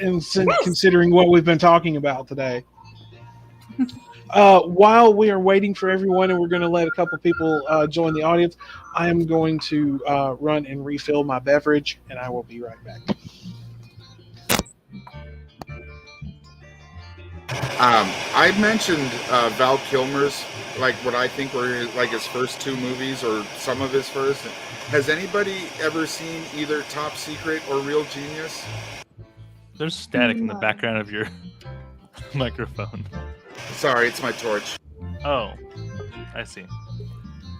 and considering what we've been talking about today. While we are waiting for everyone, and we're going to let a couple people join the audience, I am going to run and refill my beverage, and I will be right back. I mentioned Val Kilmer's, like what I think were like his first two movies, or some of his first. Has anybody ever seen either Top Secret or Real Genius? There's static in the background of your microphone. Sorry, it's my torch. Oh, I see.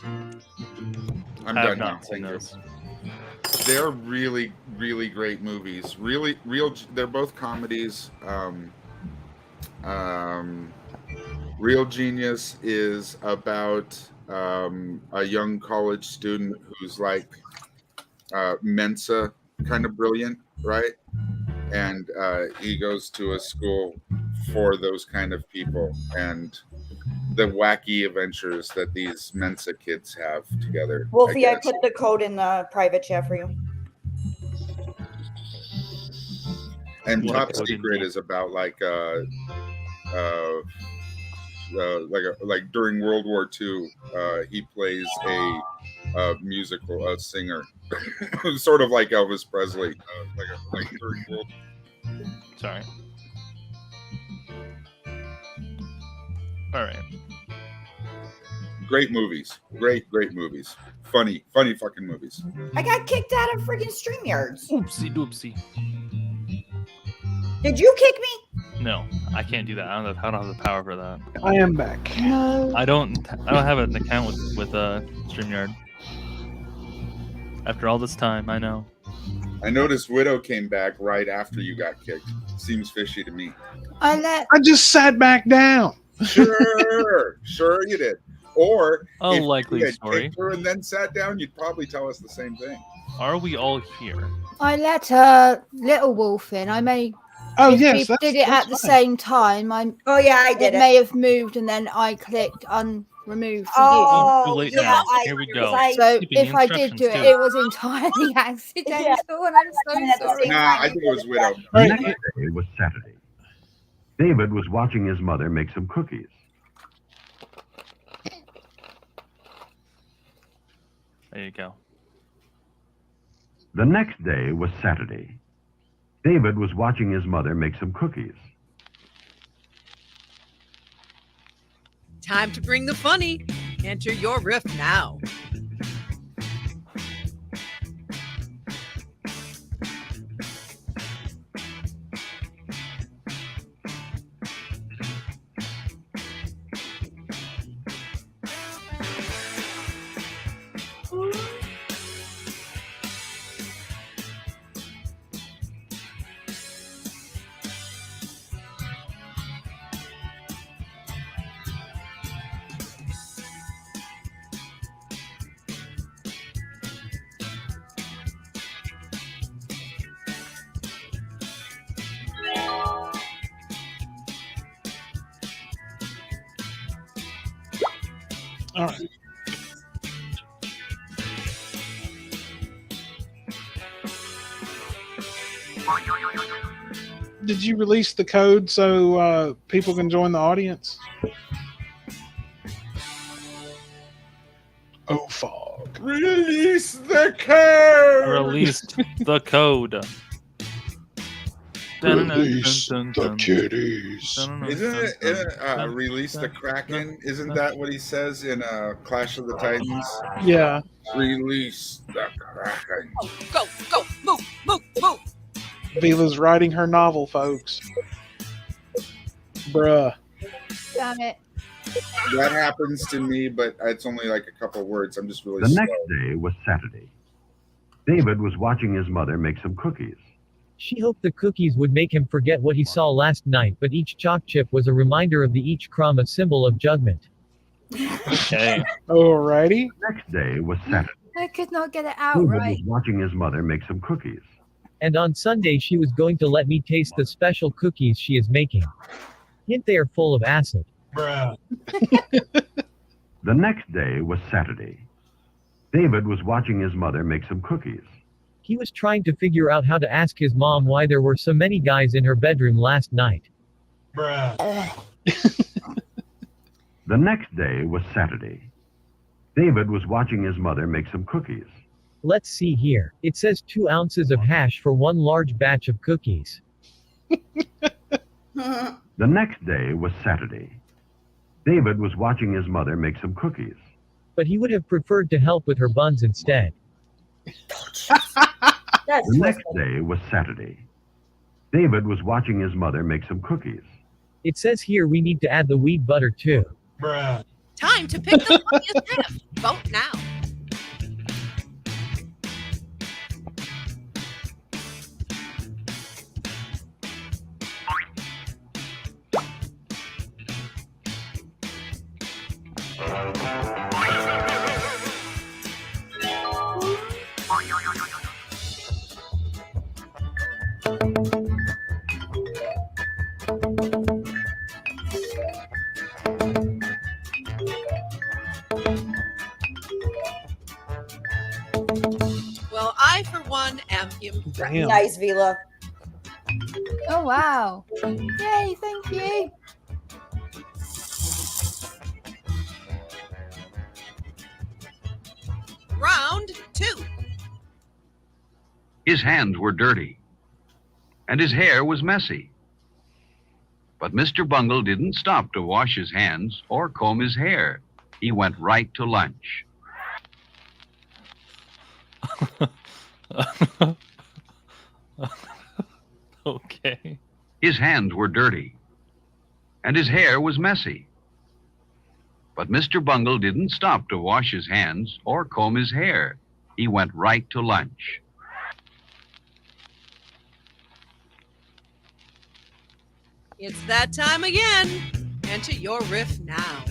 I'm done now. Thank you. They're really, really great movies. They're both comedies. Real Genius is about a young college student who's like Mensa kind of brilliant, right? And he goes to a school for those kind of people and the wacky adventures that these Mensa kids have together. Wolfie, I put the code in the private chat for you. And Top Secret is about like during World War II, he plays a musical singer, sort of like Elvis Presley, like during World. Sorry. All right. Great movies, great movies, funny fucking movies. I got kicked out of freaking StreamYards. Oopsie doopsie. Did you kick me? No, I can't do that. I don't have the power for that. I am back. No. I don't have an account with StreamYard. After all this time, I know. I noticed Widow came back right after you got kicked. Seems fishy to me. I just sat back down. Sure you did. Or A if likely you had story. kicked her and then sat down, you'd probably tell us the same thing. Are we all here? I let Little Wolf in. I may. Oh if yes, we did it at the same time. Oh yeah, I did it. May have moved, and then I clicked remove. Oh, too late yeah, now. Here we go. So Keeping if I did do it, instructions, it was entirely accidental, and I'm so sorry. Nah, I think it was Widow. The next day was Saturday. David was watching his mother make some cookies. There you go. The next day was Saturday. David was watching his mother make some cookies. Time to bring the funny. Enter your riff now. All right. Did you release the code so people can join the audience? Oh, fog. Release the code! Released the code. Release the kitties. Isn't it release the Kraken? Isn't that what he says in Clash of the Titans? Yeah. Release the Kraken. Go, move. Vila's writing her novel, folks. Bruh. Damn it. That happens to me, but it's only like a couple words. I'm just really The slow. next day was Saturday. David was watching his mother make some cookies. She hoped the cookies would make him forget what he saw last night, but each chalk chip was a reminder of the each crumb a symbol of judgment. Okay. Alrighty. The next day was Saturday. I could not get it out David right. was watching his mother make some cookies. And on Sunday she was going to let me taste the special cookies she is making. Hint they are full of acid. The next day was Saturday. David was watching his mother make some cookies. He was trying to figure out how to ask his mom why there were so many guys in her bedroom last night. The next day was Saturday. David was watching his mother make some cookies. Let's see here. It says 2 ounces of hash for 1 large batch of cookies. The next day was Saturday. David was watching his mother make some cookies. But he would have preferred to help with her buns instead. The next day was Saturday. David was watching his mother make some cookies. It says here we need to add the wheat butter too. Time to pick the funniest riff. Vote now. Well, I, for one, am impressed. Damn. Nice, Vila. Oh, wow. Yay, thank you. Round 2. His hands were dirty, and his hair was messy. But Mr. Bungle didn't stop to wash his hands or comb his hair. He went right to lunch. Okay. His hands were dirty, and his hair was messy. But Mr. Bungle didn't stop to wash his hands or comb his hair. He went right to lunch. It's that time again. Enter your riff now.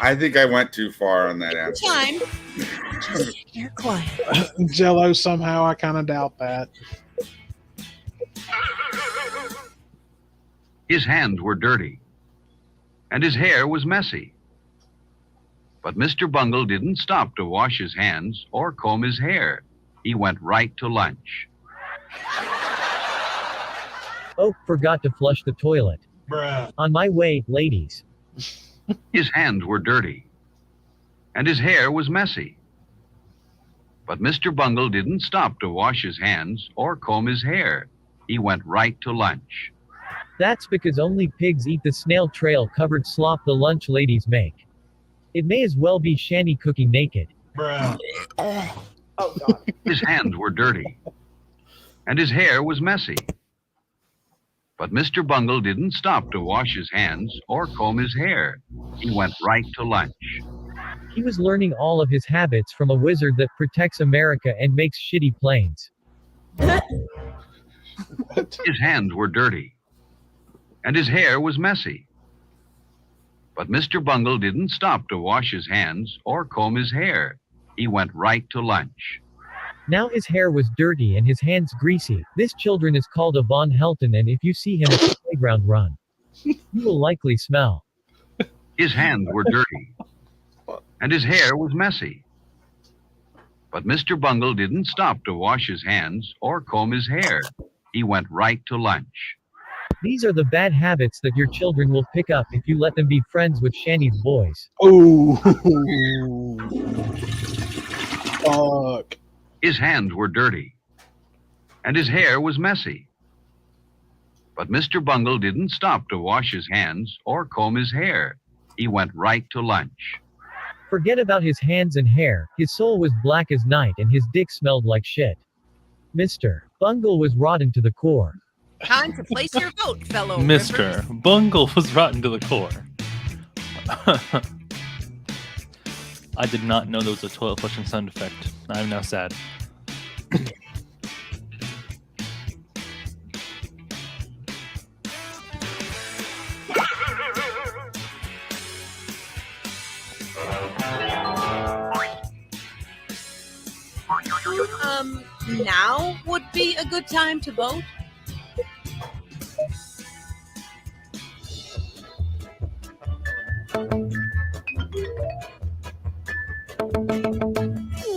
I think I went too far on that answer. Time. You're quiet. Jello, somehow I kind of doubt that. His hands were dirty, and his hair was messy. But Mr. Bungle didn't stop to wash his hands or comb his hair. He went right to lunch. Oh, forgot to flush the toilet. Bruh. On my way, ladies. His hands were dirty, and his hair was messy. But Mr. Bungle didn't stop to wash his hands or comb his hair. He went right to lunch. That's because only pigs eat the snail trail covered slop the lunch ladies make. It may as well be Shanny cooking naked. Bruh. Oh, God. His hands were dirty, and his hair was messy. But Mr. Bungle didn't stop to wash his hands or comb his hair. He went right to lunch. He was learning all of his habits from a wizard that protects America and makes shitty planes. His hands were dirty, and his hair was messy. But Mr. Bungle didn't stop to wash his hands or comb his hair. He went right to lunch. Now his hair was dirty and his hands greasy. This children is called a Von Helton, and if you see him at the playground run, you will likely smell. His hands were dirty, and his hair was messy. But Mr. Bungle didn't stop to wash his hands or comb his hair. He went right to lunch. These are the bad habits that your children will pick up if you let them be friends with Shanny's boys. Oh. Fuck. His hands were dirty, and his hair was messy. But Mr. Bungle didn't stop to wash his hands or comb his hair. He went right to lunch. Forget about his hands and hair. His soul was black as night and his dick smelled like shit. Mr. Bungle was rotten to the core. Time to place your vote, fellow Mr. riffers. Bungle was rotten to the core. I did not know there was a toilet flushing sound effect. I am now sad. Now would be a good time to vote.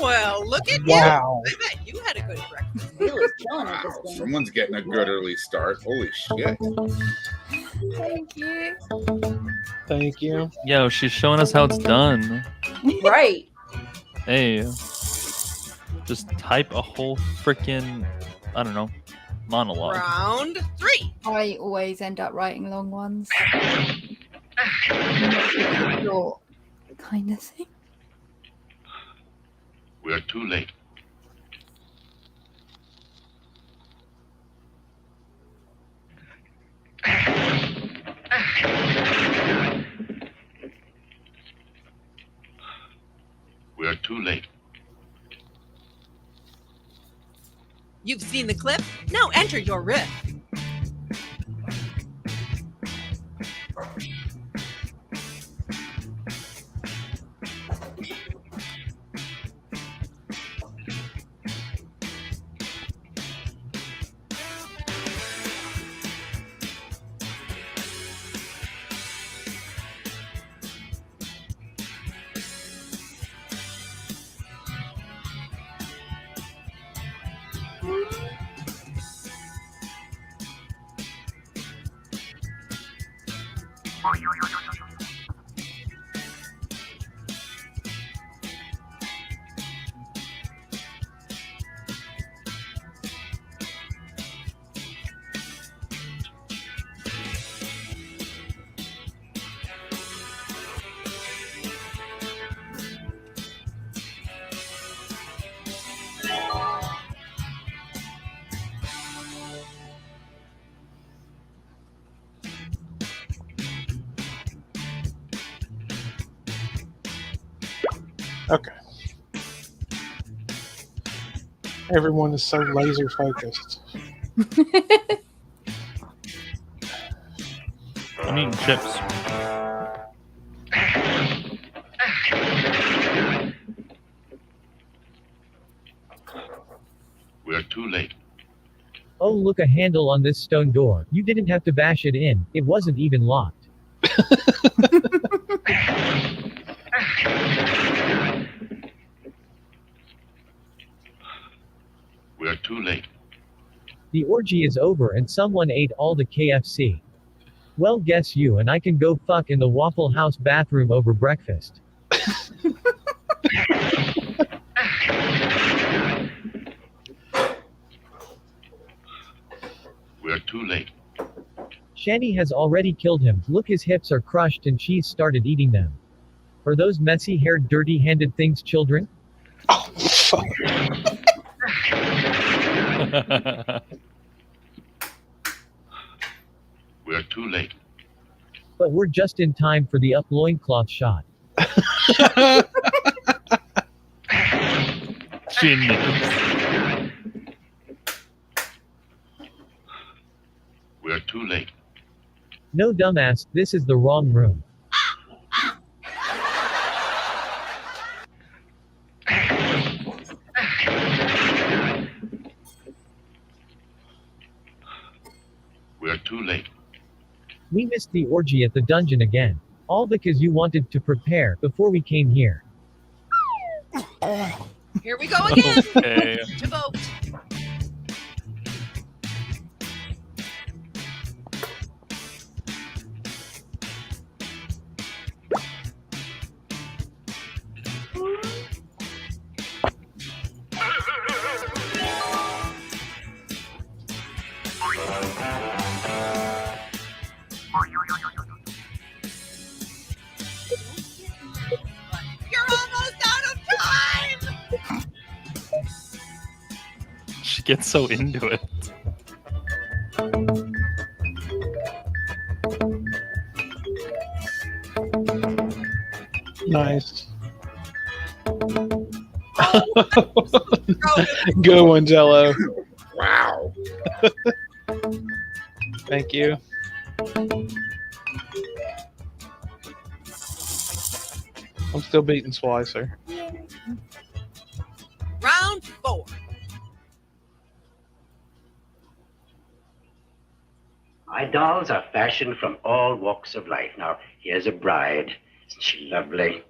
Well, look at Wow. you. I bet you had a good breakfast. Really killing it this Wow, game. someone's getting a good early start. Holy shit. Thank you. Thank you. Yo, she's showing us how it's done. Right. Hey, just type a whole freaking, I don't know, monologue. Round 3. I always end up writing long ones. Short kind of thing. We're too late. We're too late. You've seen the clip? Now enter your riff. Okay. Everyone is so laser focused. I'm eating chips. We're too late. Oh, look, a handle on this stone door. You didn't have to bash it in. It wasn't even locked. We're too late. The orgy is over and someone ate all the KFC. Well, guess you and I can go fuck in the Waffle House bathroom over breakfast. We're too late. Shani has already killed him. Look, his hips are crushed and she's started eating them. Are those messy-haired, dirty-handed things children? Oh, fuck. We're too late. But we're just in time for the up loincloth shot. Genius. We're too late. No, dumbass, this is the wrong room. We're too late. We missed the orgy at the dungeon again. All because you wanted to prepare before we came here. Here we go again. Okay. To vote. You're almost out of time. She gets so into it. Nice. Good one, Jello. Wow. Thank you. I'm still beating Slicer. Round 4. My dolls are fashioned from all walks of life. Now, here's a bride. Isn't she lovely?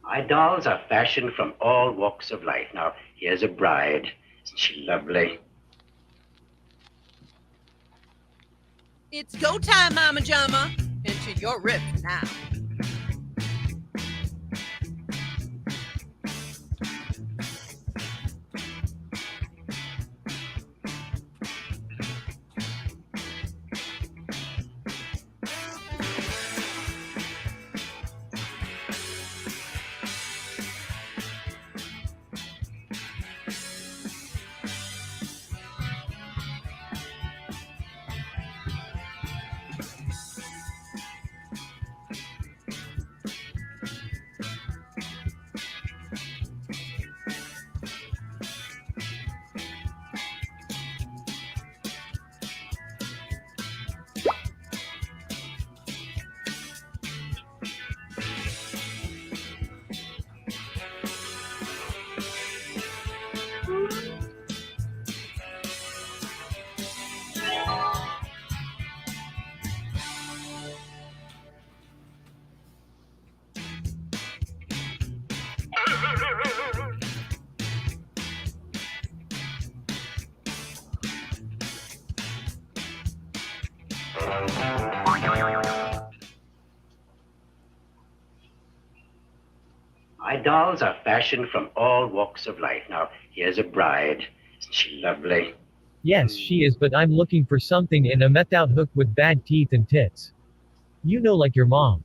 My dolls are fashioned from all walks of life. Now, here's a bride. Isn't she lovely? It's go time, Mama Jama. Into your rip now. My dolls are fashioned from all walks of life. Now, here's a bride. Isn't she lovely? Yes, she is, but I'm looking for something in a met-out hook with bad teeth and tits. You know, like your mom.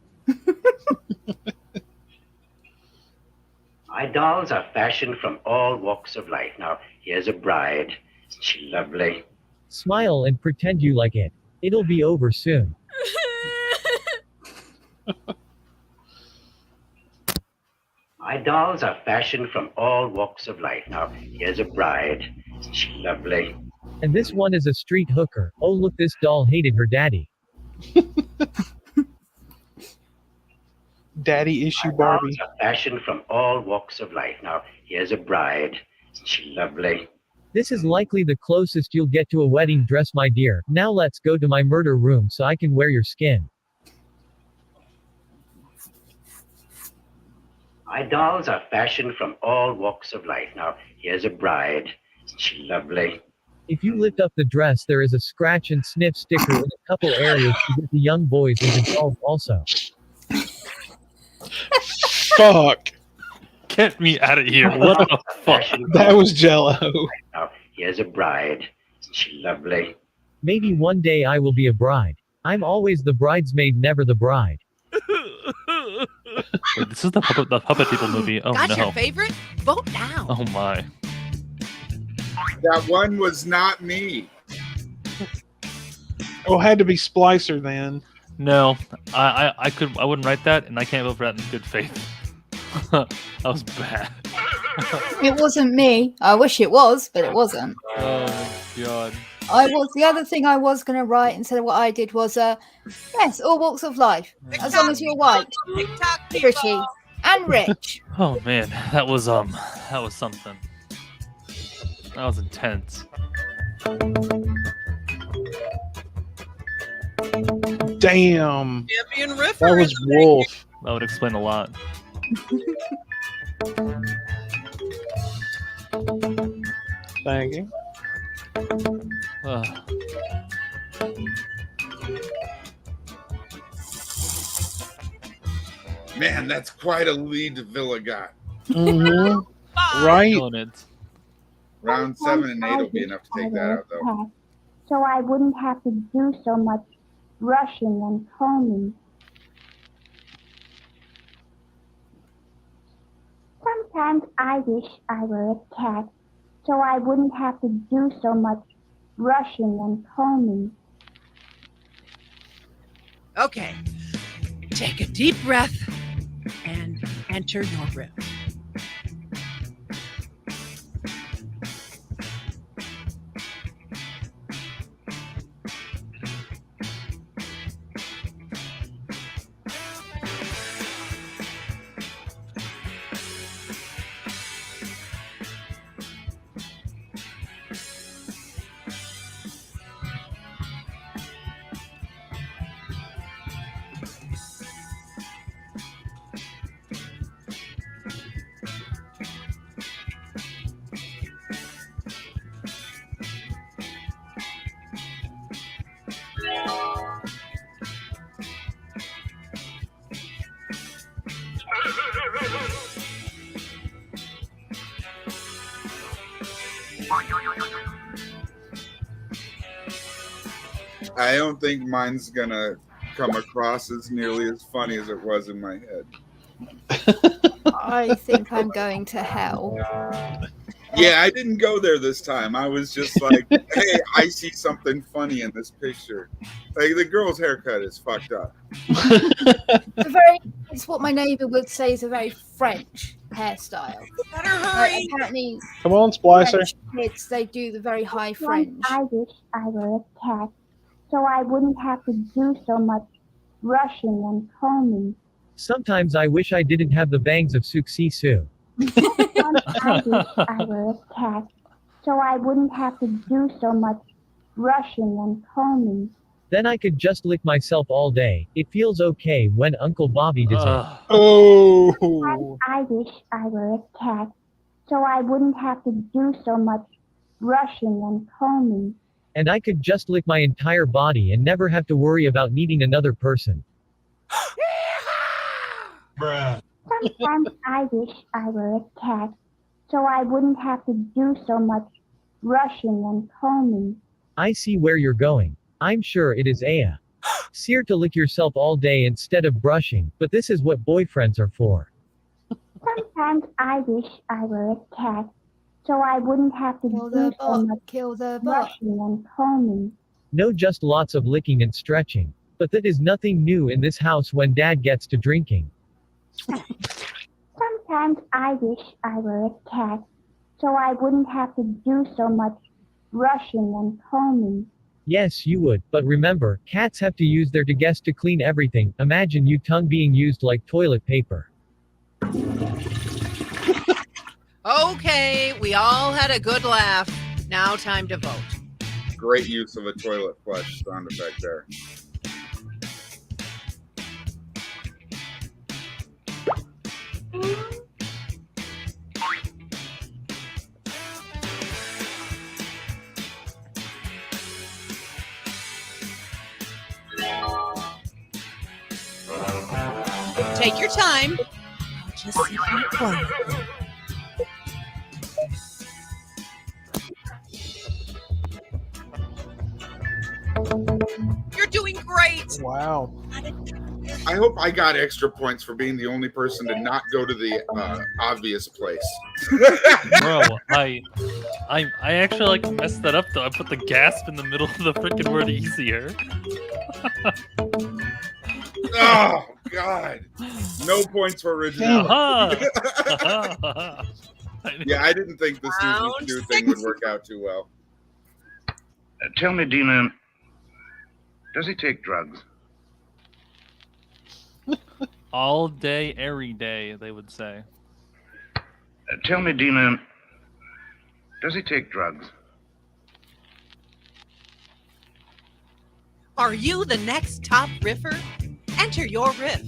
My dolls are fashioned from all walks of life. Now, here's a bride. Isn't she lovely? Smile and pretend you like it. It'll be over soon. My dolls are fashioned from all walks of life. Now, here's a bride. Isn't she lovely? And this one is a street hooker. Oh, look, this doll hated her daddy. Daddy issue My Barbie. dolls are fashioned from all walks of life. Now, here's a bride. Isn't she lovely? This is likely the closest you'll get to a wedding dress, my dear. Now let's go to my murder room so I can wear your skin. My dolls are fashioned from all walks of life. Now, here's a bride. Isn't she lovely? If you lift up the dress, there is a scratch and sniff sticker in a couple areas to get the young boys into dolls also. Fuck. Get me out of here. What the fuck? That was Jello. Now, here's a bride. Isn't she lovely? Maybe one day I will be a bride. I'm always the bridesmaid, never the bride. Wait, this is the puppet people movie. Oh Got no. your favorite? Vote now. Oh my. That one was not me. Oh, it had to be Splicer then. No, I wouldn't write that, and I can't vote for that in good faith. That was bad. It wasn't me. I wish it was, but it wasn't. Oh my god. The other thing I was going to write instead of what I did was, yes, all walks of life. As long as you're white, pretty, and rich. Oh man, that was something. That was intense. Damn. Champion Riffer. That was Wolf. That would explain a lot. Thank you. Man, that's quite a lead Villa got. Mm-hmm. Right. Round 7 and 8 will be enough to take that out, though. So I wouldn't have to do so much brushing and combing. Sometimes I wish I were a cat, so I wouldn't have to do so much brushing and combing. Okay. Take a deep breath and enter your room. I don't think mine's gonna come across as nearly as funny as it was in my head. I think I'm going to hell. Yeah, I didn't go there this time. I was just like, hey, I see something funny in this picture. Like, the girl's haircut is fucked up. It's what my neighbour would say is a very French hairstyle. Better hurry. Apparently, come on, Splicer. French kids, they do the very high French. I wish I were a cat, so I wouldn't have to do so much brushing and combing. Sometimes I wish I didn't have the bangs of Suxi Su. I wish I were a cat, so I wouldn't have to do so much brushing and combing. Then I could just lick myself all day. It feels okay when Uncle Bobby does it. Oh. I wish I were a cat, so I wouldn't have to do so much brushing and combing. And I could just lick my entire body and never have to worry about needing another person. Bruh. Sometimes I wish I were a cat, so I wouldn't have to do so much brushing and combing. I see where you're going. I'm sure it is Aya. Sear to lick yourself all day instead of brushing, but this is what boyfriends are for. Sometimes I wish I were a cat, so I wouldn't have to do so much brushing and combing. No, just lots of licking and stretching. But that is nothing new in this house when Dad gets to drinking. Sometimes I wish I were a cat, so I wouldn't have to do so much brushing and combing. Yes, you would, but remember, cats have to use their digest to clean everything. Imagine your tongue being used like toilet paper. Okay, we all had a good laugh. Now time to vote. Great use of a toilet flush sound effect there. Take your time. I'll just sit here quietly. You're doing great. Wow. I hope I got extra points for being the only person to not go to the obvious place. Bro, I actually like messed that up though. I put the gasp in the middle of the freaking word easier. Oh God! No points for originality. Yeah, I didn't think the Susan Q thing would work out too well. Tell me, Dina, does he take drugs? All day, every day, they would say. Tell me, Dina, does he take drugs? Are you the next top riffer? Enter your riff.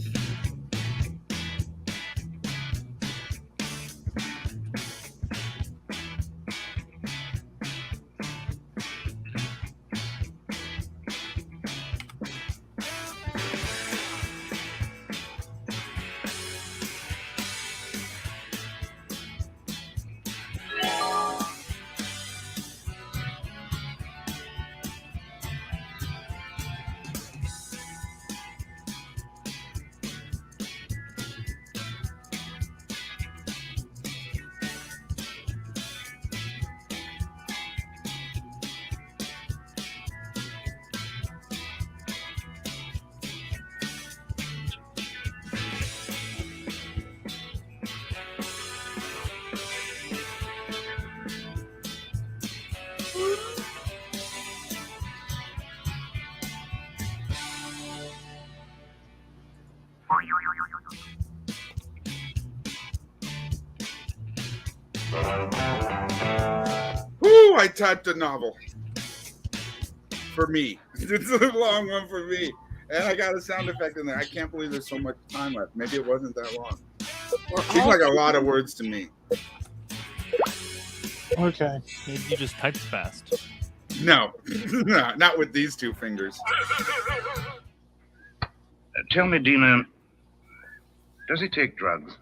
Woo! I typed a novel. For me. It's a long one for me. And I got a sound effect in there. I can't believe there's so much time left. Maybe it wasn't that long. Seems like a lot of words to me. Okay. Maybe you just typed fast. No. No, not with these two fingers. Tell me, Dina, does he take drugs?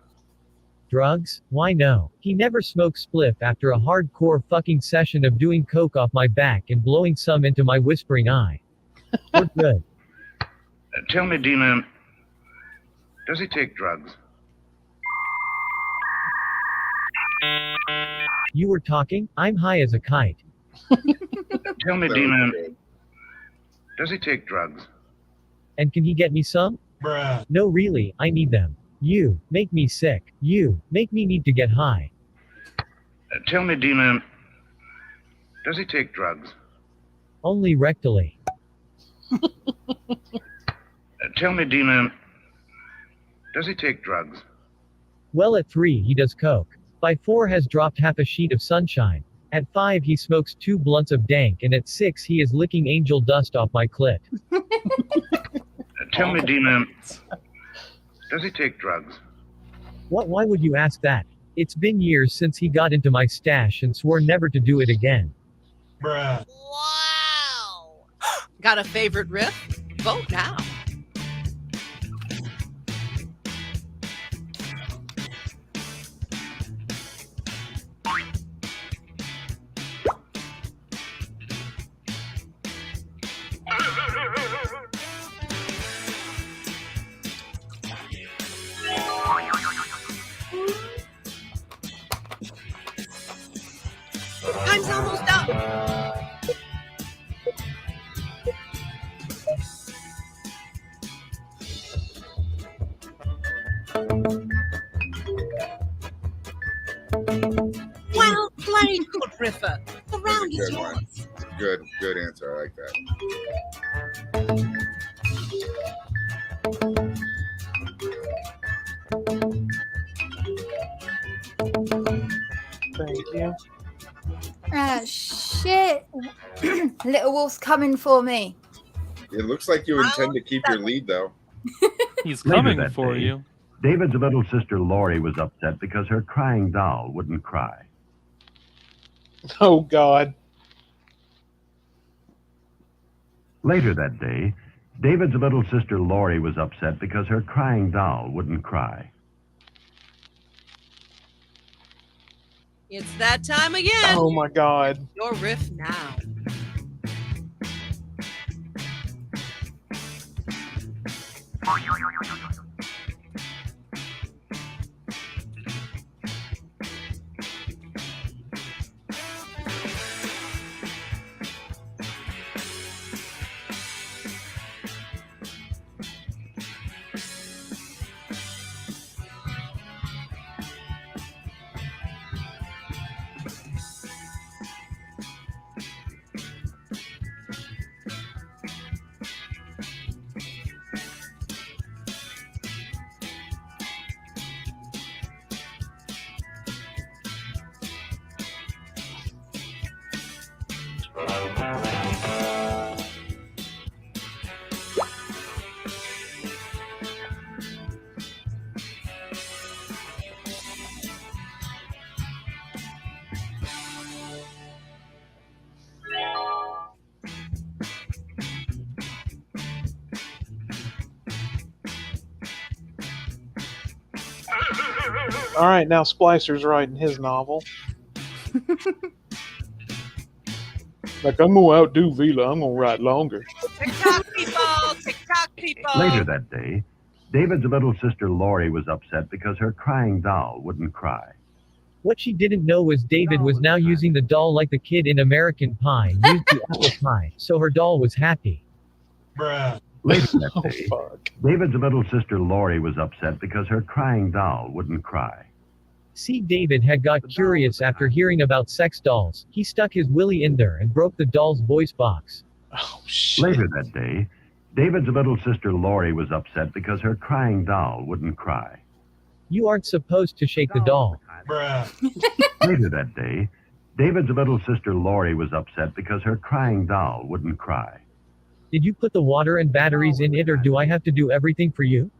Drugs? Why no? He never smokes spliff after a hardcore fucking session of doing coke off my back and blowing some into my whispering eye. We're good. Tell me, Dina, does he take drugs? You were talking? I'm high as a kite. Tell me, Dina, does he take drugs? And can he get me some? Bruh. No, really, I need them. You make me sick. You make me need to get high. Tell me, Dina, does he take drugs? Only rectally. Tell me, Dina, does he take drugs? Well, at 3 he does coke. By 4 has dropped half a sheet of sunshine. At 5 he smokes 2 blunts of dank, and at 6 he is licking angel dust off my clit. Tell me, Dina, does he take drugs? What? Why would you ask that? It's been years since he got into my stash and swore never to do it again. Bruh. Wow. Got a favorite riff? Vote now. Time's almost up. Well played, good riffer. The round is Good one. yours. Good answer. I like that. Thank you. Shit. Little Wolf's coming for me. It looks like you intend to keep your lead, though. He's Later coming that for day, you. David's little sister Lori was upset because her crying doll wouldn't cry. Oh, God. Later that day, David's little sister Lori was upset because her crying doll wouldn't cry. It's that time again. Oh, my God. Your riff now. All right, now Splicer's writing his novel. Like, I'm going to outdo Vila. I'm going to write longer. TikTok people, TikTok people. Later that day, David's little sister Lori was upset because her crying doll wouldn't cry. What she didn't know was David was now using the doll like the kid in American Pie used the apple pie, so her doll was happy. Bruh. Later that day, David's little sister Lori was upset because her crying doll wouldn't cry. See, David had got curious after hearing about sex dolls. He stuck his willy in there and broke the doll's voice box. Oh, shit. Later that day, David's little sister Lori was upset because her crying doll wouldn't cry. You aren't supposed to shake the doll. Bruh. Later that day, David's little sister Lori was upset because her crying doll wouldn't cry. Did you put the water and batteries in it, or do I have to do everything for you?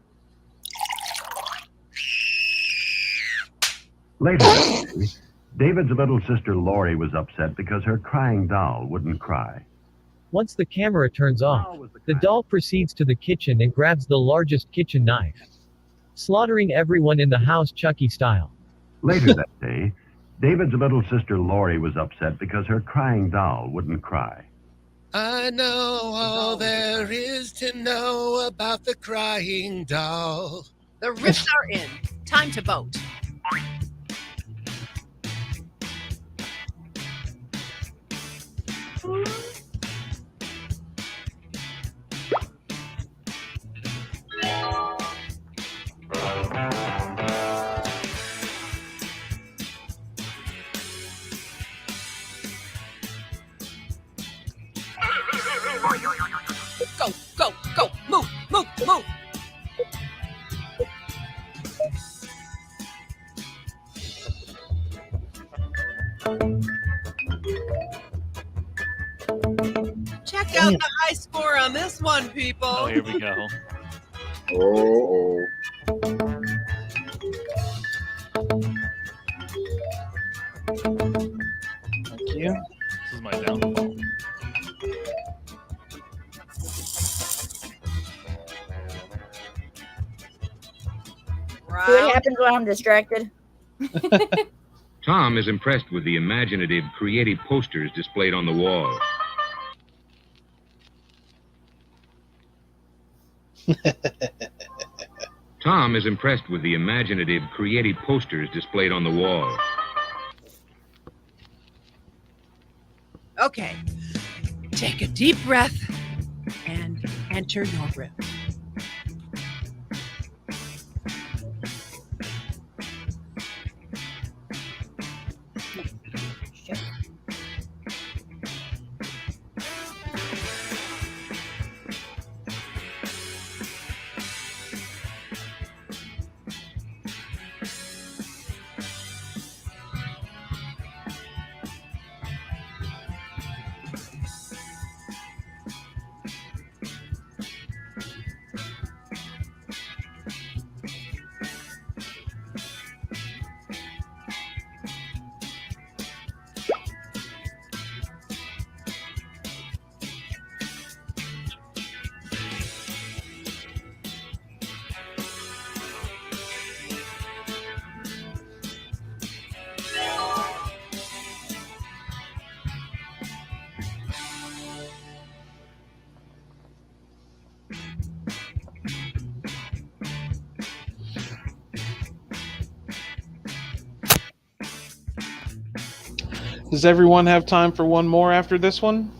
Later that day, David's little sister Lori was upset because her crying doll wouldn't cry. Once the camera turns off, the doll proceeds to the kitchen and grabs the largest kitchen knife, slaughtering everyone in the house Chucky style. Later that day, David's little sister Lori was upset because her crying doll wouldn't cry. I know all there is to know about the crying doll. The riffs are in. Time to vote. Go, go, go, move, move, move. Check out the high score on this one, people. Oh, here we go. Oh. Thank you. This is my downfall. See what happens when I'm distracted? Tom is impressed with the imaginative, creative posters displayed on the wall. Tom is impressed with the imaginative, creative posters displayed on the wall. Okay. Take a deep breath and enter your riff. Does everyone have time for one more after this one?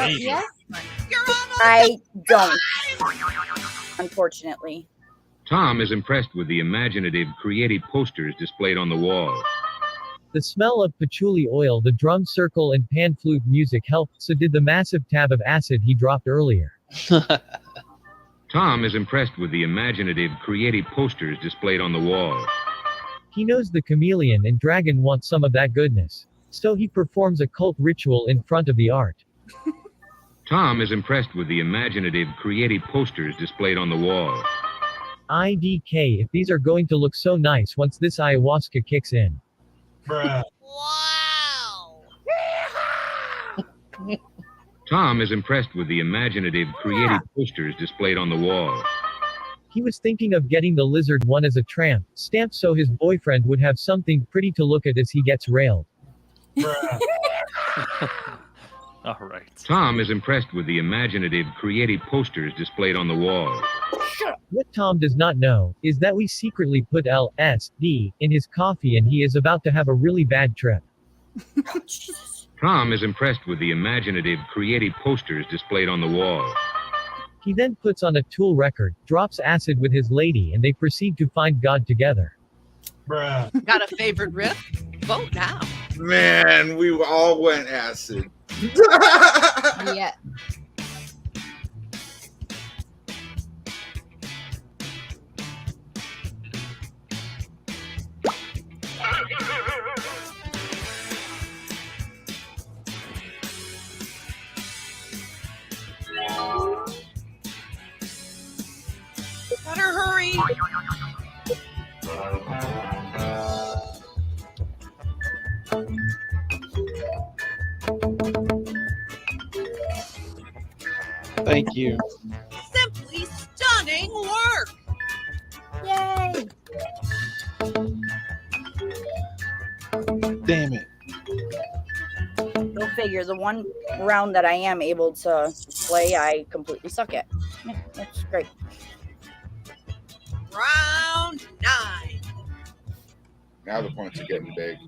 Yeah. I don't, unfortunately. Tom is impressed with the imaginative, creative posters displayed on the wall. The smell of patchouli oil, the drum circle and pan flute music helped, so did the massive tab of acid he dropped earlier. Tom is impressed with the imaginative, creative posters displayed on the wall. He knows the chameleon and dragon want some of that goodness. So he performs a cult ritual in front of the art. Tom is impressed with the imaginative, creative posters displayed on the wall. IDK, if these are going to look so nice once this ayahuasca kicks in. Wow. Tom is impressed with the imaginative, creative posters displayed on the wall. He was thinking of getting the lizard one as a tramp stamp so his boyfriend would have something pretty to look at as he gets railed. All right. Tom is impressed with the imaginative, creative posters displayed on the wall. What Tom does not know is that we secretly put LSD in his coffee and he is about to have a really bad trip. Tom is impressed with the imaginative, creative posters displayed on the wall. He then puts on a Tool record, drops acid with his lady, and they proceed to find God together. Got a favorite riff? Vote now. Man, we all went acid. Yeah. Better hurry. Thank you. Simply stunning work. Yay. Damn it. Go figure. The one round that I am able to play, I completely suck at. Yeah, that's great. Round 9. Now the points are getting big.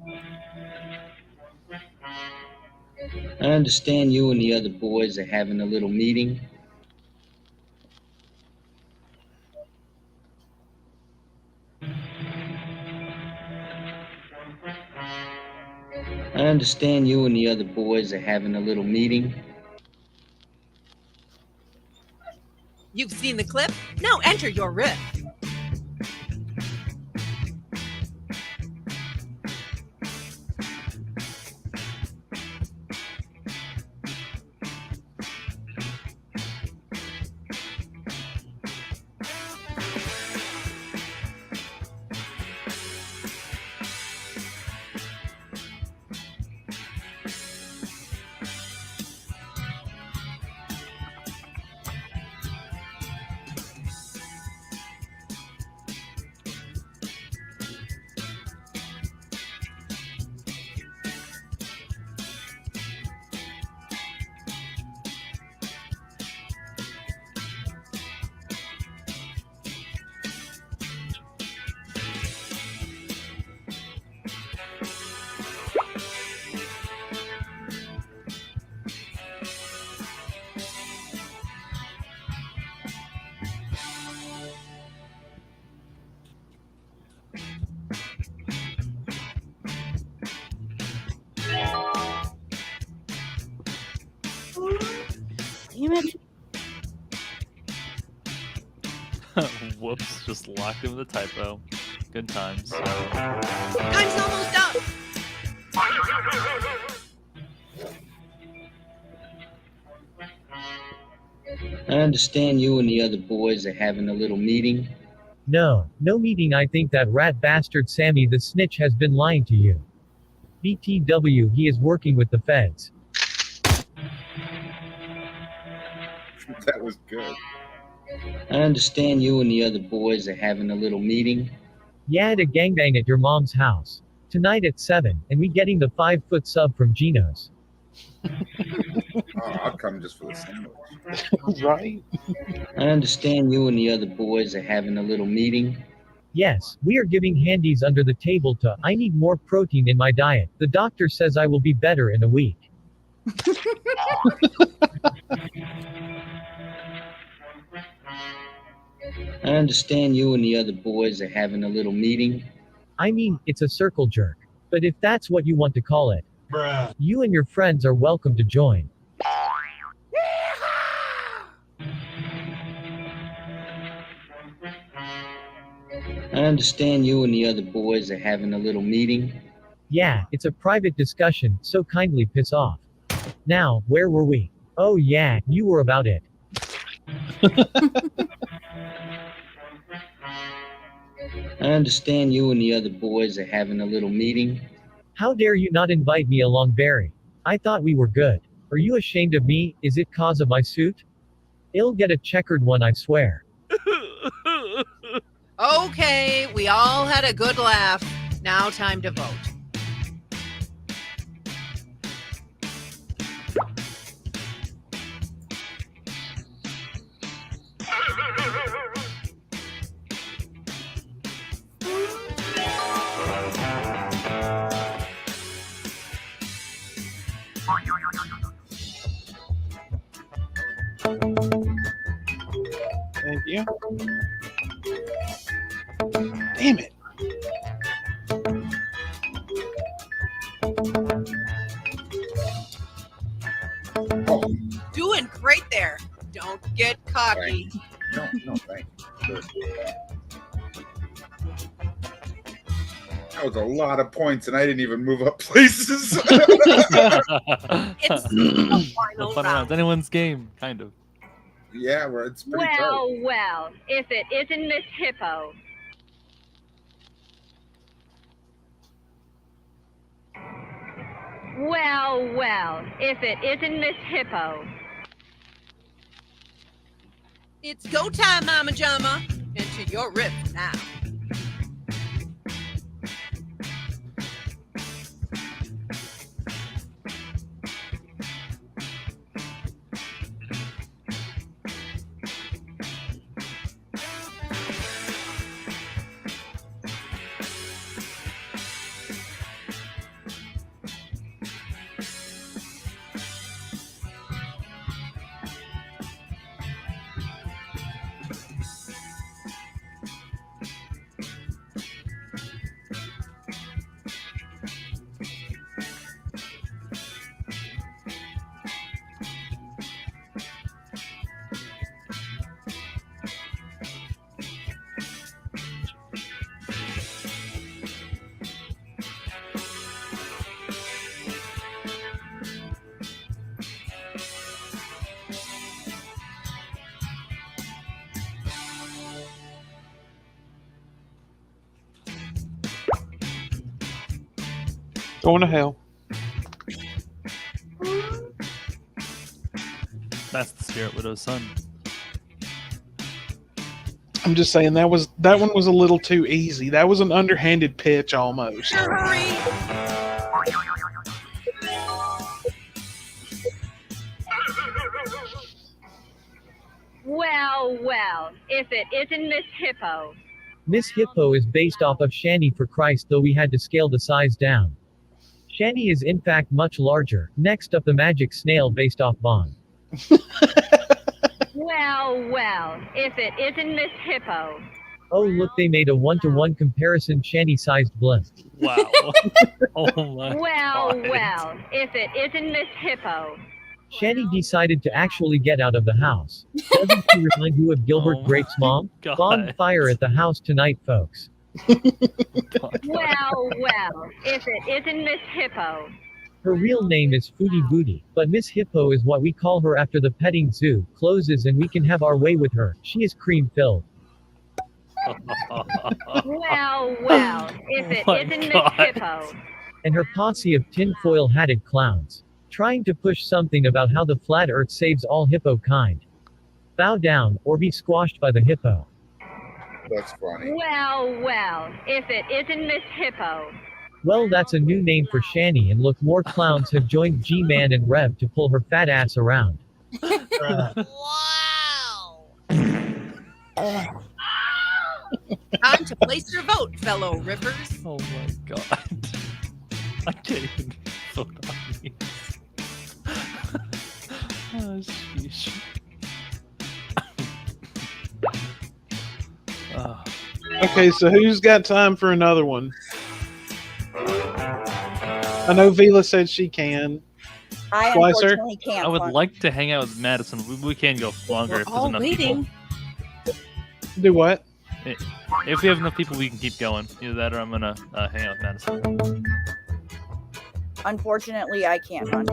I understand you and the other boys are having a little meeting. I understand you and the other boys are having a little meeting. You've seen the clip? Now enter your riff. Damn it. Whoops, just locked in with a typo. Good times. Time's almost up. I understand you and the other boys are having a little meeting. No meeting. I think that rat bastard Sammy the snitch has been lying to you. BTW, he is working with the feds. That was good. I understand you and the other boys are having a little meeting. Yeah, at a gangbang at your mom's house. Tonight at 7, and we getting the 5-foot sub from Gino's. Oh, I'll come just for the sandwich. Right? I understand you and the other boys are having a little meeting. Yes, we are giving handies under the table to, I need more protein in my diet. The doctor says I will be better in a week. I understand you and the other boys are having a little meeting. I mean, it's a circle jerk. But if that's what you want to call it, bruh, you and your friends are welcome to join. I understand you and the other boys are having a little meeting. Yeah, it's a private discussion, so kindly piss off. Now, where were we? Oh yeah, you were about it. I understand you and the other boys are having a little meeting. How dare you not invite me along, Barry? I thought we were good. Are you ashamed of me? Is it cause of my suit? I'll get a checkered one, I swear. Okay, we all had a good laugh. Now time to vote. Thank you. Damn it. Doing great there. Don't get cocky. No, thank you. That was a lot of points, and I didn't even move up places. It's the final round. It's anyone's game, kind of. Yeah, well, it's pretty Well, well, if it isn't Miss Hippo. Well, well, if it isn't Miss Hippo. It's go time, Mama Jama. Into your riff now. Going to hell. That's the Spirit Widow's son. I'm just saying that one was a little too easy. That was an underhanded pitch almost. Well, well, if it isn't Miss Hippo. Miss Hippo is based off of Shani for Christ, though we had to scale the size down. Shani is in fact much larger. Next up, the magic snail based off Bond. Well, well, if it isn't Miss Hippo. Oh look, they made a 1-to-1 comparison Shani-sized blimp. Wow. Oh my Well, God. well, if it isn't Miss Hippo. Shani decided to actually get out of the house. Doesn't she remind you of Gilbert Grape's mom? God. Bonfire at the house tonight, folks. Well, well, if it isn't Miss Hippo. Her real name is Foodie Booty, but Miss Hippo is what we call her after the petting zoo closes and we can have our way with her. She is cream-filled. Well, well, if it isn't Miss Hippo. And her posse of tinfoil-hatted clowns. Trying to push something about how the flat earth saves all hippo kind. Bow down, or be squashed by the hippo. That's funny. Well, well, if it isn't Miss Hippo. Well, that's a new name for Shani, and look, more clowns have joined G-Man and Rev to pull her fat ass around. Wow. Time to place your vote, fellow rippers. Oh my god. I can't even vote on these. Oh, sheesh. Oh. Okay, so who's got time for another one? I know Vila said she can. I Slicer? unfortunately can't. I would Fun. like to hang out with Madison. We can go longer if there's All enough waiting. people. Do what? If we have enough people, we can keep going. Either that or I'm gonna hang out with Madison. Unfortunately, I can't. Fun.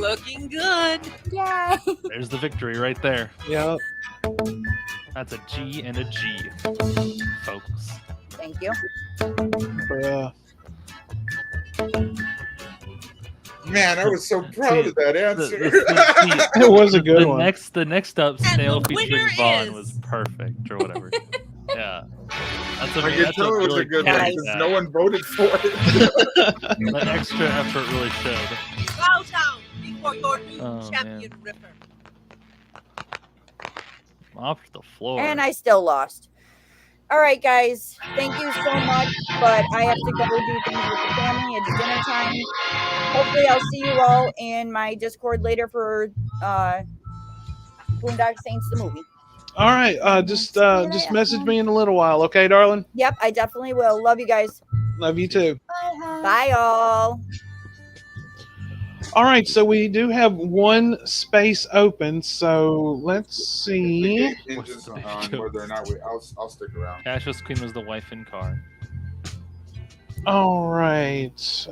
Looking good. Yay! There's the victory right there. Yep. That's a G and a G, folks. Thank you. Bruh. Man, I was so proud of that answer. It was a good one. The next up, Snail the featuring winner Vaughn is- was perfect or whatever. Yeah. That's I can tell it was a good one because no one voted for it. That extra effort really showed. Bow down before your new Oh, champion ripper. Off the floor. And I still lost. All right, guys. Thank you so much. But I have to go do things with the family. It's dinner time. Hopefully, I'll see you all in my Discord later for Boondock Saints the movie. All right. Just message me in a little while, okay, darling? Yep, I definitely will. Love you guys. Love you too. Bye, all. All right, so we do have one space open, so let's see. Hinges on whether or not I'll stick around. Cassius Queen was the wife in car. All right.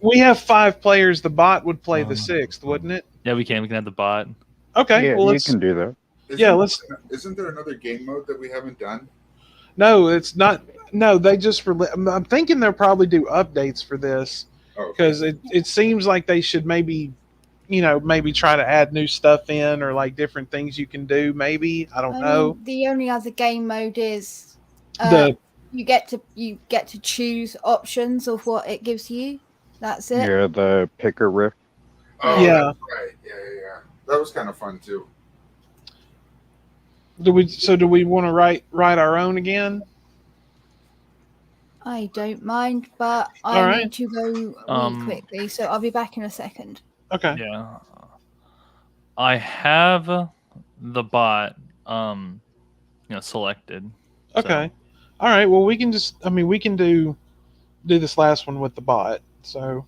We have 5 players. The bot would play the 6th, wouldn't it? Yeah, we can. We can have the bot. Okay. Yeah, well, you let's can do that. Isn't there another game mode that we haven't done? No, it's not. No, they just. I'm thinking they'll probably do updates for this because it seems like they should maybe try to add new stuff in or like different things you can do. Maybe I don't know. The only other game mode is you get to choose options of what it gives you. That's it. Yeah, the picker riff. Oh, Yeah. that's right. Yeah. That was kind of fun too. Do we want to write our own again? I don't mind, but All I right. need to go really quickly, so I'll be back in a second. Okay. Yeah. I have the bot selected. Okay. All right. Well, we can do this last one with the bot. So,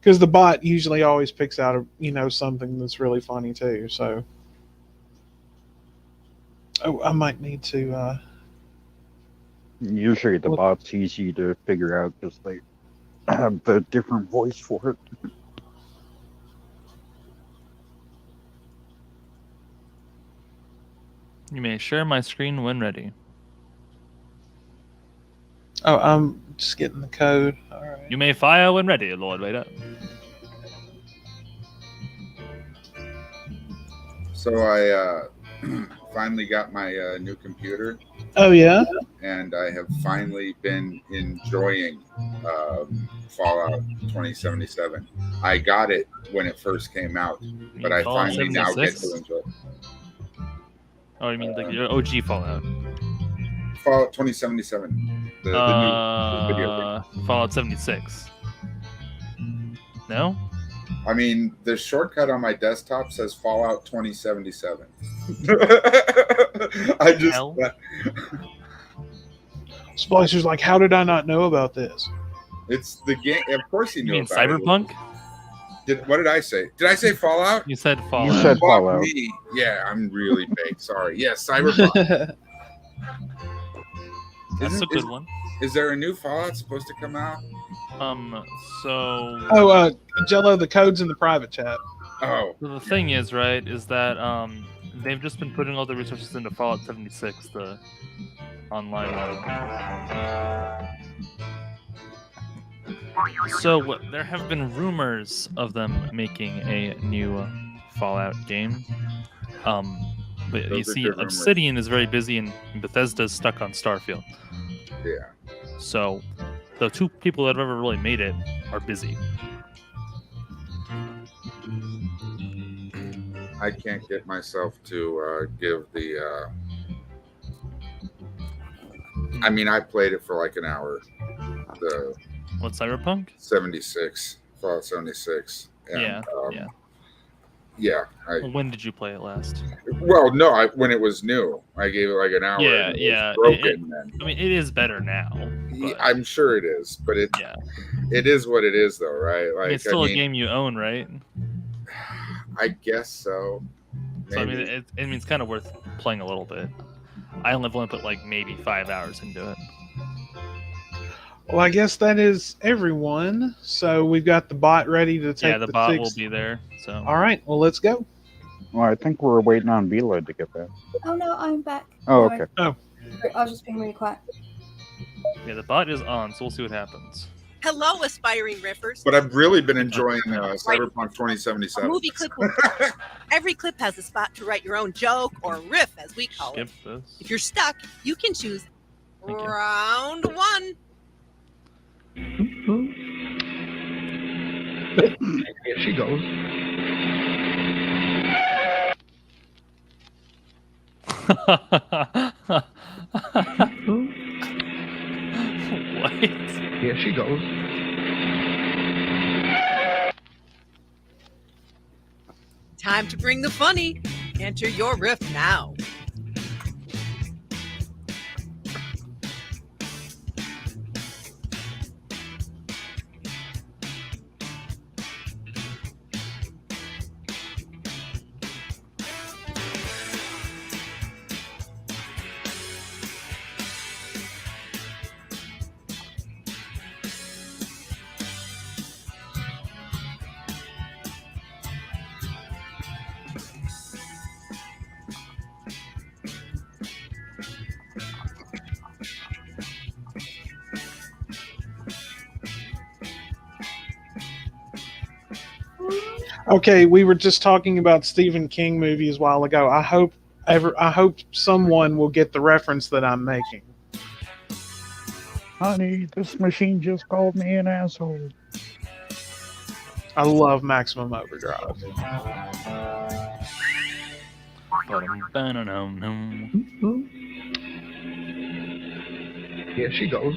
because the bot usually always picks out something that's really funny too. So, I might need to. Usually the bot's easy to figure out because they have the different voice for it. You may share my screen when ready. Oh, I'm just getting the code. All right. You may fire when ready, Lord Vader. So I finally got my new computer. Oh yeah. And I have finally been enjoying Fallout 2077. I got it when it first came out, but I Fallout finally now get 76? to enjoy it. Oh, you mean your OG Fallout? Fallout 2077. The new video game. Fallout 76. No? I mean, the shortcut on my desktop says Fallout 2077. I just. Splicer's like, how did I not know about this? It's the game. Of course, he knew You mean about Cyberpunk? What did I say? Did I say Fallout? You said Fallout. You said Fuck Fallout. me. Yeah, I'm really big. Sorry. Yeah, Cyberpunk. That's a good one. Is there a new Fallout supposed to come out? So. Jello, the code's in the private chat. Oh. So the thing is, right, is that they've just been putting all the resources into Fallout 76, the online one. So there have been rumors of them making a new Fallout game. But you see, Obsidian is very busy and Bethesda's stuck on Starfield. Yeah. So the two people that have ever really made it are busy. I can't get myself to give the. I mean, I played it for like an hour. The What, Cyberpunk? 76, Fallout 76. And, Yeah. Yeah. When did you play it last? Well, no, when it was new, I gave it like an hour. Yeah, and it yeah. was broken. I mean, it is better now. But... I'm sure it is, but it is what it is, though, right? Like, it's still a game you own, right? I guess so. Maybe. So I mean, it's kind of worth playing a little bit. I only put like maybe 5 hours into it. Well, I guess that is everyone. So we've got the bot ready to take. Yeah, the bot will be there. So all right, well, let's go. Well, I think we're waiting on beleive to get back. Oh no, I'm back. Oh, okay. Oh, I was just being really quiet. Yeah, the bot is on, so we'll see what happens. Hello, aspiring riffers. But I've really been enjoying Cyberpunk 2077. A movie clip. Every clip has a spot to write your own joke or riff, as we call it. This. If you're stuck, you can choose round 1. Here she goes. What? Here she goes. Time to bring the funny. Enter your riff now. Okay, we were just talking about Stephen King movies a while ago. I hope someone will get the reference that I'm making. Honey, this machine just called me an asshole. I love Maximum Overdrive. Here she goes.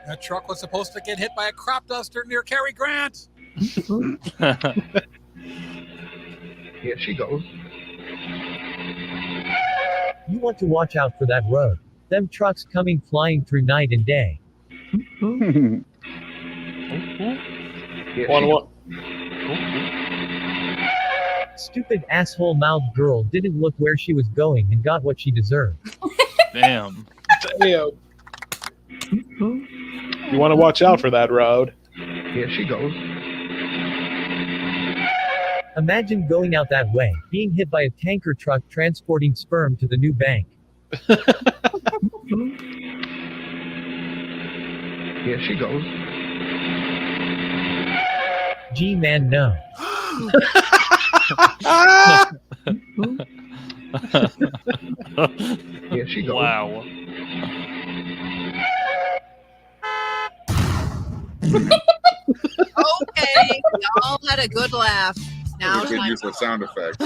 That truck was supposed to get hit by a crop duster near Cary Grant. Here she goes. You want to watch out for that road. Them trucks coming flying through night and day. Stupid asshole-mouthed girl didn't look where she was going and got what she deserved. Damn. Damn. You want to watch out for that road. Here she goes. Imagine going out that way, being hit by a tanker truck transporting sperm to the new bank. Here she goes. Gee, man, no. Here she goes. Wow. Okay, y'all had a good laugh. Now We could use a sound effect.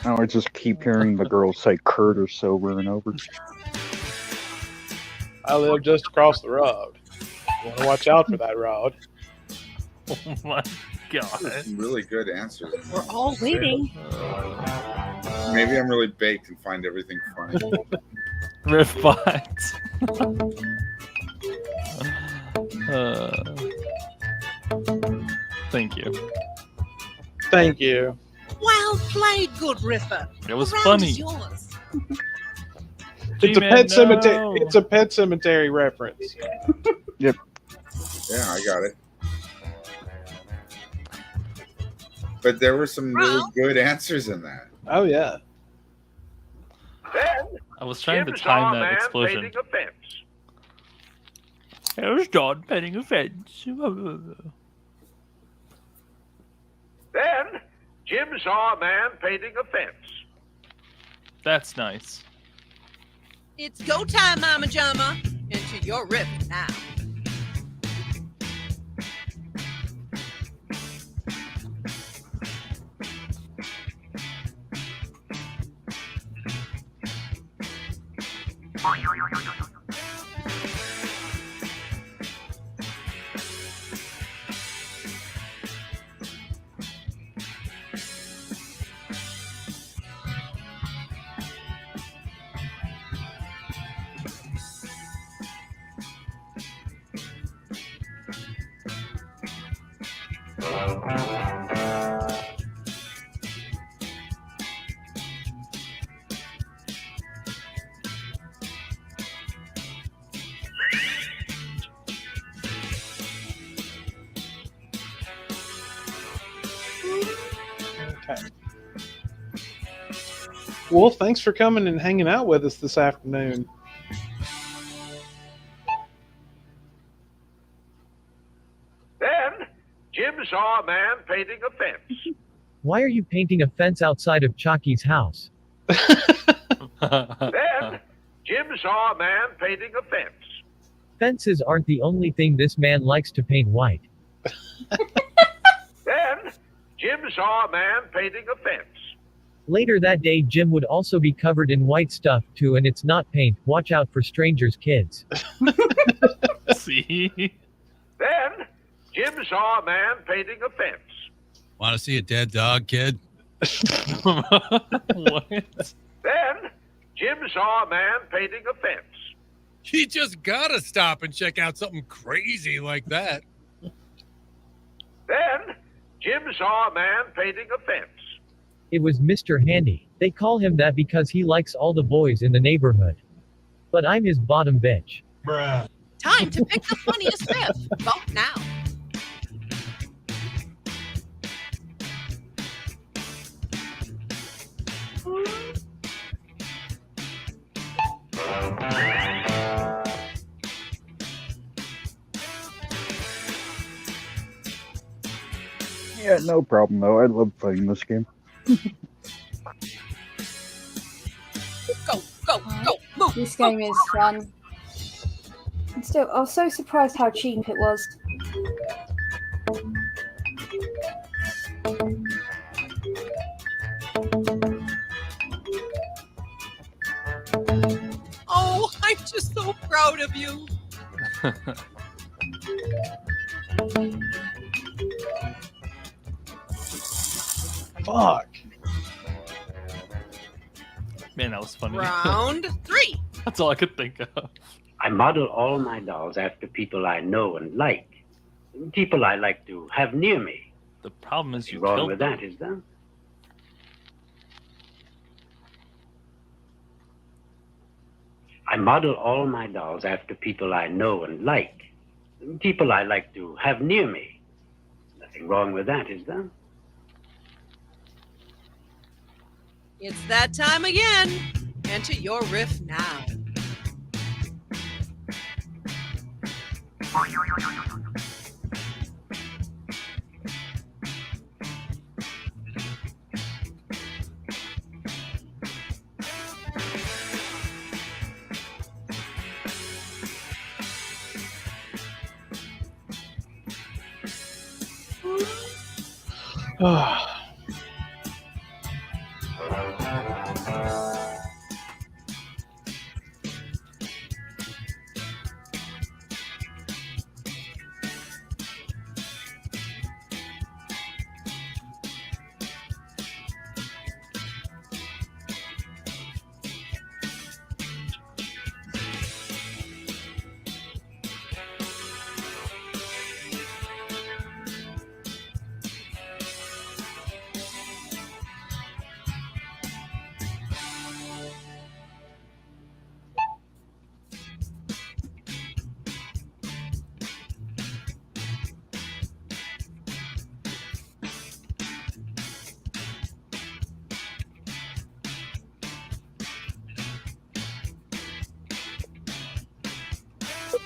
Now I just keep hearing the girls say Curtis over and over. I live just across the road. You want to watch out for that road. Oh my god. Some really good answers. We're all waiting. Maybe I'm really baked and find everything funny. Riff bots. Thank you. Thank you. Well played, good riffer. It was The round funny. is yours. It's a G-Man, Pet Cemetery. no. It's a Pet Cemetery reference. Yep. Yeah, I got it. But there were some really good answers in that. Oh yeah. Then I was trying to Jim time saw a that man explosion. painting a fence. There's John petting a fence. Then Jim saw a man painting a fence. That's nice. It's go time, Mama Jama. Into your riff now. Okay. Wolf, thanks for coming and hanging out with us this afternoon. Then Jim saw a man painting a fence. Why are you painting a fence outside of Chalky's house? Then Jim saw a man painting a fence. Fences aren't the only thing this man likes to paint white. Then Jim saw a man painting a fence. Later that day, Jim would also be covered in white stuff too, and it's not paint. Watch out for strangers' kids. See? Then Jim saw a man painting a fence. Want to see a dead dog, kid? What? Then Jim saw a man painting a fence. You just gotta stop and check out something crazy like that. Then Jim saw a man painting a fence. It was Mr. Handy. They call him that because he likes all the boys in the neighborhood. But I'm his bottom bitch. Bruh. Time to pick the funniest riff. Vote now. Yeah, no problem though. I love playing this game. Go, move. This game is fun. And still, I was so surprised how cheap it was. Oh, I'm just so proud of you. Fuck. Man, that was funny. Round 3. That's all I could think of. I model all my dolls after people I know and like. People I like to have near me. The problem is you Nothing wrong killed with them. that, is there? I model all my dolls after people I know and like. People I like to have near me. Nothing wrong with that, is there? It's that time again. Enter your riff now.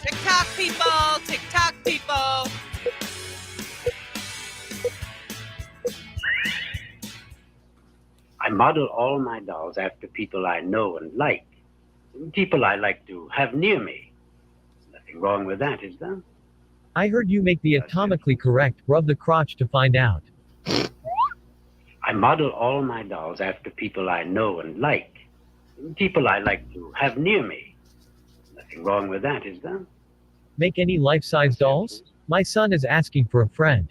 TikTok people, TikTok people. I model all my dolls after people I know and like. People I like to have near me. Nothing wrong with that, is there? I heard you make the atomically correct rub the crotch to find out. I model all my dolls after people I know and like. People I like to have near me. Nothing wrong with that, is there? Make any life-size dolls? My son is asking for a friend.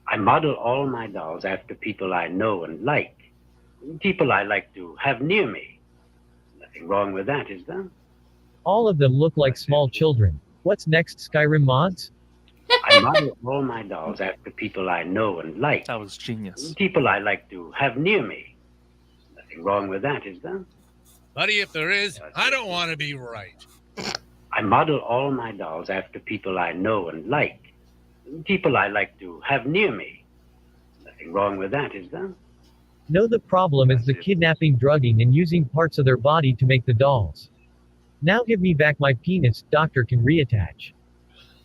I model all my dolls after people I know and like. People I like to have near me. Nothing wrong with that, is there? All of them look like small children. What's next, Skyrim mods? I model all my dolls after people I know and like. That was genius. People I like to have near me. Nothing wrong with that, is there? Buddy, if there is, I don't want to be right. I model all my dolls after people I know and like. People I like to have near me. Nothing wrong with that, is there? No, the problem is the kidnapping, drugging, and using parts of their body to make the dolls. Now give me back my penis, doctor can reattach.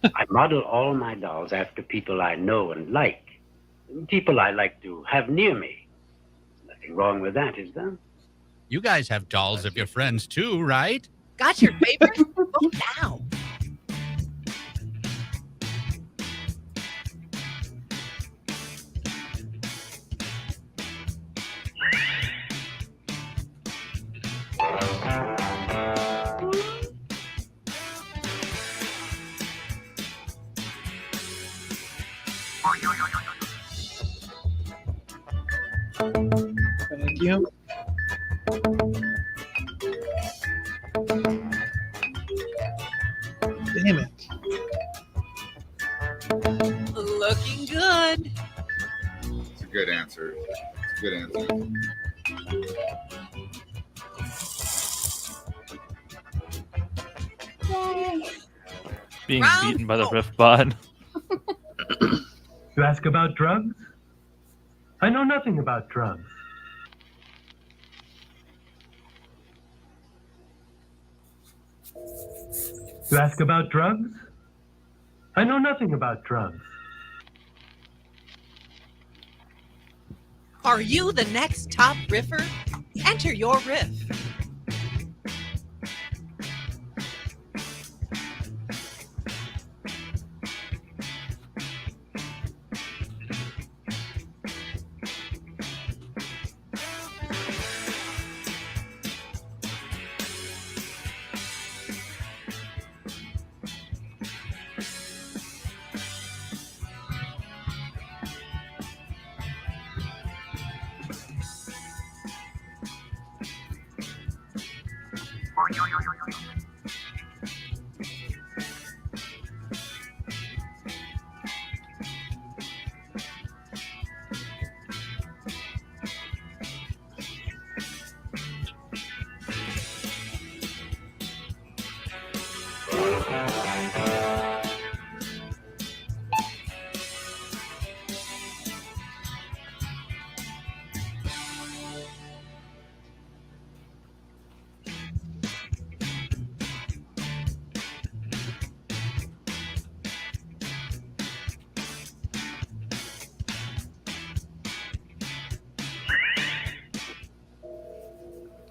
I model all my dolls after people I know and like. People I like to have near me. Nothing wrong with that, is there? You guys have dolls of your friends too, right? Got your favorite? Vote now. Thank you. Damn it. Looking good. It's a good answer. It's a good answer. Being Round beaten by the riff bot. You ask about drugs? I know nothing about drugs. You ask about drugs? I know nothing about drugs. Are you the next top riffer? Enter your riff.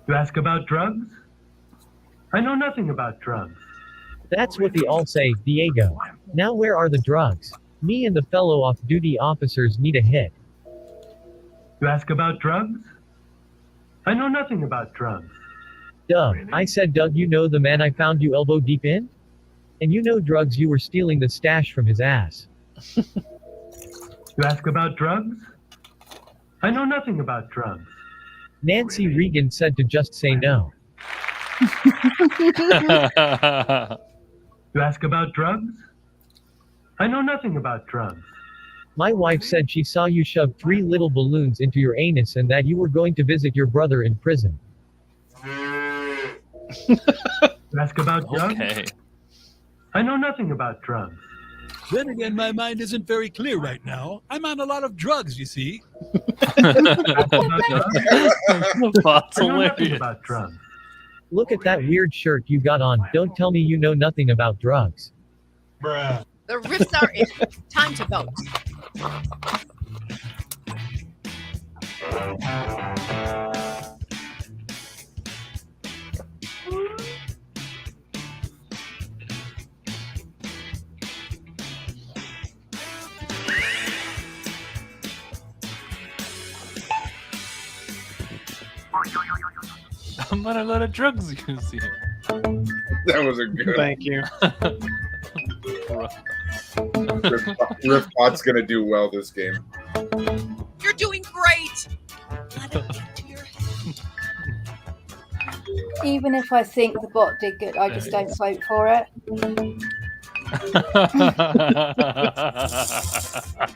You ask about drugs? I know nothing about drugs. That's what they all say, Diego. Now where are the drugs? Me and the fellow off-duty officers need a hit. You ask about drugs? I know nothing about drugs. Doug, I said, Doug, you know the man I found you elbow deep in? And you know drugs, you were stealing the stash from his ass. You ask about drugs? I know nothing about drugs. Nancy Reagan said to just say no. You ask about drugs? I know nothing about drugs. My wife said she saw you shove 3 little balloons into your anus and that you were going to visit your brother in prison. You ask about drugs? Okay. I know nothing about drugs. Then again, my mind isn't very clear right now. I'm on a lot of drugs, you see. Bot's I know nothing hilarious. about drugs. Look at that weird shirt you got on. Don't tell me you know nothing about drugs. Bruh. The riffs are in. Time to vote. I'm on a lot of drugs, you see. That was a good. Thank you. Riffbot's gonna do well this game. You're doing great. Let it into your head. Even if I think the bot did good, I just don't vote for it.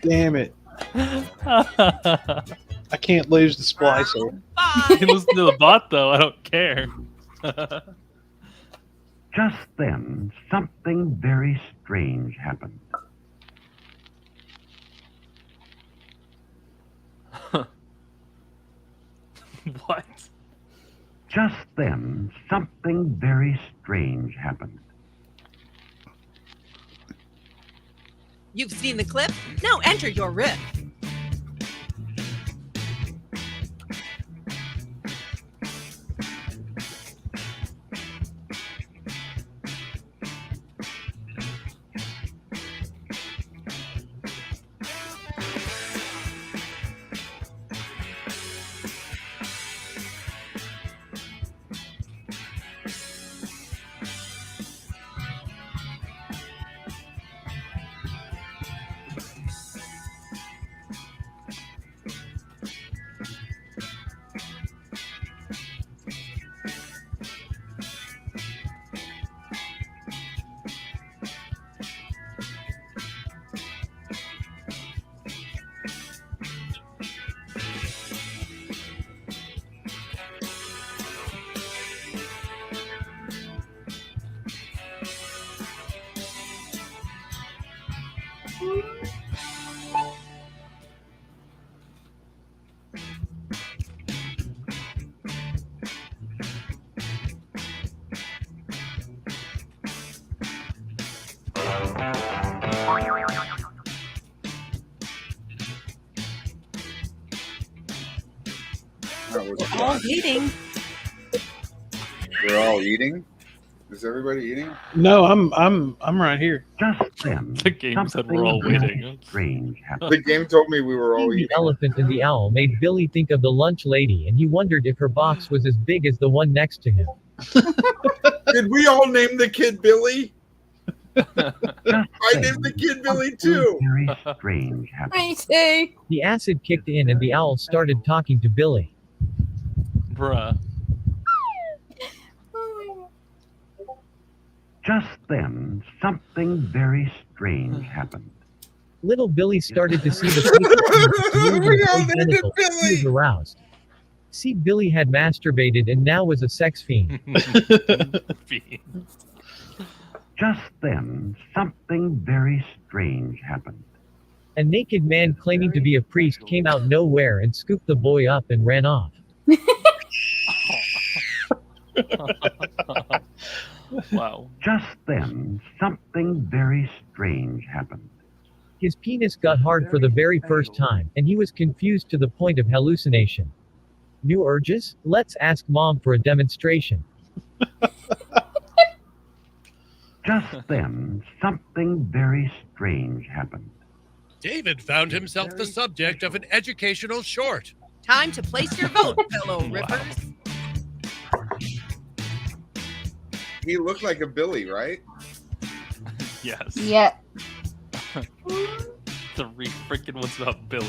Damn it. I can't lose the splicer. You can listen to the bot, though. I don't care. Just then, something very strange happened. What? Just then, something very strange happened. You've seen the clip? Now enter your riff. We're all eating. We're all eating? Is everybody eating? No, I'm right here. Just then, the game said we're all waiting. Strange happened. The game told me we were all The eating. elephant and the owl made Billy think of the lunch lady, and he wondered if her box was as big as the one next to him. Did we all name the kid Billy? I named the kid Billy too. Very strange happened. Me too. The acid kicked in and the owl started talking to Billy. Bruh. Just then, something very strange happened. Little Billy started to see the He was aroused. See, Billy had masturbated and now was a sex fiend. Just then, something very strange happened. A naked man claiming to be a priest came out nowhere and scooped the boy up and ran off. Wow. Just then, something very strange happened. His penis got hard for the very first time, and he was confused to the point of hallucination. New urges? Let's ask Mom for a demonstration. Just then, something very strange happened. David found himself the subject of an educational short. Time to place your vote, fellow rippers. He looked like a Billy, right? Yes. Yeah. Three freaking ones about Billy.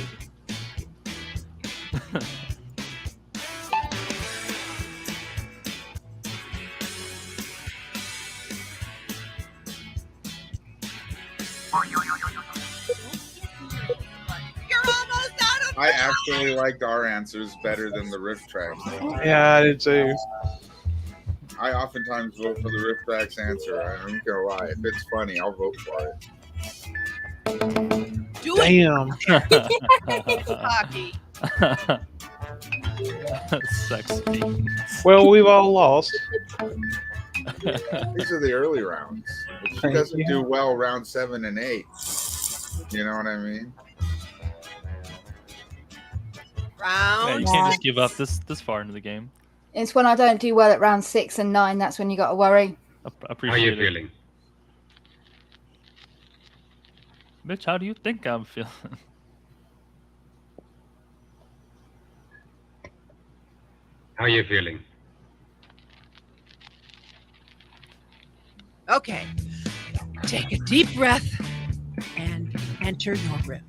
I actually liked our answers better than the rifftrax. Yeah, I did too. I oftentimes vote for the rifftrax answer. I'm not gonna lie. If it's funny, I'll vote for it. Do Damn. Hockey. Sex fiends. Well, we've all lost. These are the early rounds. If she doesn't do well round 7 and 8, you know what I mean? Yeah, you can't just give up this far into the game. It's when I don't do well at round 6 and 9, that's when you got to worry. How are you feeling? Bitch, how do you think I'm feeling? How are you feeling? Okay. Take a deep breath and enter your room.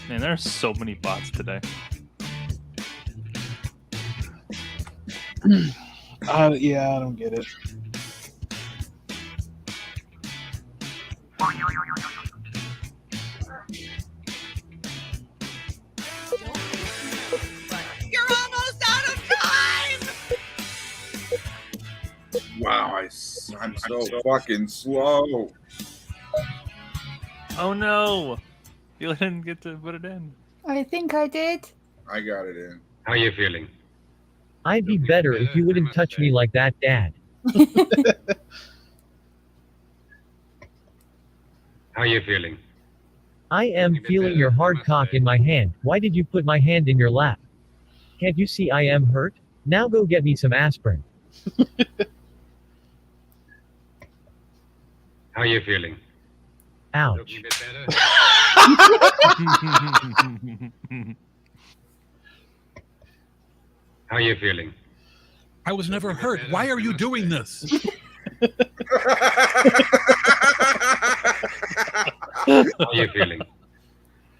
Man, there are so many bots today. Yeah, I don't get it. You're almost out of time! Wow, I'm so fucking slow. Oh no! You didn't get to put it in. I think I did. I got it in. How you feeling? I'd be better if you wouldn't touch me like that, Dad. How you feeling? I am feeling your hard cock in my hand. Why did you put my hand in your lap? Can't you see I am hurt? Now go get me some aspirin. How you feeling? Ouch. How you feeling? I was never hurt. Why are you doing this? How you feeling?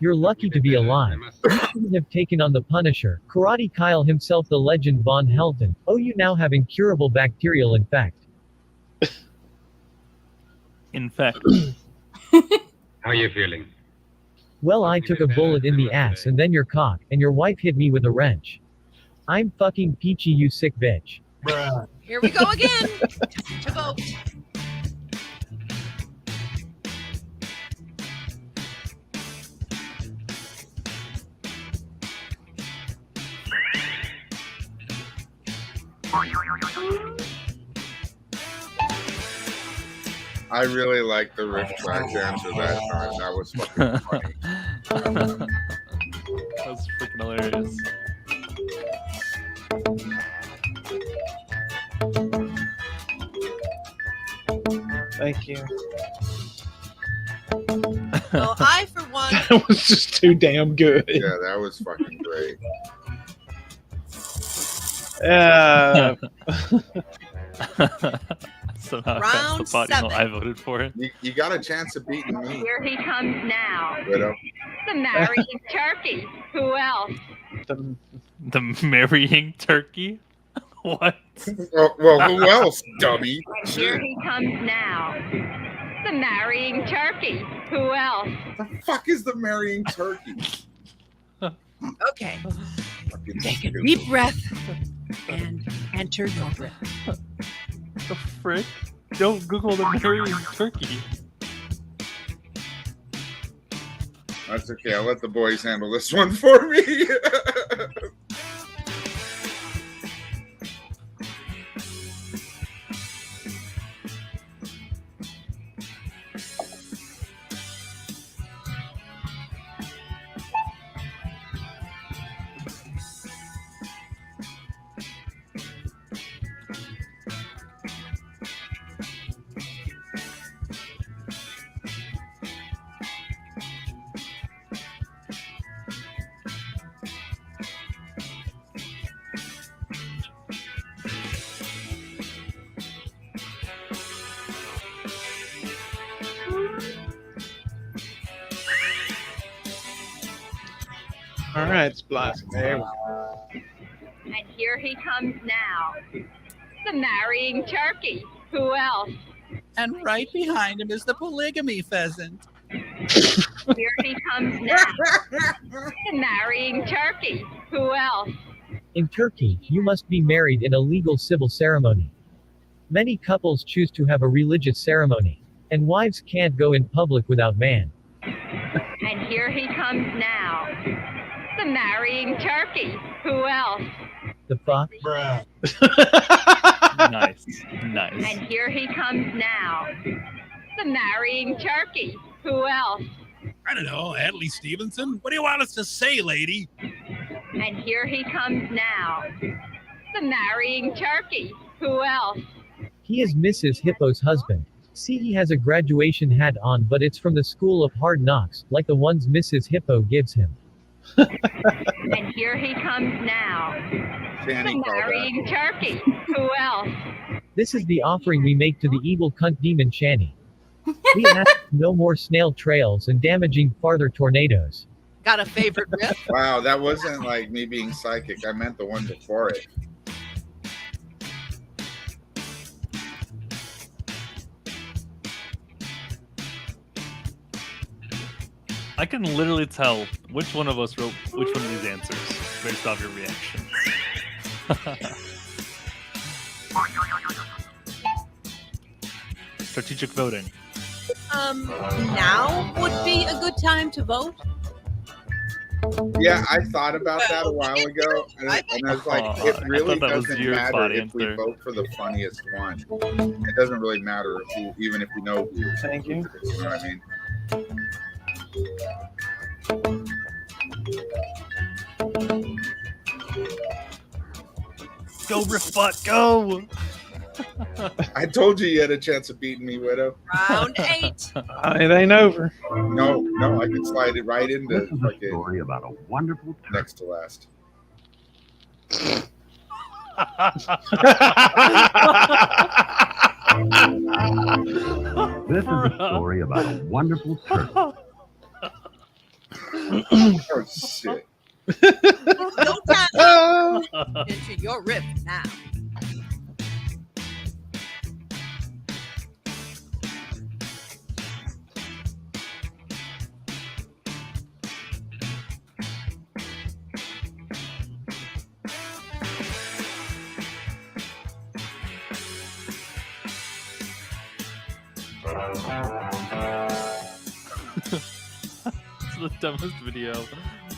You're lucky to be alive. You shouldn't have taken on the Punisher, Karate Kyle himself, the legend Von Helton. Oh, you now have incurable bacterial infect. How you feeling? Well, I took a bullet in the ass and then your cock, and your wife hit me with a wrench. I'm fucking peachy, you sick bitch. Bruh. Here we go again. Time to vote. I really like the rifftrax answer that time. That was fucking funny. That was freaking hilarious. Thank you. Well, I, for one, That was just too damn good. Yeah, that was fucking great. Somehow Round the body know 7. I voted for it. You got a chance of beating me. Here he comes now. Widow. The marrying turkey. Who else? The marrying turkey? What? Well, who else, dummy? Here he comes now. The marrying turkey. Who else? The fuck is the marrying turkey? Okay. Take a deep breath and enter your room. The frick? Don't Google the marrying turkey. That's okay. I'll let the boys handle this one for me. All right, Splash. There we go. And here he comes now. The marrying turkey. Who else? And right behind him is the polygamy pheasant. Here he comes now. The marrying turkey. Who else? In Turkey, you must be married in a legal civil ceremony. Many couples choose to have a religious ceremony. And wives can't go in public without man. And here he comes now. The marrying turkey. Who else? The fuck? Nice. And here he comes now. The marrying turkey. Who else? I don't know, Adley Stevenson? What do you want us to say, lady? And here he comes now. The marrying turkey. Who else? He is Mrs. Hippo's husband. See, he has a graduation hat on, but it's from the School of Hard Knocks, like the ones Mrs. Hippo gives him. And here he comes now. The marrying turkey. Who else? This is the offering we make to the evil cunt demon Shani. We ask no more snail trails and damaging farther tornadoes. Got a favorite riff? Wow, that wasn't like me being psychic. I meant the one before it. I can literally tell which one of us wrote which one of these answers based off your reaction. Strategic voting. Now would be a good time to vote. Yeah, I thought about that a while ago, and I was like, it really doesn't matter if we vote for the funniest one. It doesn't really matter even if we know who. Thank you. You know what I mean? Go, Riffbot, go! I told you had a chance of beating me, Widow. Round 8. It ain't over. No, I can slide it right into This is a story about a wonderful turtle. next to last. This is a story about a wonderful turtle. Oh, shit. No time into your riff now. It's the dumbest video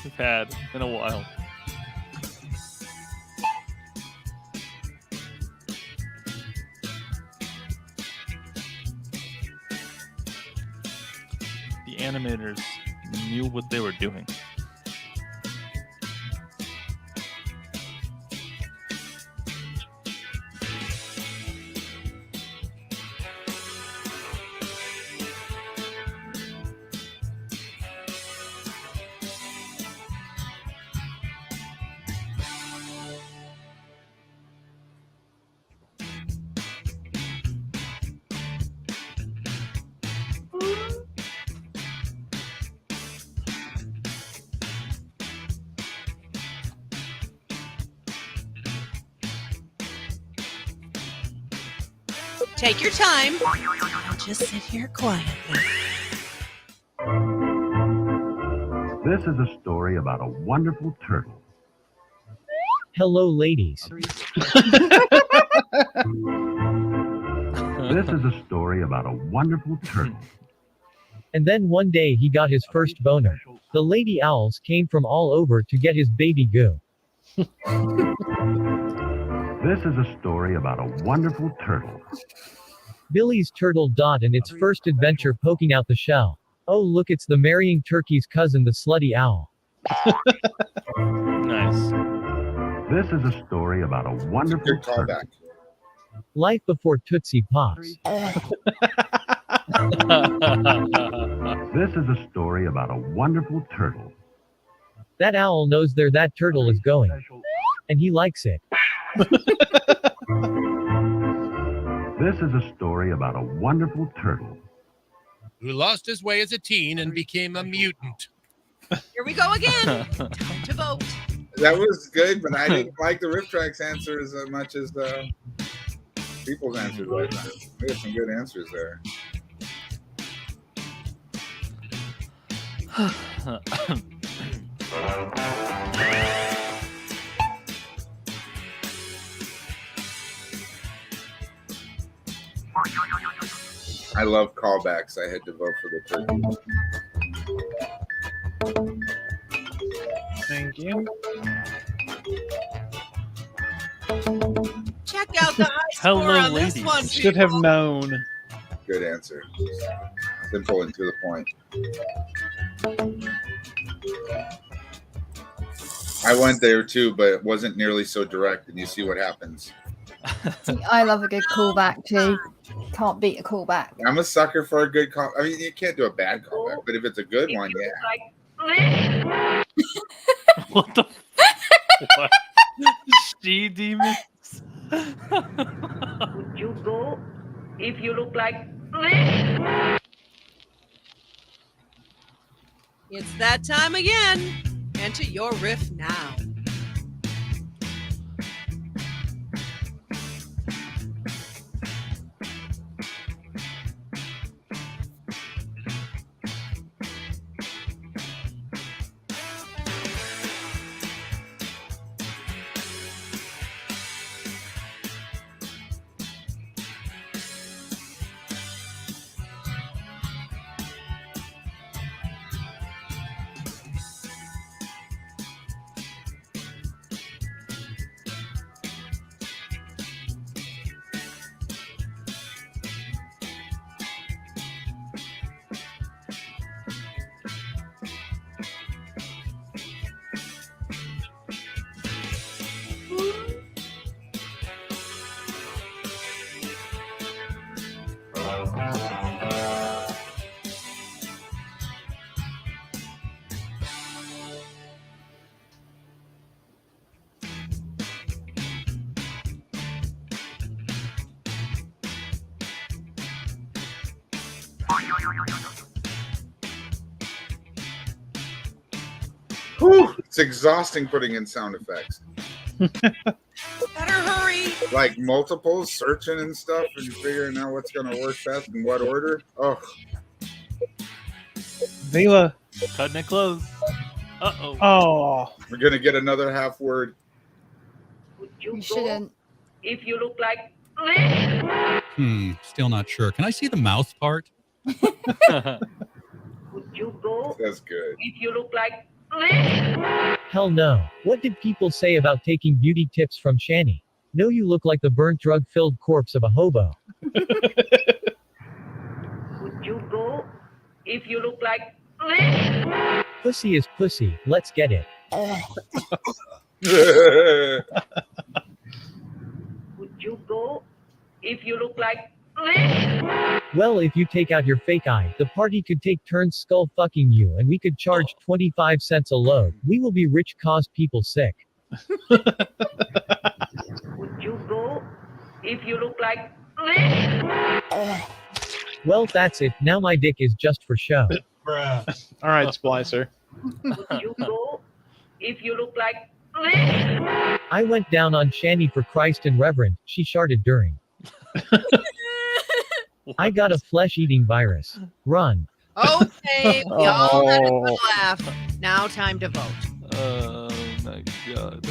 we've had in a while. The animators knew what they were doing. Take your time and just sit here quietly. This is a story about a wonderful turtle. Hello, ladies. This is a story about a wonderful turtle. And then one day he got his first boner. The lady owls came from all over to get his baby goo. This is a story about a wonderful turtle. Billy's turtle Dot and its first adventure poking out the shell. Oh look, it's the marrying turkey's cousin, the slutty owl. Nice. This is a story about a wonderful turtle. Life before Tootsie Pops. This is a story about a wonderful turtle. That owl knows where that turtle is going. And he likes it. This is a story about a wonderful turtle. Who lost his way as a teen and became a mutant. Here we go again. Time to vote. That was good, but I didn't like the rifftrax answer as much as people's answers right now. We have some good answers there. I love callbacks. I had to vote for the turkey. Thank you. Check out the high score on this one. Should have known. Good answer. Simple and to the point. I went there too, but it wasn't nearly so direct, and you see what happens. See, I love a good callback too. Can't beat a callback. I'm a sucker for a good call. I mean, you can't do a bad callback, but if it's a good one, yeah. What the? What? She demons. Would you go if you look like? It's that time again. Enter your riff now. Whew, it's exhausting putting in sound effects. Better hurry. Like multiples, searching and stuff, and figuring out what's going to work best in what order. Oh, Vila. Cutting it close. Uh-oh. Oh. We're going to get another half word. You shouldn't. If you look like. Still not sure. Can I see the mouth part? Would you go? That's good. If you look like. Hell no. What did people say about taking beauty tips from Shani? No, you look like the burnt drug-filled corpse of a hobo. Would you go? If you look like. Pussy is pussy. Let's get it. Would you go? If you look like. Well, if you take out your fake eye, the party could take turns skull fucking you and we could charge 25 cents a load. We will be rich, cause people sick. Would you go? If you look like. Well, that's it. Now my dick is just for show. All right, Splicer. Would you go? If you look like. I went down on Shani for Christ and Reverend. She sharted during. I got a flesh-eating virus. Run. Okay, we all had a good laugh. Now time to vote. Oh my god.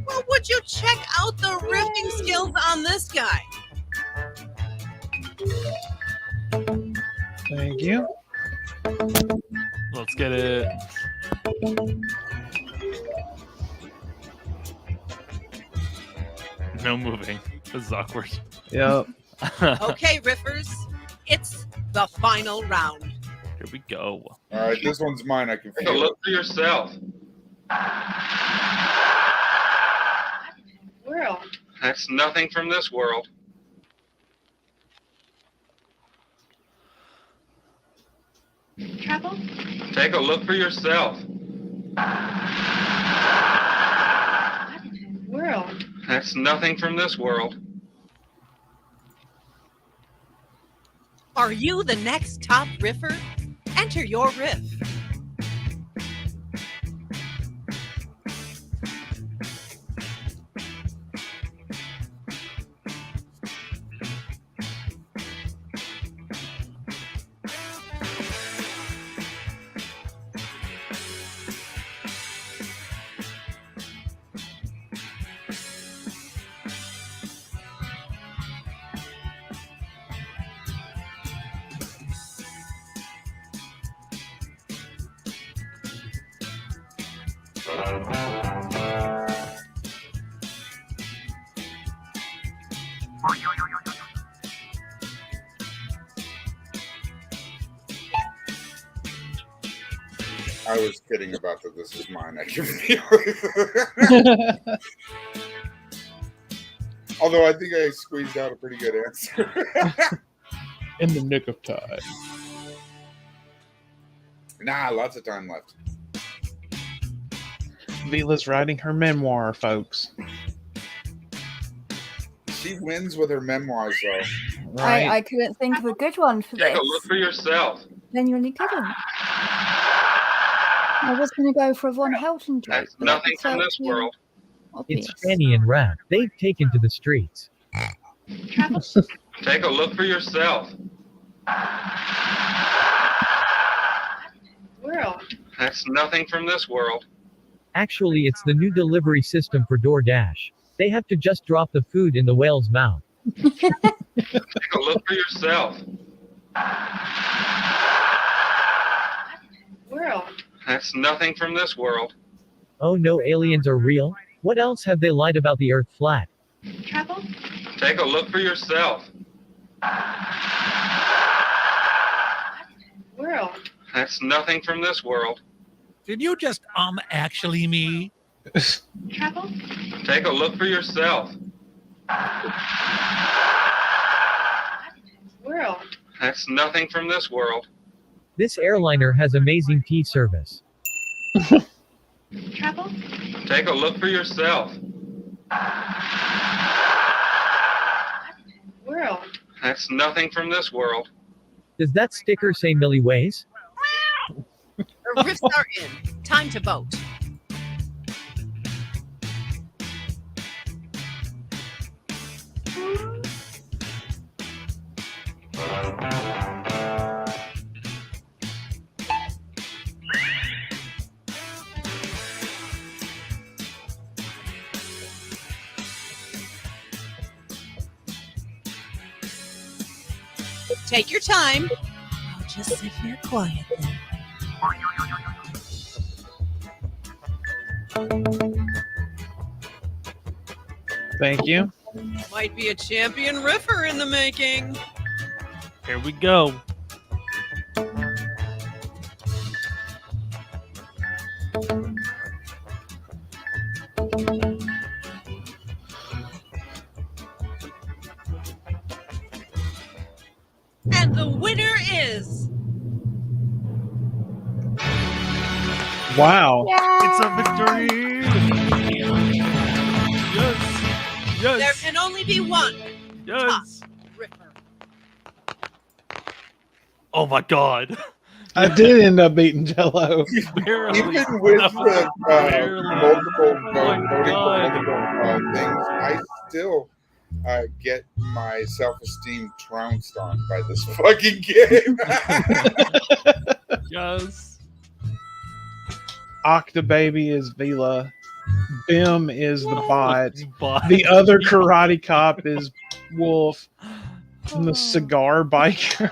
Well, would you check out the riffing skills on this guy? Thank you. Let's get it. No moving. This is awkward. Yep. Okay, riffers, it's the final round. Here we go. All right, this one's mine. I can Take a feel look it. for yourself. World. That's nothing from this world. Trouble? Take a look for yourself. What in the world? That's nothing from this world. Are you the next top riffer? Enter your riff. I was kidding about that. This is mine. I can feel it. Although I think I squeezed out a pretty good answer. In the nick of time. Nah, lots of time left. Vila's writing her memoir, folks. She wins with her memoirs, though. Right. I couldn't think of a good one for Take this. a look for yourself. Genuinely couldn't. I was going to go for a Von Helton joke. That's nothing from this world. Obvious. It's Fanny and Raph. They've taken to the streets. Trouble? Take a look for yourself. World? That's nothing from this world. Actually, it's the new delivery system for DoorDash. They have to just drop the food in the whale's mouth. Take a look for yourself. World? That's nothing from this world. Oh no, aliens are real? What else have they lied about the Earth flat? Trouble? Take a look for yourself. World? That's nothing from this world. Did you just actually me? Trouble? Take a look for yourself. World? That's nothing from this world. This airliner has amazing tea service. Trouble? Take a look for yourself. World? That's nothing from this world. Does that sticker say Millie Ways? Our riffs are in. Time to vote. Take your time. I'll just sit here quietly. Thank you. Might be a champion riffer in the making. Here we go. And the winner is... Wow. It's a victory. Yes. Yes. There can only be one. Yes. Top riffer. Oh my God. I did end up beating Jello. Barely. Even with the multiple things, I still get my self-esteem trounced on by this fucking game. Yes. Octobaby is Vila. Bim is the bot. Bot. The other karate cop is Wolf. And the cigar biker.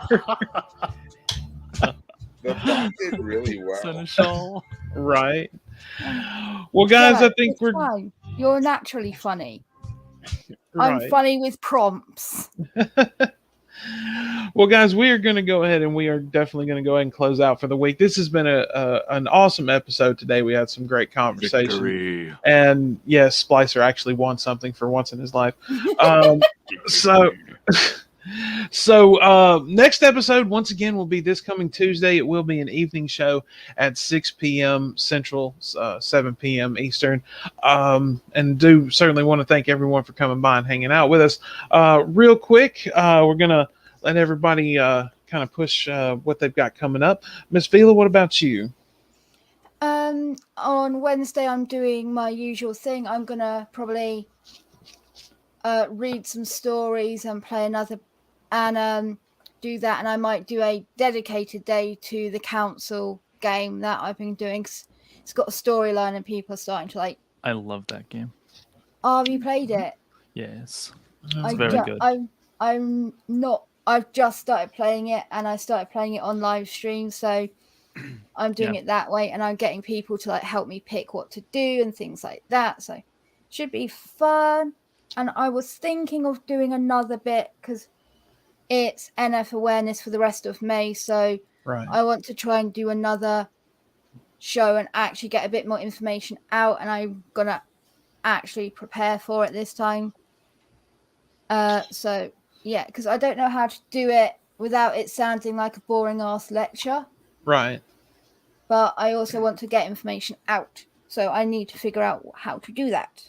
The bot did really well. Seneschal. Right. Well, guys, Yeah, I think it's we're fine. You're naturally funny. right. I'm funny with prompts. Well, guys, we are going to go ahead and we are definitely going to go ahead and close out for the week. This has been an awesome episode today. We had some great conversation. Victory. And yes, Splicer actually won something for once in his life. So So next episode, once again, will be this coming Tuesday. It will be an evening show at 6 p.m. Central, 7 p.m. Eastern. And do certainly want to thank everyone for coming by and hanging out with us. Real quick, we're going to let everybody kind of push what they've got coming up. Miss Vila, what about you? On Wednesday, I'm doing my usual thing. I'm going to probably read some stories and play another and do that, and I might do a dedicated day to the council game that I've been doing. It's got a storyline and people are starting to like. I love that game. Oh, have you played it? Yes, it's very good. I'm not. I've just started playing it, and I started playing it on live stream, so I'm doing it that way, and I'm getting people to like help me pick what to do and things like that. So should be fun. And I was thinking of doing another bit because it's NF awareness for the rest of May. So I want to try and do another show and actually get a bit more information out. And I'm going to actually prepare for it this time. So, yeah, because I don't know how to do it without it sounding like a boring ass lecture. Right. But I also want to get information out. So I need to figure out how to do that.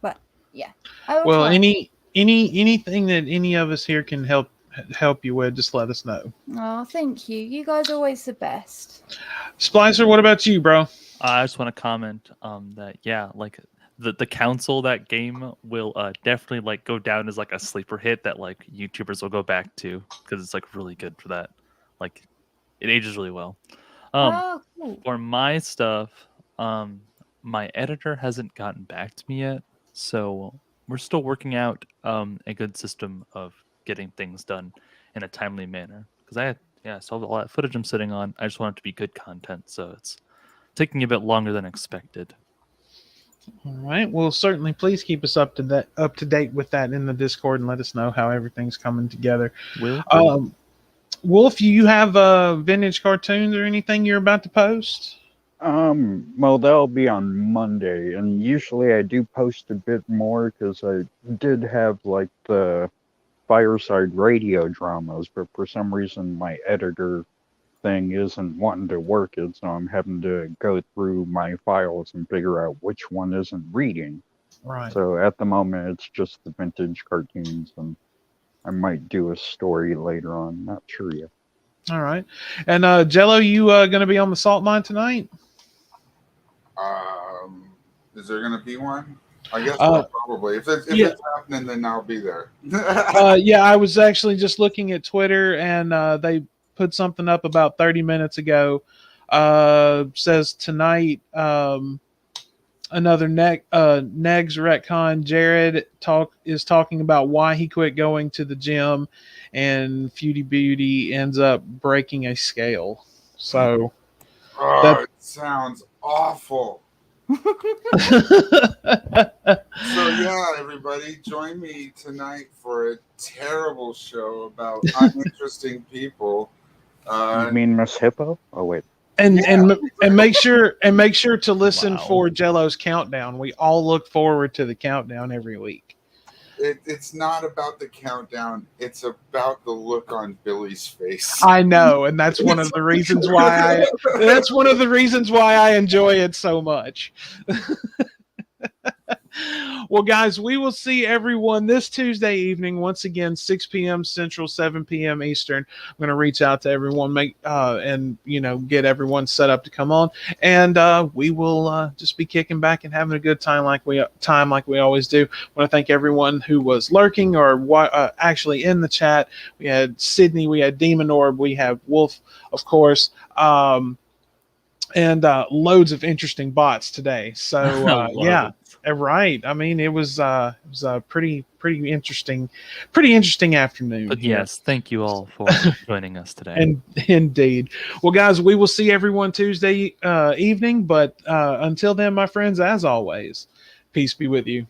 But, yeah. Well, anything that any of us here can help you with, just let us know. Oh, thank you. You guys are always the best. Splicer, what about you, bro? I just want to comment that like the council, that game will definitely like go down as like a sleeper hit that like YouTubers will go back to because it's like really good for that. Like it ages really well. Cool. For my stuff, my editor hasn't gotten back to me yet, so we're still working out a good system of getting things done in a timely manner. Because I saw all that footage I'm sitting on. I just want it to be good content, so it's taking a bit longer than expected. All right. Well, certainly, please keep us up to date with that in the Discord and let us know how everything's coming together. Wolf, you have vintage cartoons or anything you're about to post? Well, that'll be on Monday, and usually I do post a bit more because I did have like the Fireside Radio dramas, but for some reason my editor thing isn't wanting to work it, so I'm having to go through my files and figure out which one isn't reading. Right. So at the moment it's just the vintage cartoons, and I might do a story later on, not sure yet. All right. And Jello, you going to be on the salt mine tonight? Is there going to be one? I guess probably. If it's happening, then I'll be there. Yeah, I was actually just looking at Twitter, and they put something up about 30 minutes ago. Says tonight, another Negs retcon. Jared is talking about why he quit going to the gym, and Feudy Beauty ends up breaking a scale. So it sounds awful. So yeah, everybody, join me tonight for a terrible show about uninteresting people. You mean Miss Hippo? Oh wait. And make sure to listen for Jello's countdown. We all look forward to the countdown every week. It's not about the countdown. It's about the look on Billy's face. I know, and that's one of the reasons why I enjoy it so much. Well, guys, we will see everyone this Tuesday evening. Once again, 6 p.m. Central, 7 p.m. Eastern. I'm going to reach out to everyone, and get everyone set up to come on, and we will just be kicking back and having a good time like we always do. I want to thank everyone who was lurking or actually in the chat. We had Sydney, we had Demon Orb, we have Wolf, of course. And loads of interesting bots today. So yeah, right. I mean, it was a pretty interesting afternoon. But yes, thank you all for joining us today. And indeed. Well, guys, we will see everyone Tuesday evening. But until then, my friends, as always, peace be with you.